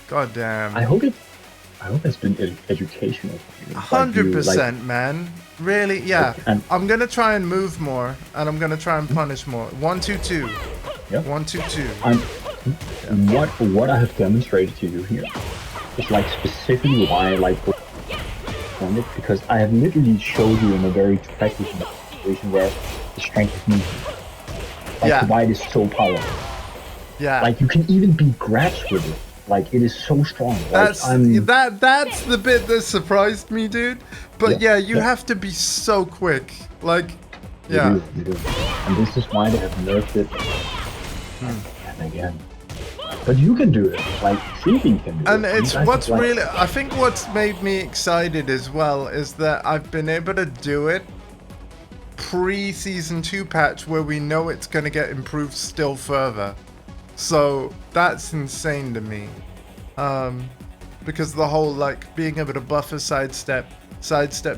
God damn. I hope it's been educational. 100%, man. Really, yeah. I'm gonna try and move more, and I'm gonna try and punish more. 1, 2, 2. Yep. 1, 2, 2. What I have demonstrated to you here is like specifically why I like it, because I have literally showed you in a very practical situation where the strength of movement. Like, why it is so powerful. Yeah. Like, you can even beat grabs with it. Like, it is so strong. Like, that's the bit that surprised me, dude. But yeah, you have to be so quick. Like, you do. And this is why they have nerfed it and again. But you can do it. Like, Phoebe can do it. And it's what's really, I think what's made me excited as well is that I've been able to do it pre-season 2 patch where we know it's going to get improved still further. So that's insane to me. Because the whole, like, being able to buffer sidestep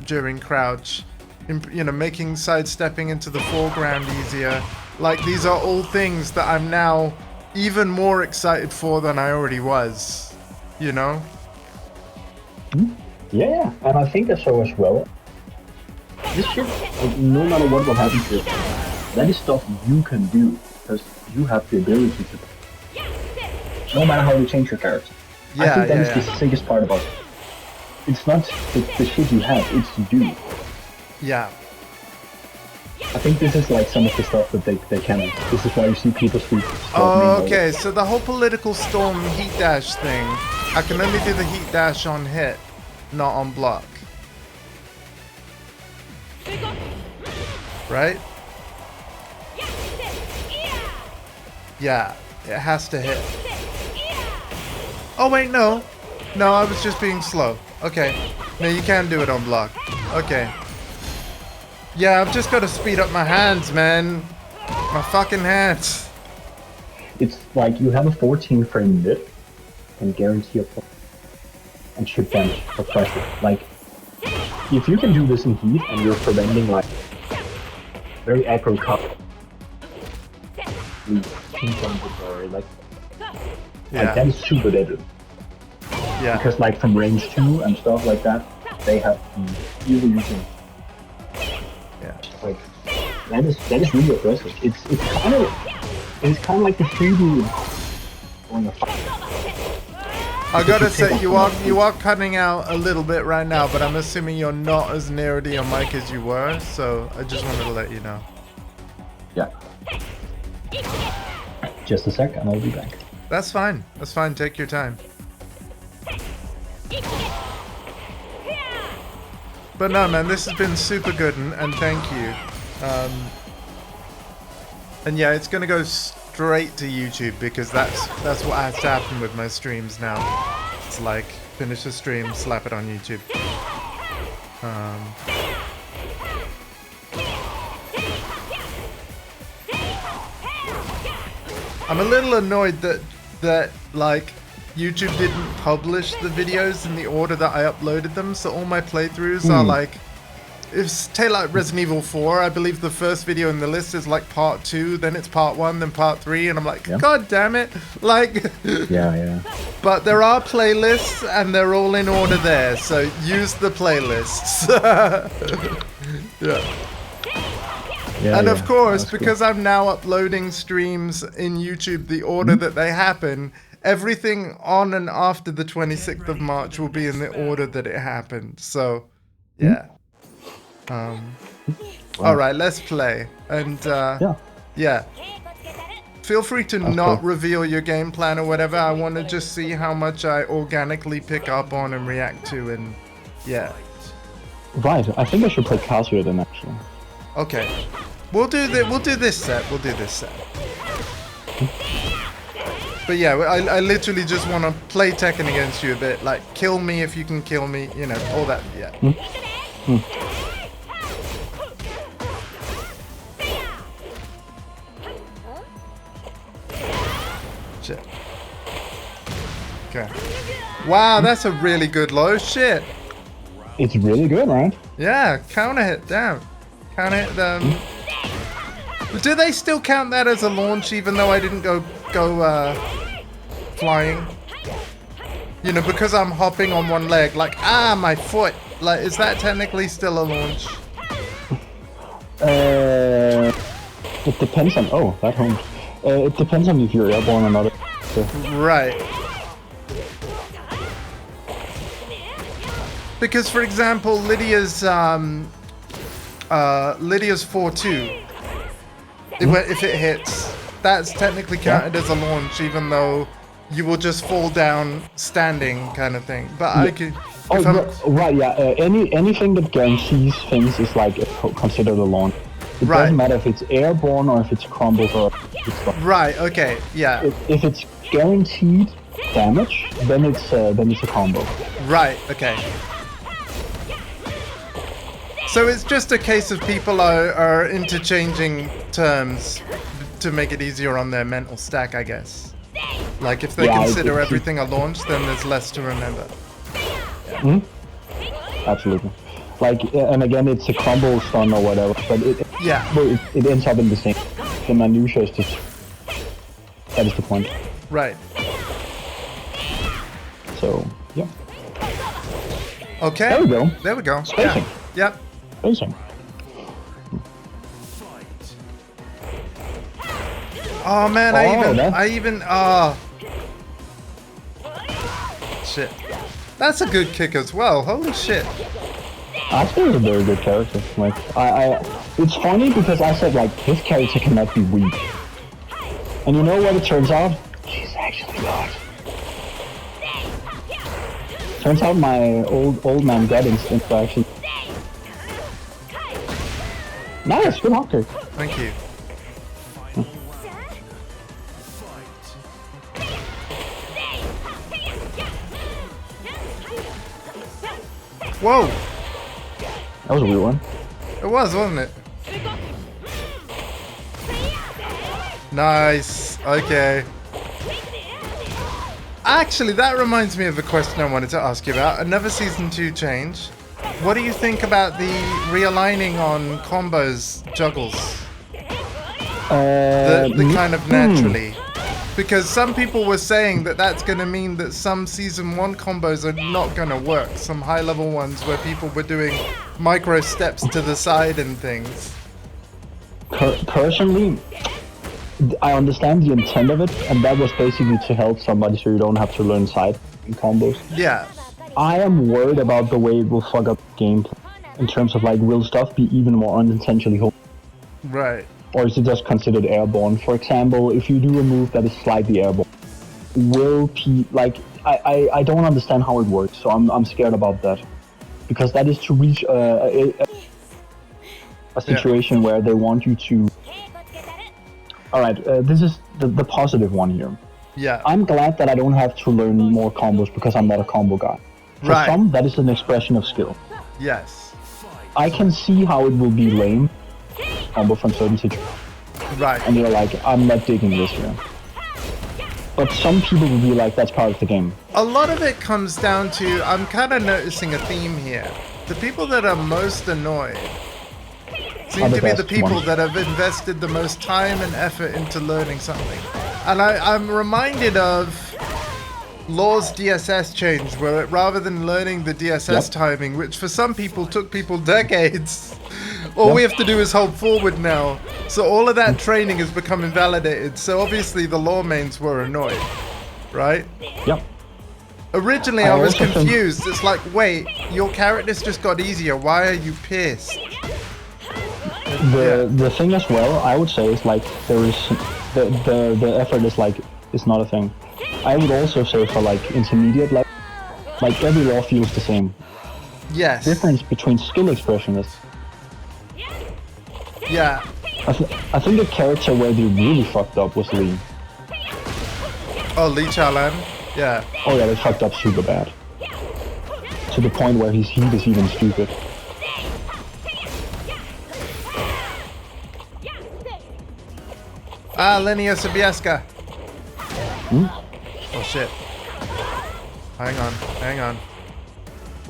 during crouch, you know, making sidestepping into the foreground easier. Like, these are all things that I'm now even more excited for than I already was, you know? Yeah, and I think that's so as well. This shit, like, no matter what will happen to it, that is stuff you can do, because you have the ability to. No matter how you change your character. Yeah, I think that is yeah. the sickest part about it. It's not the shit you have, it's you. Yeah. I think this is like some of the stuff that they cannot. This is why you see people speak. Oh, okay, so the whole political storm heat dash thing, I can only do the heat dash on hit, not on block. Right? Yeah, it has to hit. Oh wait, no. No, I was just being slow. Okay. No, you can do it on block. Okay. Yeah, I've just got to speed up my hands, man. My fucking hands. It's like you have a 14 frame mid and guarantee a and shoot damage for pressure. Like, if you can do this in heat and you're preventing like very aggro cut, or like that is super deadly. Yeah. Because like from range 2 and stuff like that, they have even using. Yeah. Like that is really aggressive. It's kind of like the freebie going a fight. I gotta say, you are cutting out a little bit right now, but I'm assuming you're not as near to your mic as you were, so I just wanted to let you know. Yeah. Just a sec, and I'll be back. That's fine. That's fine. Take your time. But no, man, this has been super good, and thank you. And yeah, it's gonna go straight to YouTube because that's what has to happen with my streams now. It's like finish the stream, slap it on YouTube. I'm a little annoyed that like YouTube didn't publish the videos in the order that I uploaded them, so all my playthroughs are like, if take like Resident Evil 4, I believe the first video in the list is like part 2, then it's part 1, then part 3, and I'm like, God damn it, like. Yeah. But there are playlists, and they're all in order there, so use the playlists. And of course, because I'm now uploading streams in YouTube the order that they happen, everything on and after the 26th of March will be in the order that it happened. So, yeah. Alright, let's play. And, yeah. Feel free to not reveal your game plan or whatever. I want to just see how much I organically pick up on and react to, and, yeah. Right, I think I should play Casio then, actually. Okay. We'll do this set. We'll do this set. But yeah, I literally just want to play Tekken against you a bit. Like, kill me if you can kill me. You know, all that. Yeah. Shit. Okay. Wow, that's a really good low. Shit. It's really good, right? Yeah, counter hit. Damn. Counter hit them. Do they still count that as a launch even though I didn't go flying? You know, because I'm hopping on one leg, like, my foot. Like, is that technically still a launch? It depends on, that home. It depends on if you're airborne or not. So. Right. Because, for example, Lydia's 4-2. If it hits, that's technically counted as a launch, even though you will just fall down standing, kind of thing. But I could. Right, yeah. Anything that guarantees things is like considered a launch. It doesn't matter if it's airborne or if it's crumbles or. Right. Okay. Yeah. If it's guaranteed damage, then it's a combo. Right. Okay. So it's just a case of people are interchanging terms to make it easier on their mental stack, I guess. Like, if they consider everything a launch, then there's less to remember. Absolutely. Like, and again, it's a combo stun or whatever, but it ends up in the same. The minutia is just, that is the point. Right. So, yeah. Okay. There we go. There we go. Spacing. Yeah. Yep. Spacing. Oh man, shit. That's a good kick as well. Holy shit. Actually, he's a very good character. Like, it's funny because I said like his character cannot be weak, and you know what it turns out? She's actually not. Turns out my old man gut instinct actually. Nice, good hockey. Thank you. Whoa! That was a weird one. It was, wasn't it? Nice. Okay. Actually, that reminds me of a question I wanted to ask you about. Another Season 2 change. What do you think about the realigning on combos juggles? The kind of naturally. Because some people were saying that that's going to mean that some Season 1 combos are not going to work. Some high-level ones where people were doing micro steps to the side and things. Personally, I understand the intent of it, and that was basically to help somebody so you don't have to learn side combos. Yeah. I am worried about the way it will fuck up gameplay. In terms of like, will stuff be even more unintentionally home? Right. Or is it just considered airborne? For example, if you do a move that is slightly airborne, will I don't understand how it works, so I'm scared about that. Because that is to reach a situation where they want you to... Alright, this is the positive one here. Yeah. I'm glad that I don't have to learn more combos because I'm not a combo guy. For some, that is an expression of skill. Yes. I can see how it will be lame. Combo from certain situations. Right. And you're like, I'm not digging this here. But some people will be like, that's part of the game. A lot of it comes down to, I'm kind of noticing a theme here. The people that are most annoyed seem to be the people that have invested the most time and effort into learning something. And I'm reminded of Law's DSS change, where rather than learning the DSS timing, which for some people took people decades, all we have to do is hold forward now. So all of that training has become invalidated. So obviously the Law mains were annoyed, right? Yep. Originally I was confused. It's like, wait, your characters just got easier. Why are you pissed? The thing as well, I would say, is like there is the effort is like it's not a thing. I would also say for like intermediate level, like every law feels the same. Yes. Difference between skill expression is. Yeah. I think the character where they really fucked up was Lee. Oh, Lee Chalan? Yeah. Oh yeah, they fucked up super bad. To the point where his heat is even stupid. Ah, Linia Sobieska. Oh shit. Hang on.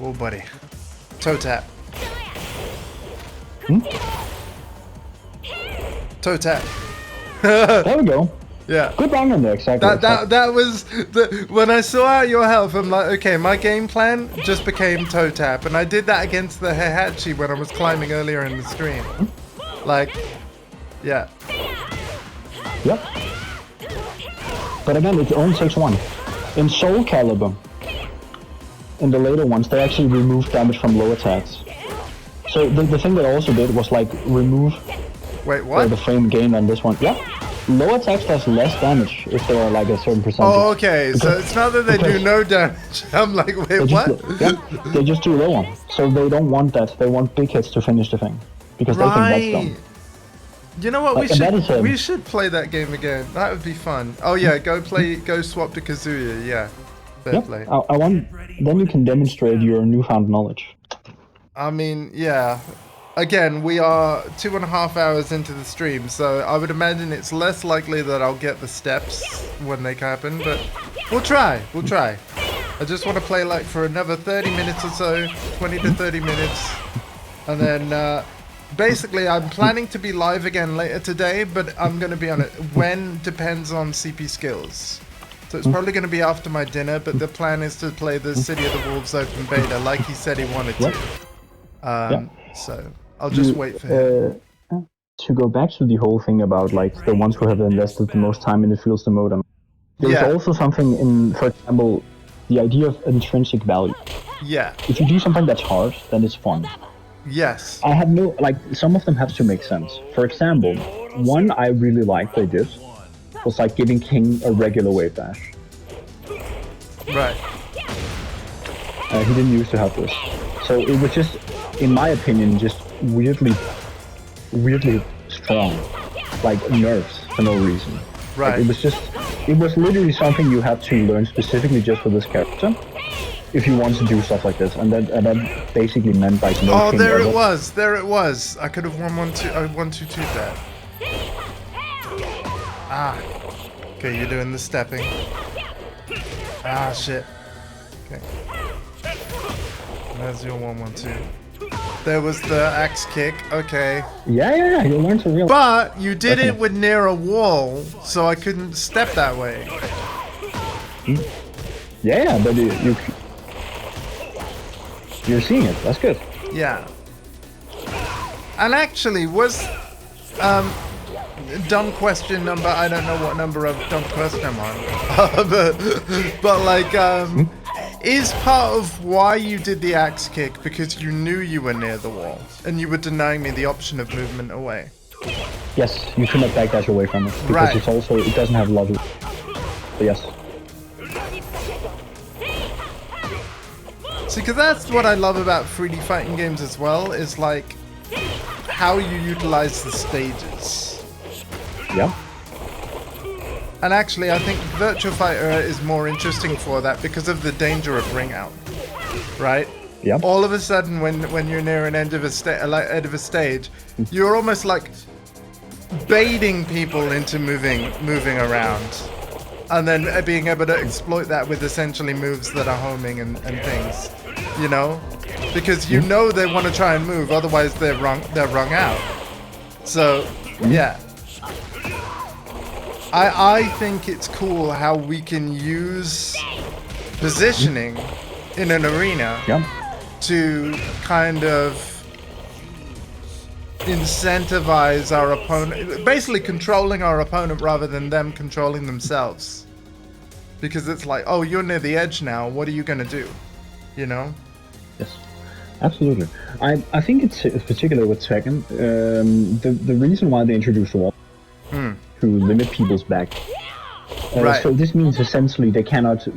Oh buddy. Toe tap. Toe tap. There we go. Yeah. Good round in there, exactly. That was when I saw your health, I'm like, okay, my game plan just became toe tap, and I did that against the Heihachi when I was climbing earlier in the stream. Like, yeah. Yep. But again, it only takes one. In Soul Calibur, in the later ones, they actually removed damage from low attacks. So the thing that I also did was like remove the frame gain on this one. Yeah. Low attacks does less damage if they are like a certain percentage. Oh, okay. So it's not that they do no damage. I'm like, wait, what? They just do low one. So they don't want that. They want big hits to finish the thing. Because they think that's dumb. You know what? We should play that game again. That would be fun. Oh yeah, go swap to Kazuya. Yeah, fair play. I want. Then you can demonstrate your newfound knowledge. I mean, yeah. Again, we are 2.5 hours into the stream, so I would imagine it's less likely that I'll get the steps when they happen. But we'll try. We'll try. I just want to play like for another 30 minutes or so, 20 to 30 minutes. And then basically I'm planning to be live again later today, but I'm going to be on it. When depends on CP skills. So it's probably going to be after my dinner, but the plan is to play the City of the Wolves open beta like he said he wanted to. So I'll just wait for him. To go back to the whole thing about like the ones who have invested the most time in the fields the modem, there's also something in, for example, the idea of intrinsic value. Yeah. If you do something that's hard, then it's fun. Yes. I have no, like, some of them have to make sense. For example, one I really liked they did was like giving King a regular wave dash. Right. He didn't used to have this. So it was just, in my opinion, just weirdly strong. Like nerfs for no reason. Right. Like, it was literally something you had to learn specifically just for this character if you want to do stuff like this, and that basically meant like no. Oh, King there ever. it was. There it was. I could have won 1-2-2 that. Ah. Okay, you're doing the stepping. Ah, shit. Okay. There's your 1-1-2. There was the axe kick. Okay. Yeah. You learned to realize. But you did it with near a wall, so I couldn't step that way. Yeah, but you're seeing it. That's good. Yeah. And actually, was dumb question number, I don't know what number of dumb question I'm on. but like, is part of why you did the axe kick because you knew you were near the wall and you were denying me the option of movement away? Yes, you cannot backdash away from it because Right. it doesn't have logic. But yes. See, because that's what I love about 3D fighting games as well, is like how you utilize the stages. Yeah. And actually, I think Virtua Fighter is more interesting for that because of the danger of ring out, right? Yeah. All of a sudden, when you're near an end of a stage, you're almost like baiting people into moving around, and then being able to exploit that with essentially moves that are homing and things, you know, because you know they want to try and move, otherwise they're wrung out. So yeah. I think it's cool how we can use positioning in an arena to kind of incentivize our opponent, basically controlling our opponent rather than them controlling themselves. Because it's like, oh, you're near the edge now, what are you going to do? You know? Yes, absolutely. I think it's particular with Tekken, the reason why they introduced the wall to limit people's back. Right. So this means essentially they cannot.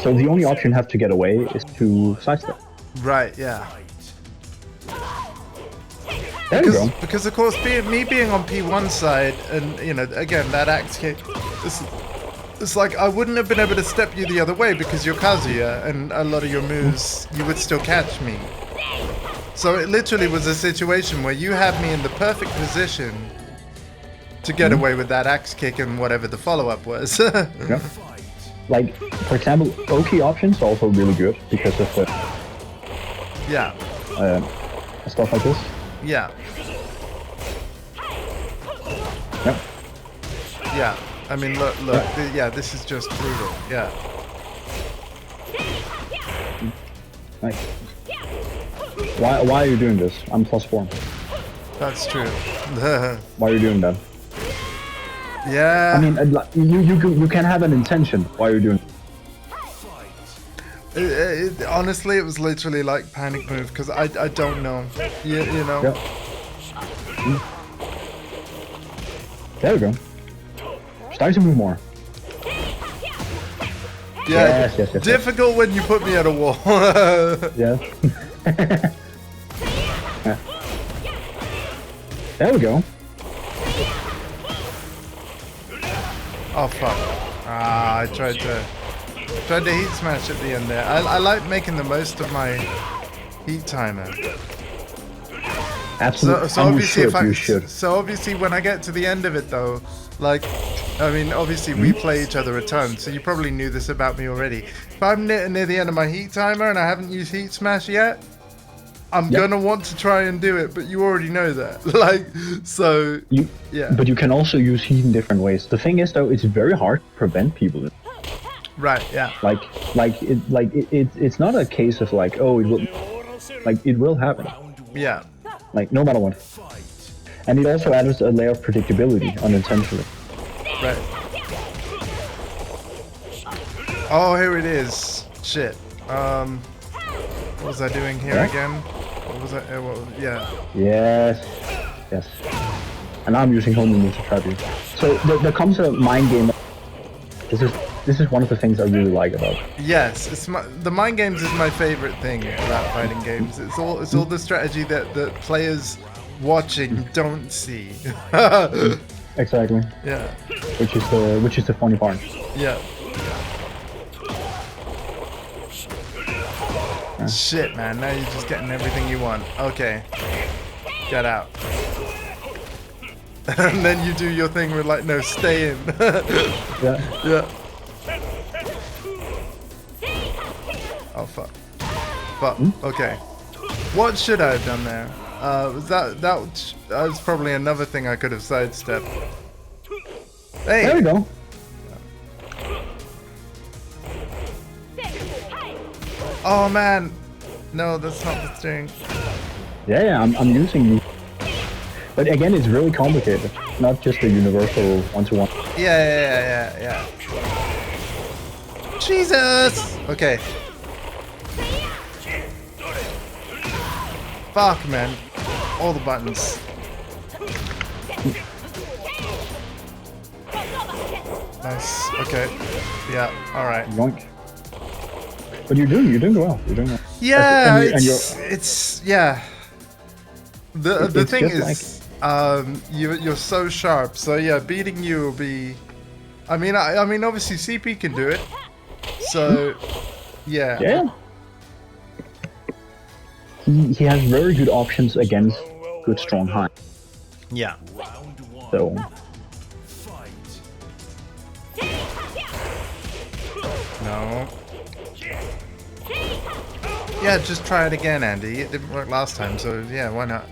So the only option you have to get away is to sidestep. Right, yeah. There you go. Because of course, me being on P1 side, and you know, again, that axe kick, it's like I wouldn't have been able to step you the other way because you're Kazuya, and a lot of your moves, you would still catch me. So it literally was a situation where you had me in the perfect position to get away with that axe kick and whatever the follow-up was. Yeah. Like, for example, OK options are also really good because of Yeah. Stuff like this. Yeah. Yep. Yeah. I mean, look. Yeah, this is just brutal. Yeah. Nice. Why are you doing this? I'm +4. That's true. Why are you doing that? Yeah. I mean, you can have an intention. Why are you doing? Honestly, it was literally like panic move because I don't know. You know. Yep. There we go. Start to move more. Yeah. Yes. Difficult when you put me at a wall. Yeah. There we go. Oh fuck. Ah, I tried to heat smash at the end there. I like making the most of my heat timer. Absolutely. So obviously you should. so obviously when I get to the end of it though, like I mean, obviously we play each other a ton, so you probably knew this about me already. If I'm near the end of my heat timer and I haven't used heat smash yet, I'm gonna want to try and do it, but you already know that. Like, so yeah. But you can also use heat in different ways. The thing is, though, it's very hard to prevent people. Right. Yeah. It's not a case of like, oh, it will happen. Yeah. Like, no matter what. And it also adds a layer of predictability unintentionally. Right. Oh, here it is. Shit. What was I doing here again? What was I? Yeah. Yes. Yes. And I'm using homing move to trap you. So there comes a mind game. This is one of the things I really like about it. Yes, the mind games is my favorite thing about fighting games. It's all the strategy that the players watching don't see. Exactly. Yeah. Which is the funny part. Yeah. Shit, man. Now you're just getting everything you want. Okay. Get out. And then you do your thing with like, no, stay in. Yeah. Yeah. Oh, fuck. Fuck. Okay. What should I have done there? That was probably another thing I could have sidestepped. Hey! There we go. Oh, man. No, that's not the thing. Yeah, I'm using these. But again, it's really complicated. Not just a universal one-to-one. Yeah. Jesus! Okay. Fuck, man. All the buttons. Nice. Okay. Yeah. All right. Yoink. But you're doing well. You're doing well. Yeah. It's yeah. The thing is, you're so sharp. So yeah, beating you will be. I mean, obviously CP can do it. So yeah. Yeah. He has very good options against good strong high. Yeah. So. No. Yeah, just try it again, Andy. It didn't work last time, so yeah, why not?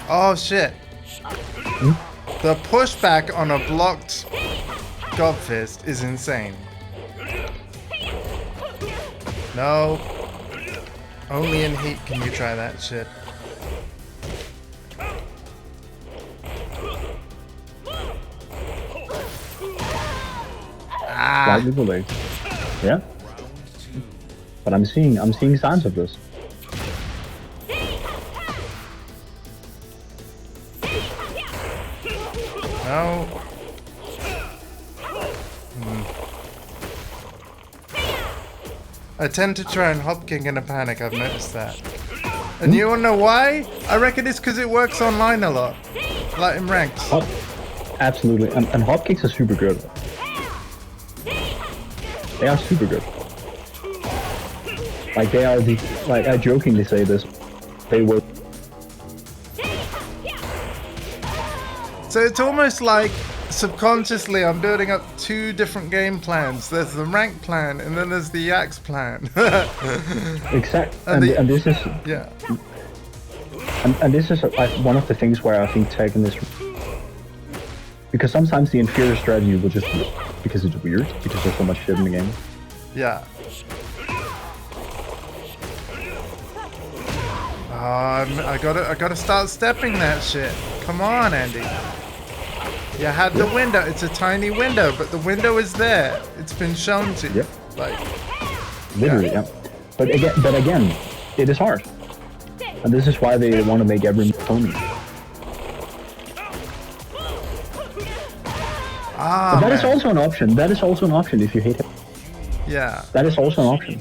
Oh shit. The pushback on a blocked God Fist is insane. No. Only in heat can you try that shit. Slightly delayed. Yeah. But I'm seeing signs of this. No. I tend to try and hop kick in a panic, I've noticed that. And you wanna know why? I reckon it's because it works online a lot. Like in ranks. Absolutely. And hop kicks are super good. They are super good. Like they are the, like I jokingly say this, they work. So it's almost like subconsciously I'm building up two different game plans. There's the rank plan and then there's the axe plan. Exactly. And this is yeah. And this is one of the things where I think Tekken is, because sometimes the inferior strategy will just, because it's weird, because there's so much shit in the game. Yeah. I gotta start stepping that shit. Come on, Andy. You had the window. It's a tiny window, but the window is there. It's been shown to you. Yep. Like, literally, yeah. But again, it is hard. And this is why they want to make every move homing. But that is also an option. That is also an option if you hate it. Yeah. That is also an option.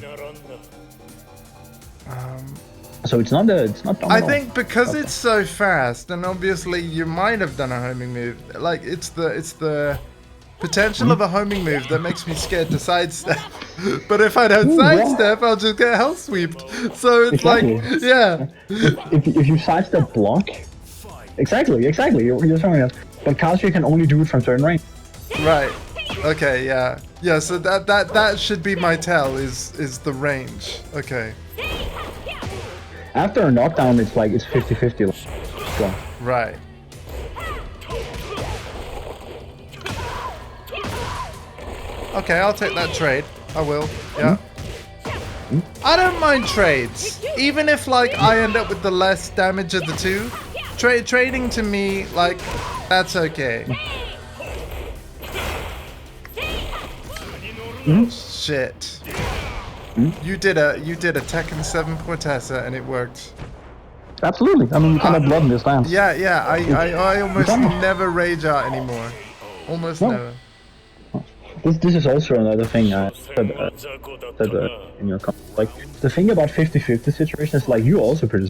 So it's not dumb I at all. think because it's so fast, and obviously you might have done a homing move. Like it's the potential of a homing move that makes me scared to sidestep. But if I don't sidestep, I'll just get hell sweeped. So it's Exactly. like, yeah. If you sidestep block, exactly, you're showing us. But Kazuya can only do it from certain range. Right. Okay, yeah. Yeah, so that should be my tell, is the range. Okay. After a knockdown, it's like, it's 50-50. So, Right. Okay, I'll take that trade. I will. Yeah. I don't mind trades. Even if like I end up with the less damage of the two. Trading to me, like, that's okay. Shit. You did a Tekken 7 Portessa and it worked. absolutely. I mean, you cannot blood in this time. Yeah, I almost never rage out anymore. Almost never. This is also another thing I said in your comment. Like, the thing about 50-50 situation is like, you also produce.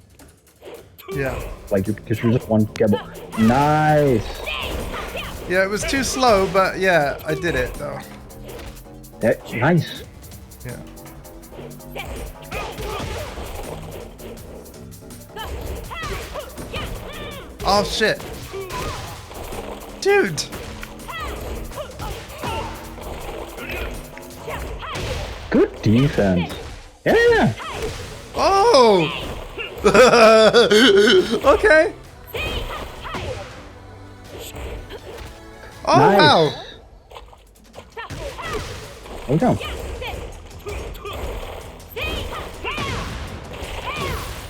Yeah. Like, because you just want to get nice. Yeah, it was too slow, but yeah, I did it though. Yeah, nice. Yeah. Oh shit. Dude. Good defense. Yeah. Oh. Okay. Oh Nice. wow. Okay.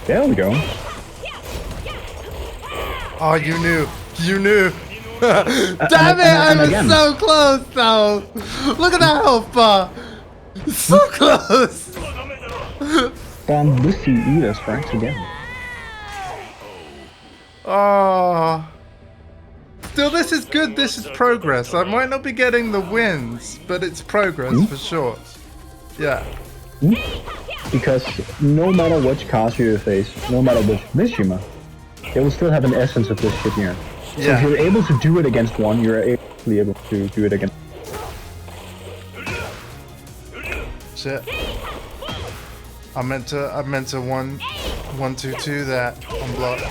There we go. Oh, you knew. You knew. Damn it! I was again. so close though. Look at that health bar. So close. From this you eat us strikes again. Oh. Still, this is good. This is progress. I might not be getting the wins, but it's progress for sure. Yeah. Because no matter which Kazuya you face, no matter which Mishima, they will still have an essence of this shit here. So if you're able to do it against one, you're able to do it against. Shit. I meant to 1-2-2 that on block.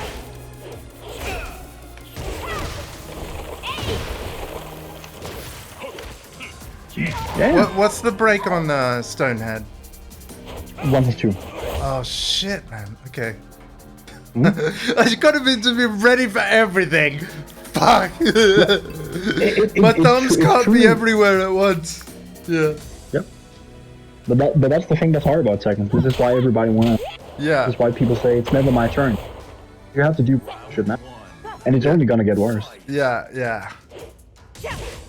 Yeah. What's the break on Stonehead? 1-2. Oh shit, man. Okay. I gotta be ready for everything. Fuck. My thumbs can't be everywhere at once. Yeah. Yep. But that's the thing that's hard about Tekken. This is why everybody wants. Yeah. This is why people say it's never my turn. You have to do shit now, and it's only gonna get worse. Yeah.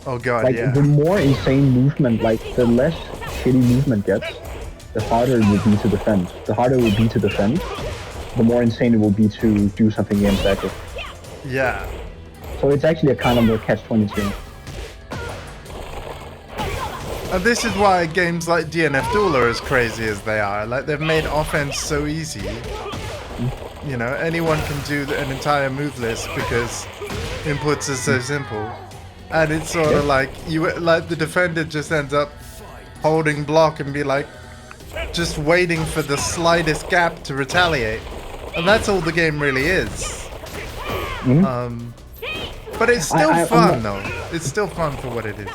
Oh god, Like, yeah. the more insane movement, like, the less shitty movement gets, the harder it will be to defend. The harder it will be to defend, the more insane it will be to do something against active. Yeah. So it's actually a kind of a catch-22. And this is why games like DNF Duel are as crazy as they are. Like, they've made offense so easy. You know, anyone can do an entire move list because inputs are so simple. And it's sort of like the defender just ends up holding block and be like just waiting for the slightest gap to retaliate. And that's all the game really is. But it's still fun though. It's still fun for what it is.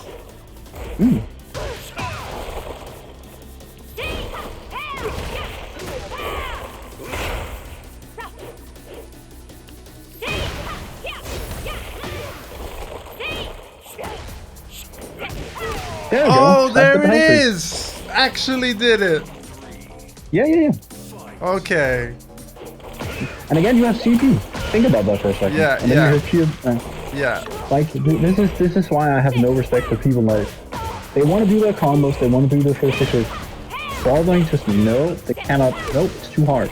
There we go. Oh, That's there the it penalty. is! Actually did it. Yeah. Okay. And again, you have CP. Think about that for a second. Yeah, and then yeah. you have Yeah. like, this is why I have no respect for people like, they want to do their combos, they want to do their first hit. Following just no, they cannot. Nope, it's too hard.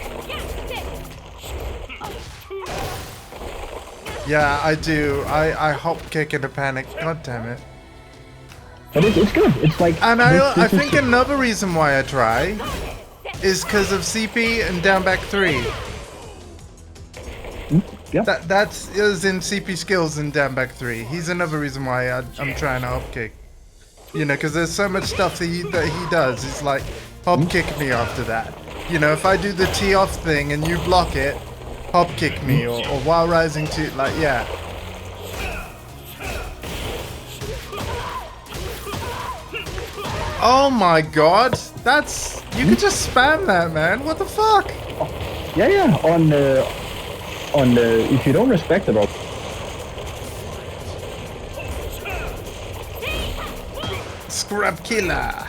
Yeah, I do. I hop kick in a panic. God damn it. But it's good. It's like. And this I is think just- another reason why I try is because of CP and down back 3. Yeah. That's in CP skills and down back 3. He's another reason why I'm trying to hop kick. You know, because there's so much stuff that he does. It's like hop kick me after that. You know, if I do the tee off thing and you block it, hop kick me, or while rising to, like, yeah. Oh my god, that's, you could just spam that, man. What the fuck? Yeah, on the if you don't respect it all. Scrub killer.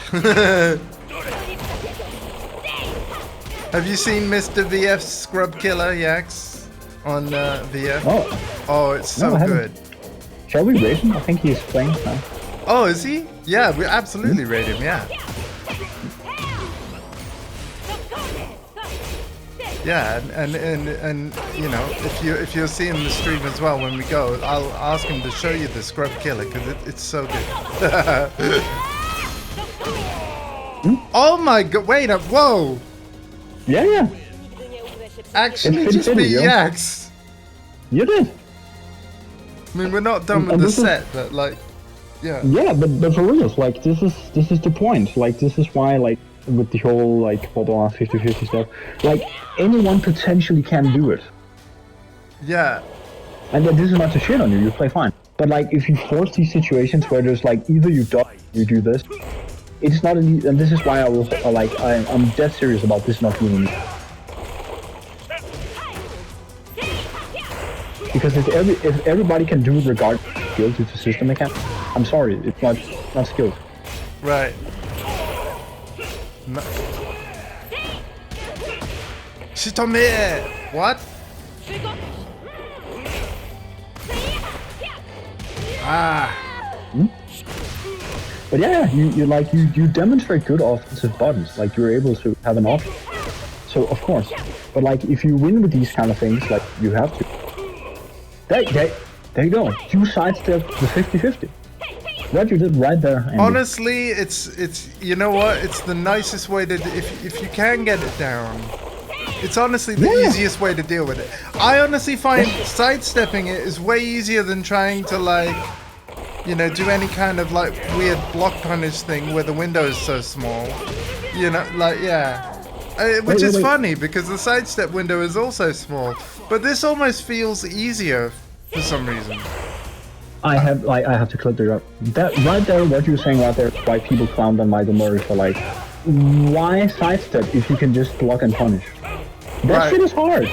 Have you seen Mr. VF's Scrub Killer, Yax, on VF? Oh, it's so good. Shall we rate him? I think he's playing now. Oh, is he? Yeah, we absolutely rate him, yeah. Yeah, and you know, if you're seeing the stream as well when we go, I'll ask him to show you the Scrub Killer because it's so good. Oh my god! Wait up! Whoa! Yeah. Actually, just be Yax. You did. I mean, we're not done with the set, but like, yeah. Yeah, but for real, like this is the point. Like this is why, like, with the whole like hold on 50-50 stuff, like anyone potentially can do it. Yeah. And this is not to shit on you. You play fine. But like if you force these situations where there's like either you duck, you do this. It's not an and this is why I was like I'm dead serious about this not being easy. Because if everybody can do it regardless of skills, it's a system mechanic. I'm sorry, it's not skills. Right. No. Shitome! What? Ah. But yeah, you demonstrate good offensive buttons. Like you're able to have an option. So of course, but like if you win with these kind of things, like you have to. There you go. You sidestep the 50-50. What you did right there. Andy. Honestly, it's you know what? It's the nicest way to if you can get it down. It's honestly the easiest way to deal with it. I honestly find sidestepping it is way easier than trying to like, you know, do any kind of like weird block punish thing where the window is so small. You know, like which is funny because the sidestep window is also small. But this almost feels easier for some reason. I have to clip that right there. What you're saying right there, why people clown on Michael Murray for like, why sidestep if you can just block and punish? That shit is hard.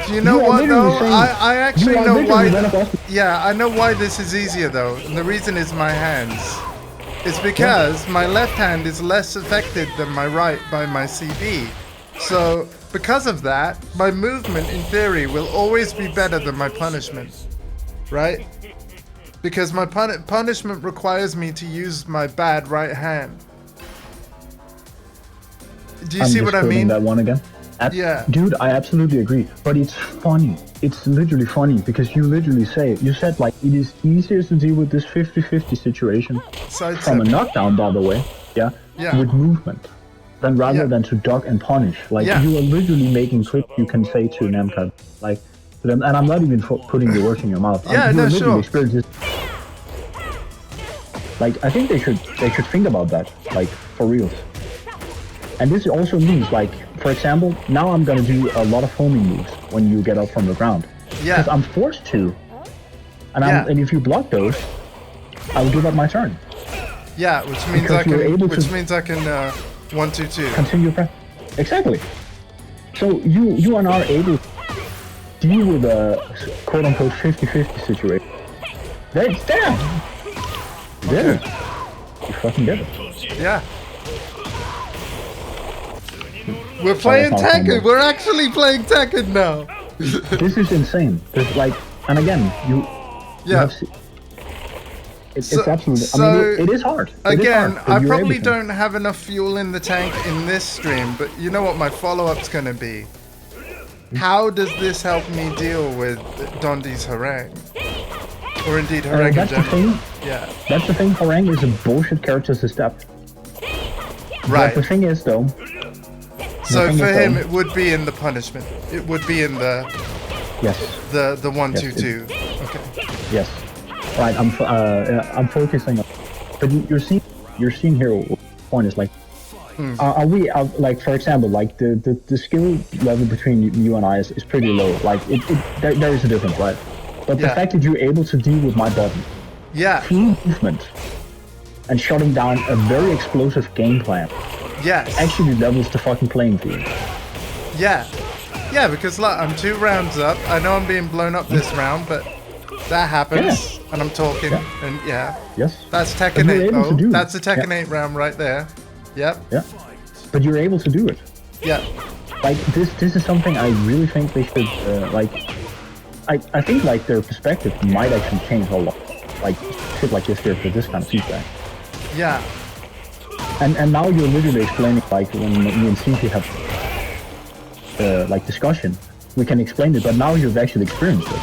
Do you know what though? I actually know why. Yeah, I know why this is easier though, and the reason is my hands. It's because my left hand is less affected than my right by my CB. So because of that, my movement in theory will always be better than my punishment. Right? Because my punishment requires me to use my bad right hand. Do you see what I mean? That one again. Yeah. Dude, I absolutely agree. But it's funny. It's literally funny because you literally you said like it is easier to deal with this 50-50 situation from a knockdown, by the way. Yeah. With movement. Than rather than to duck and punish. Like you are literally making quick you can say to an MCAT. Like and I'm not even putting the words in your mouth. Yeah, no, sure. Like I think they should think about that, like for reals. And this also means like, for example, now I'm gonna do a lot of homing moves when you get up from the ground. Yeah. Because I'm forced to, and if you block those, I will give up my turn. Yeah, which means I can 1-2-2. Continue press. Exactly. So you are now able to deal with a quote-unquote 50-50 situation. Damn! You did it. You fucking did it. Yeah. We're playing Tekken! We're actually playing Tekken now! This is insane. There's like, and again, it's absolutely, I mean, it is hard. I probably don't have enough fuel in the tank in this stream, but you know what my follow-up's gonna be? How does this help me deal with Dondi's harangue? Or indeed harangue in general? The thing. Yeah. That's the thing, harangue is a bullshit character to step. Right. But the thing is though... So for him it would be in the punishment. It would be in the... Yes. The 1-2-2. Okay. Yes. Right, I'm focusing on... But you're seeing here. Point is like, are we like, for example, like the skill level between you and I is pretty low. Like there is a difference, right? But the fact that you're able to deal with my button, through movement, and shutting down a very explosive game plan, actually levels the fucking playing field. Yeah, because look, I'm 2 rounds up. I know I'm being blown up this round, but that happens, and I'm talking, and that's Tekken 8. Oh, that's a Tekken 8 round right there. Yep. Yeah. But you're able to do it. Yeah. Like this is something I really think they should like. I think like their perspective might actually change a lot. Like shit like this here for this kind of feedback. Yeah. And now you're literally explaining like when me and CP have like discussion, we can explain it, but now you've actually experienced it.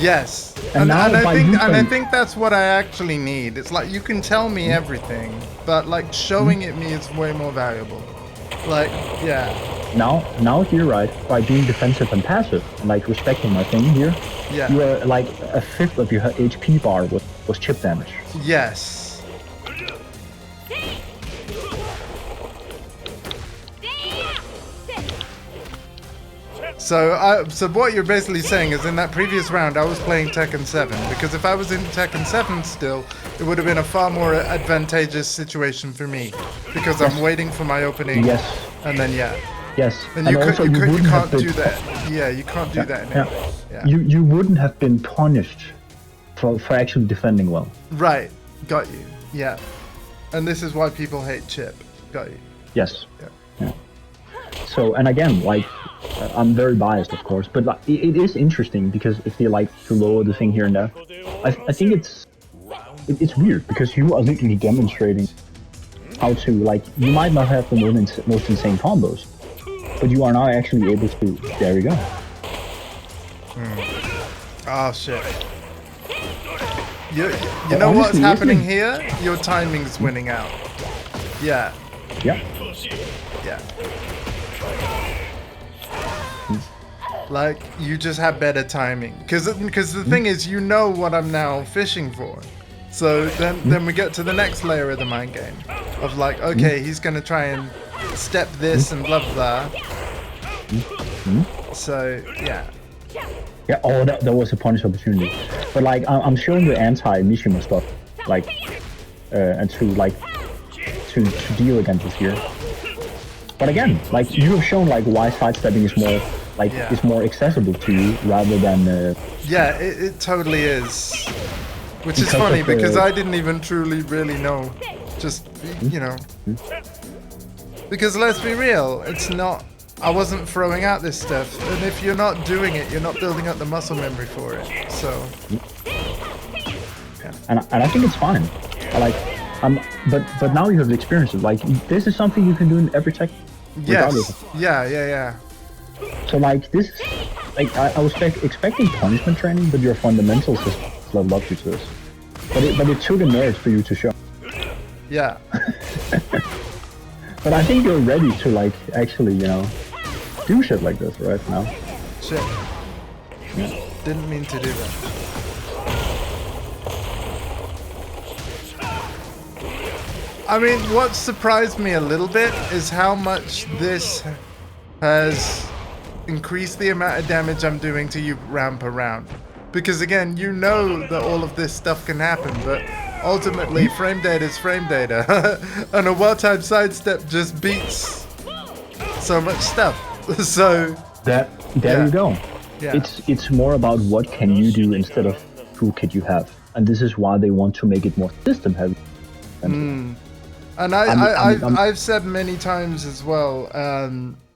Yes. And I think that's what I actually need. It's like you can tell me everything, but like showing it me is way more valuable. Like, yeah. Now here, right, by being defensive and passive, and like respecting my thing here, you are like a fifth of your HP bar was chip damage. Yes. So what you're basically saying is in that previous round I was playing Tekken 7, because if I was in Tekken 7 still, it would have been a far more advantageous situation for me, because I'm waiting for my opening. Yes. And then Yes. And you can't do that. Yeah, you can't do that anymore. Yeah. You wouldn't have been punished for actually defending well. Right. Got you. Yeah. And this is why people hate Chip. Got you. Yes. Yeah. So, and again, like, I'm very biased, of course, but like, it is interesting because if they like to lower the thing here and there, I think it's weird because you are literally demonstrating how to, like, you might not have the most insane combos, but you are now actually able to. There we go. Oh shit. You know what's happening here? Your timing's winning out. Yeah. Yeah. Yeah. Like, you just have better timing. Because the thing is, you know what I'm now fishing for. So then we get to the next layer of the mind game. Of like, okay, he's going to try and step this and blah blah. So, yeah. Yeah, oh, that was a punish opportunity. But like, I'm showing the anti-Mishima stuff. Like, and to deal against this here. But again, like, you have shown like why sidestepping is more like is more accessible to you rather than yeah, it totally is, which is funny because I didn't even truly really know, just you know, because let's be real, it's not, I wasn't throwing out this stuff, and if you're not doing it, you're not building up the muscle memory for it. So yeah. And I think it's fine. I like but now you have the experience of like, this is something you can do in every tech. Yes. Yeah. So like this, like I was expecting punishment training, but your fundamentals just leveled up you to this. But it took a nerd for you to show. Yeah. But I think you're ready to like actually, you know, do shit like this right now. Shit. Yeah. Didn't mean to do that. I mean, what surprised me a little bit is how much this has increased the amount of damage I'm doing to you round per round. Because again, you know that all of this stuff can happen, but ultimately frame data is frame data. And a well-timed sidestep just beats so much stuff. So there you go. Yeah. It's more about what can you do instead of toolkit you have. And this is why they want to make it more system heavy. And I've said many times as well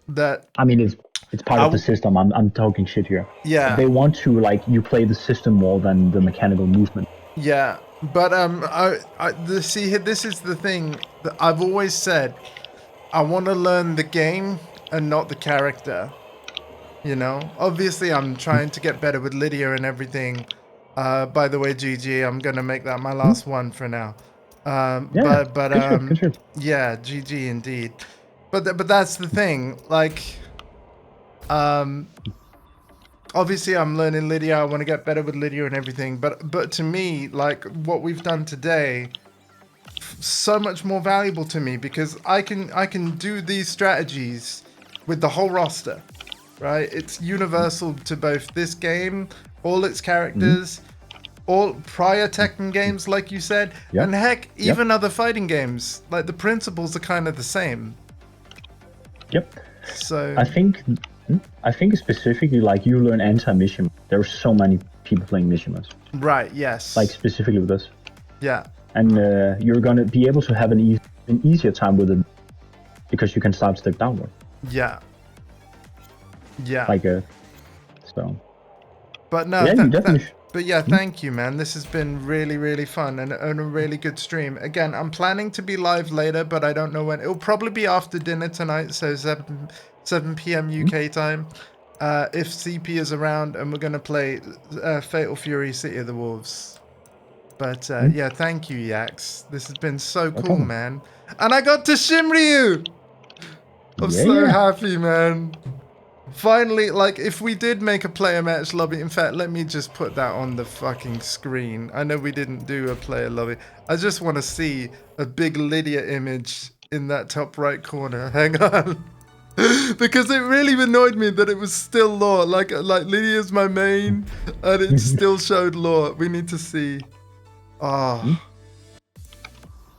that I mean it's part of the system. I'm talking shit here. Yeah. They want to like you play the system more than the mechanical movement. Yeah, but this is the thing that I've always said. I want to learn the game and not the character. You know, obviously I'm trying to get better with Lydia and everything. By the way, GG, I'm gonna make that my last one for now. But good shit. yeah, GG indeed. But that's the thing, like, obviously I'm learning Lydia. I want to get better with Lydia and everything. But to me, like what we've done today, so much more valuable to me because I can do these strategies with the whole roster, right? It's universal to both this game, all its characters, all prior Tekken games, like you said, and heck, even other fighting games. Like the principles are kind of the same. Yep. So I think specifically, like, you learn anti-mission. There's so many people playing missions. Right. Yes. Like specifically with this. Yeah. And you're gonna be able to have an easier time with it because you can start step downward. Yeah. Yeah. Like so. But no. Yeah, you definitely. But yeah, thank you, man. This has been really, really fun and a really good stream. Again, I'm planning to be live later, but I don't know when. It'll probably be after dinner tonight, so 7 p.m. UK time. If CP is around, and we're going to play Fatal Fury City of the Wolves. But yeah, thank you, Yax. This has been so cool, man. And I got to SHINRYU! I'm so happy, man. Finally, like, if we did make a player match lobby, in fact, let me just put that on the fucking screen. I know we didn't do a player lobby. I just want to see a big Lydia image in that top right corner. Hang on. Because it really annoyed me that it was still Law. Like Lydia's my main, and it still showed Law. We need to see. Oh.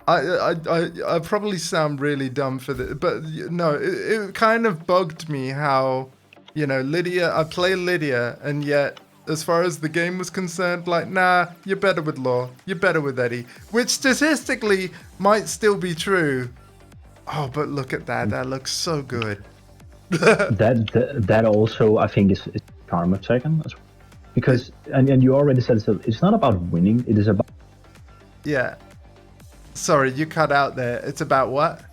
I probably sound really dumb for this, but no, it kind of bugged me how, you know, Lydia, I play Lydia, and yet, as far as the game was concerned, like, nah, you're better with Law, you're better with Eddie, which statistically might still be true. Oh, but look at that, that looks so good. that also, I think, is charm of Tekken, because, and you already said it's not about winning, it is about... Yeah. Sorry, you cut out there. It's about what?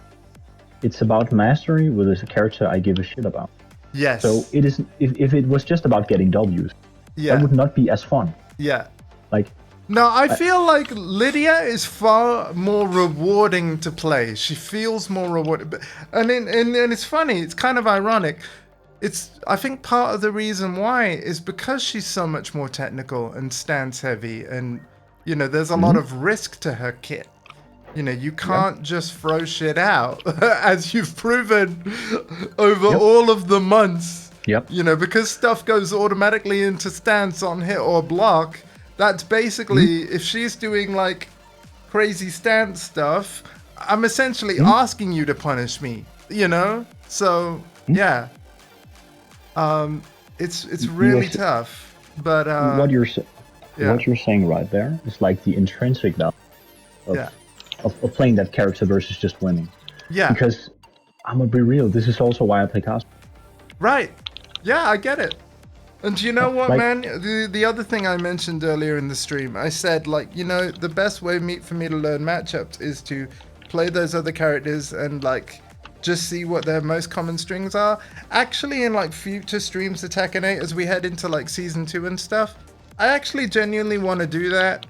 It's about mastery with a character I give a shit about. Yes. So it is. If it was just about getting W's, that would not be as fun. Yeah. Like. No, I feel like Lydia is far more rewarding to play. She feels more rewarding, and it's funny. It's kind of ironic. I think part of the reason why is because she's so much more technical and stance heavy, and you know, there's a lot of risk to her kit. You know, you can't just throw shit out, as you've proven over all of the months. Yep. You know, because stuff goes automatically into stance on hit or block, that's basically, if she's doing, like, crazy stance stuff, I'm essentially asking you to punish me, you know? So, yeah. It's really tough, but... what you're saying right there is, like, the intrinsic value of playing that character versus just winning. Yeah. Because I'm gonna be real, this is also why I play cosplay. Right. Yeah, I get it. And do you know what, man? The other thing I mentioned earlier in the stream, I said, like, you know, the best way for me to learn matchups is to play those other characters and, like, just see what their most common strings are. Actually, in, like, future streams of Tekken 8, as we head into, like, Season 2 and stuff, I actually genuinely want to do that.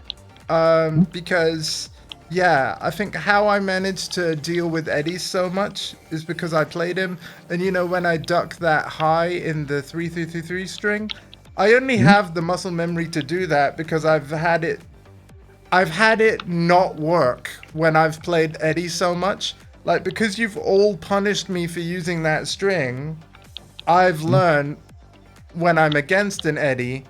Because... yeah, I think how I managed to deal with Eddie so much is because I played him. And you know, when I duck that high in the 3-3-3 string, I only have the muscle memory to do that because I've had it not work when I've played Eddie so much. Like, because you've all punished me for using that string, I've learned when I'm against an Eddie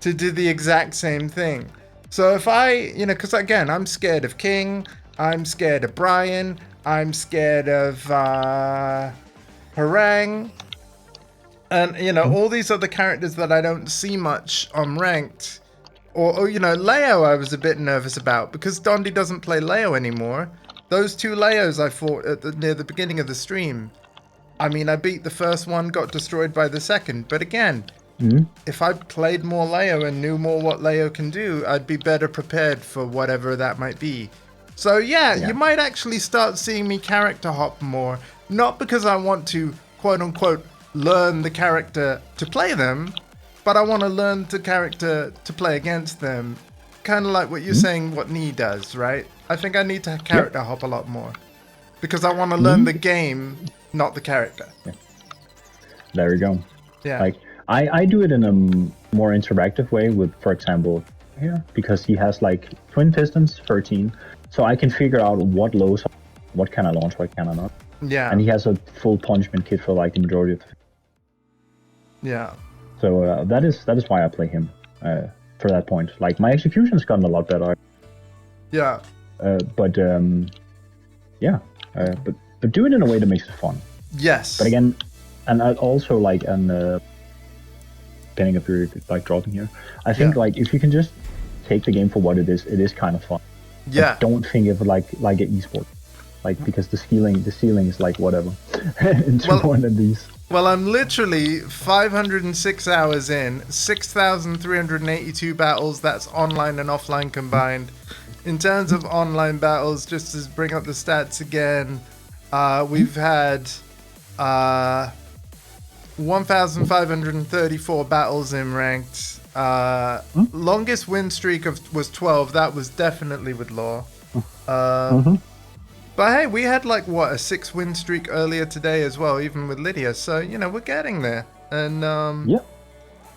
to do the exact same thing. So if I, you know, because again, I'm scared of King, I'm scared of Brian, I'm scared of Harang, and, you know, all these other characters that I don't see much on ranked. Or you know, Leo I was a bit nervous about because Dondi doesn't play Leo anymore. Those two Leos I fought near the beginning of the stream. I mean, I beat the first one, got destroyed by the second, but again... if I played more Leo and knew more what Leo can do, I'd be better prepared for whatever that might be. So yeah, you might actually start seeing me character hop more. Not because I want to, quote unquote, learn the character to play them, but I want to learn the character to play against them. Kind of like what you're saying, what Knee does, right? I think I need to character hop a lot more. Because I want to learn the game, not the character. Yeah. There we go. Yeah. Like, I do it in a more interactive way with, for example, here because he has like twin pistons, 13. So I can figure out what lows, what can I launch, what can I not. Yeah. And he has a full punishment kit for like the majority of. Yeah. So that is why I play him for that point. Like my execution's gotten a lot better. Yeah. But do it in a way that makes it fun. Yes. But again, and I also like depending if you're like dropping here, I think like if you can just take the game for what it is kind of fun. Yeah. But don't think of it like an esport, like because the ceiling is like whatever. It's more than these. Well, I'm literally 506 hours in, 6,382 battles. That's online and offline combined. In terms of online battles, just to bring up the stats again, we've had 1,534 battles in ranked. Longest win streak was 12. That was definitely with Law. But hey, we had like what, a 6 win streak earlier today as well, even with Lydia. So you know we're getting there. And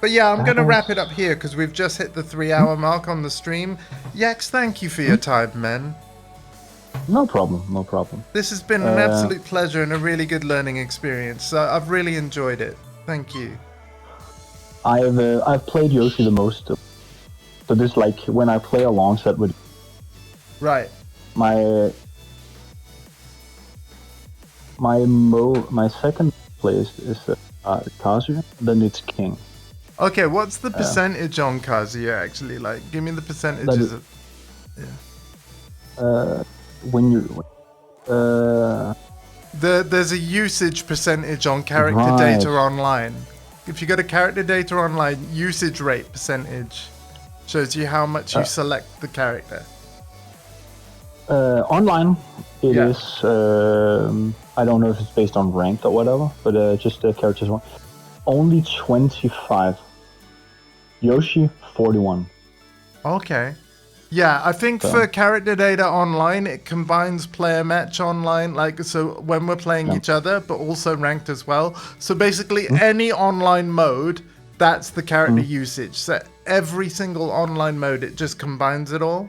But yeah, I'm gonna wrap it up here because we've just hit the 3-hour mark on the stream. Yax, thank you for your time, man. No problem, no problem. This has been an absolute pleasure and a really good learning experience. So I've really enjoyed it. Thank you. I've played Yoshi the most. So this like when I play alongside with. Right. My second place is Kazuya, then it's King. Okay, what's the percentage on Kazuya actually? Like, give me the percentages of. Yeah. When you. There's a usage percentage on character data online. If you go to character data online, usage rate percentage shows you how much you select the character. Online, it is. I don't know if it's based on ranked or whatever, but just the characters one. Only 25. Yoshi, 41. Okay. Yeah, I think for character data online, it combines player match online, like so when we're playing each other, but also ranked as well. So basically, any online mode, that's the character usage. So every single online mode, it just combines it all.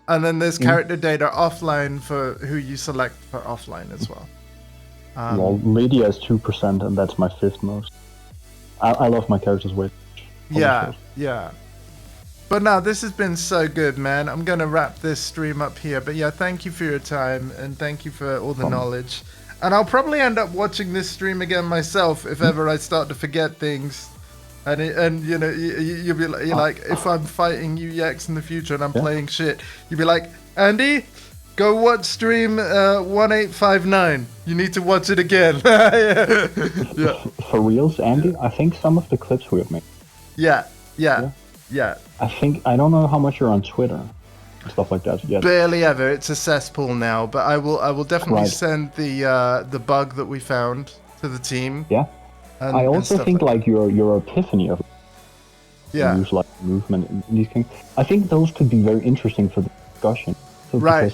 And then there's character data offline for who you select for offline as well. Well, Lydia is 2%, and that's my 5th most. I love my characters way. Yeah, yeah. But no, this has been so good, man. I'm going to wrap this stream up here. But yeah, thank you for your time, and thank you for all the knowledge. And I'll probably end up watching this stream again myself if ever I start to forget things. And you know, you'll be like, you're like, if I'm fighting you, Yax, in the future, and I'm playing shit, you'll be like, Andy, go watch stream 1859. You need to watch it again. Yeah. For reals, Andy, I think some of the clips we have made. Yeah. I don't know how much you're on Twitter and stuff like that yet. Barely ever. It's a cesspool now, but I will definitely send the bug that we found to the team. Yeah. I also think like your epiphany of use like movement and these things. I think those could be very interesting for the discussion. So right.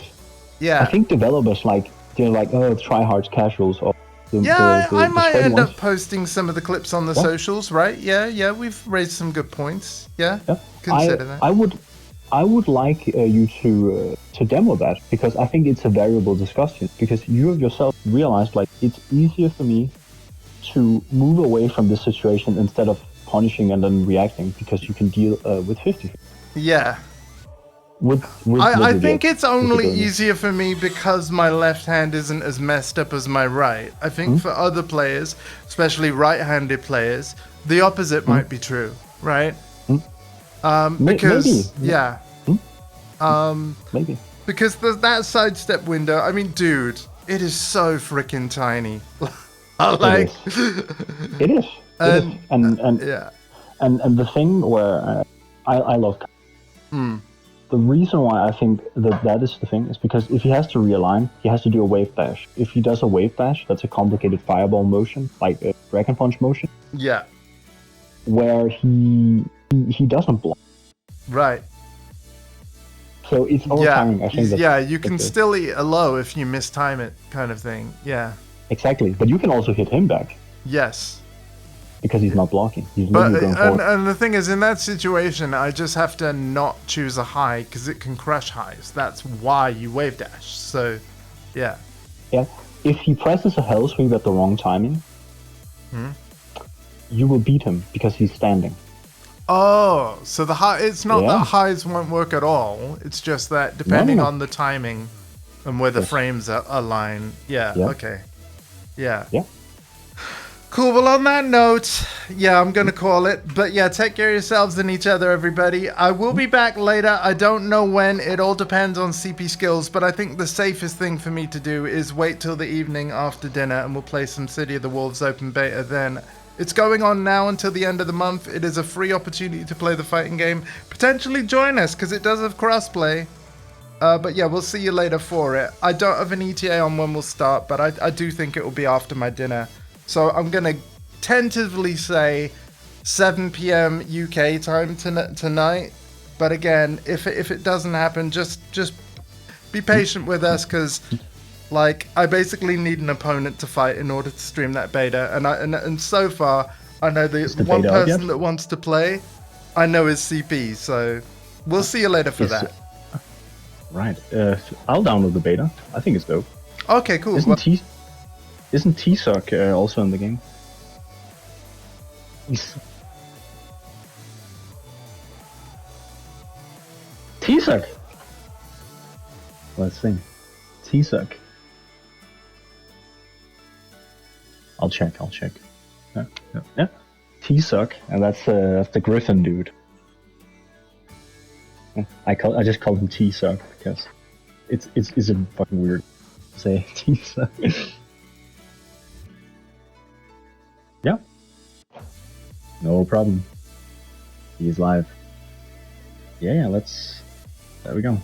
Yeah. I think developers like they're like, oh, tryhards, casuals, or I might end up posting some of the clips on the socials, right? Yeah, we've raised some good points. Yeah. Consider that. I would like you to demo that, because I think it's a variable discussion, because you yourself realized like it's easier for me to move away from this situation instead of punishing and then reacting, because you can deal with 50. Yeah. I think it's only easier for me because my left hand isn't as messed up as my right. I think for other players, especially right-handed players, the opposite might be true, right? Because maybe because there's that sidestep window. I mean, dude, it is so freaking tiny. Like it is. And the thing where I love. The reason why I think that is the thing is because if he has to realign, he has to do a wave dash. If he does a wave dash, that's a complicated fireball motion, like a Dragon Punch motion. Yeah. Where he doesn't block. Right. So it's overtiring. I think. You can still eat a low if you mistime it, kind of thing. Yeah. Exactly, but you can also hit him back. Yes. because he's not blocking. He's But literally going forward. and the thing is, in that situation, I just have to not choose a high because it can crush highs. That's why you wave dash. So, yeah. Yeah. If he presses a hell sweep at the wrong timing, you will beat him because he's standing. Oh, so the high. It's not Yeah. that highs won't work at all. It's just that depending No. on the timing and where the Yes. frames are align. Yeah. Yeah. Okay. Yeah. Yeah. Cool. Well, on that note, yeah, I'm gonna call it. But yeah, take care of yourselves and each other, everybody. I will be back later. I don't know when. It all depends on CP skills. But I think the safest thing for me to do is wait till the evening after dinner, and we'll play some City of the Wolves open beta then. It's going on now until the end of the month. It is a free opportunity to play the fighting game. Potentially join us because it does have crossplay. But yeah, we'll see you later for it. I don't have an ETA on when we'll start, but I do think it will be after my dinner. So I'm going to tentatively say 7 p.m. UK time tonight. But again, if it doesn't happen, just be patient with us because like I basically need an opponent to fight in order to stream that beta. And so far, I know the one beta out person yet? that wants to play, I know is CP. So we'll see you later for Is- that. Right. I'll download the beta. I think it's dope. Okay, cool. Isn't T-Suck also in the game? T-Suck! Let's see. T-Suck. I'll check. Yeah. T-Suck, and that's the Griffin dude. I just call him T-Suck because it's a fucking weird to say T-Suck. Yeah. No problem. He's live. Yeah, there we go.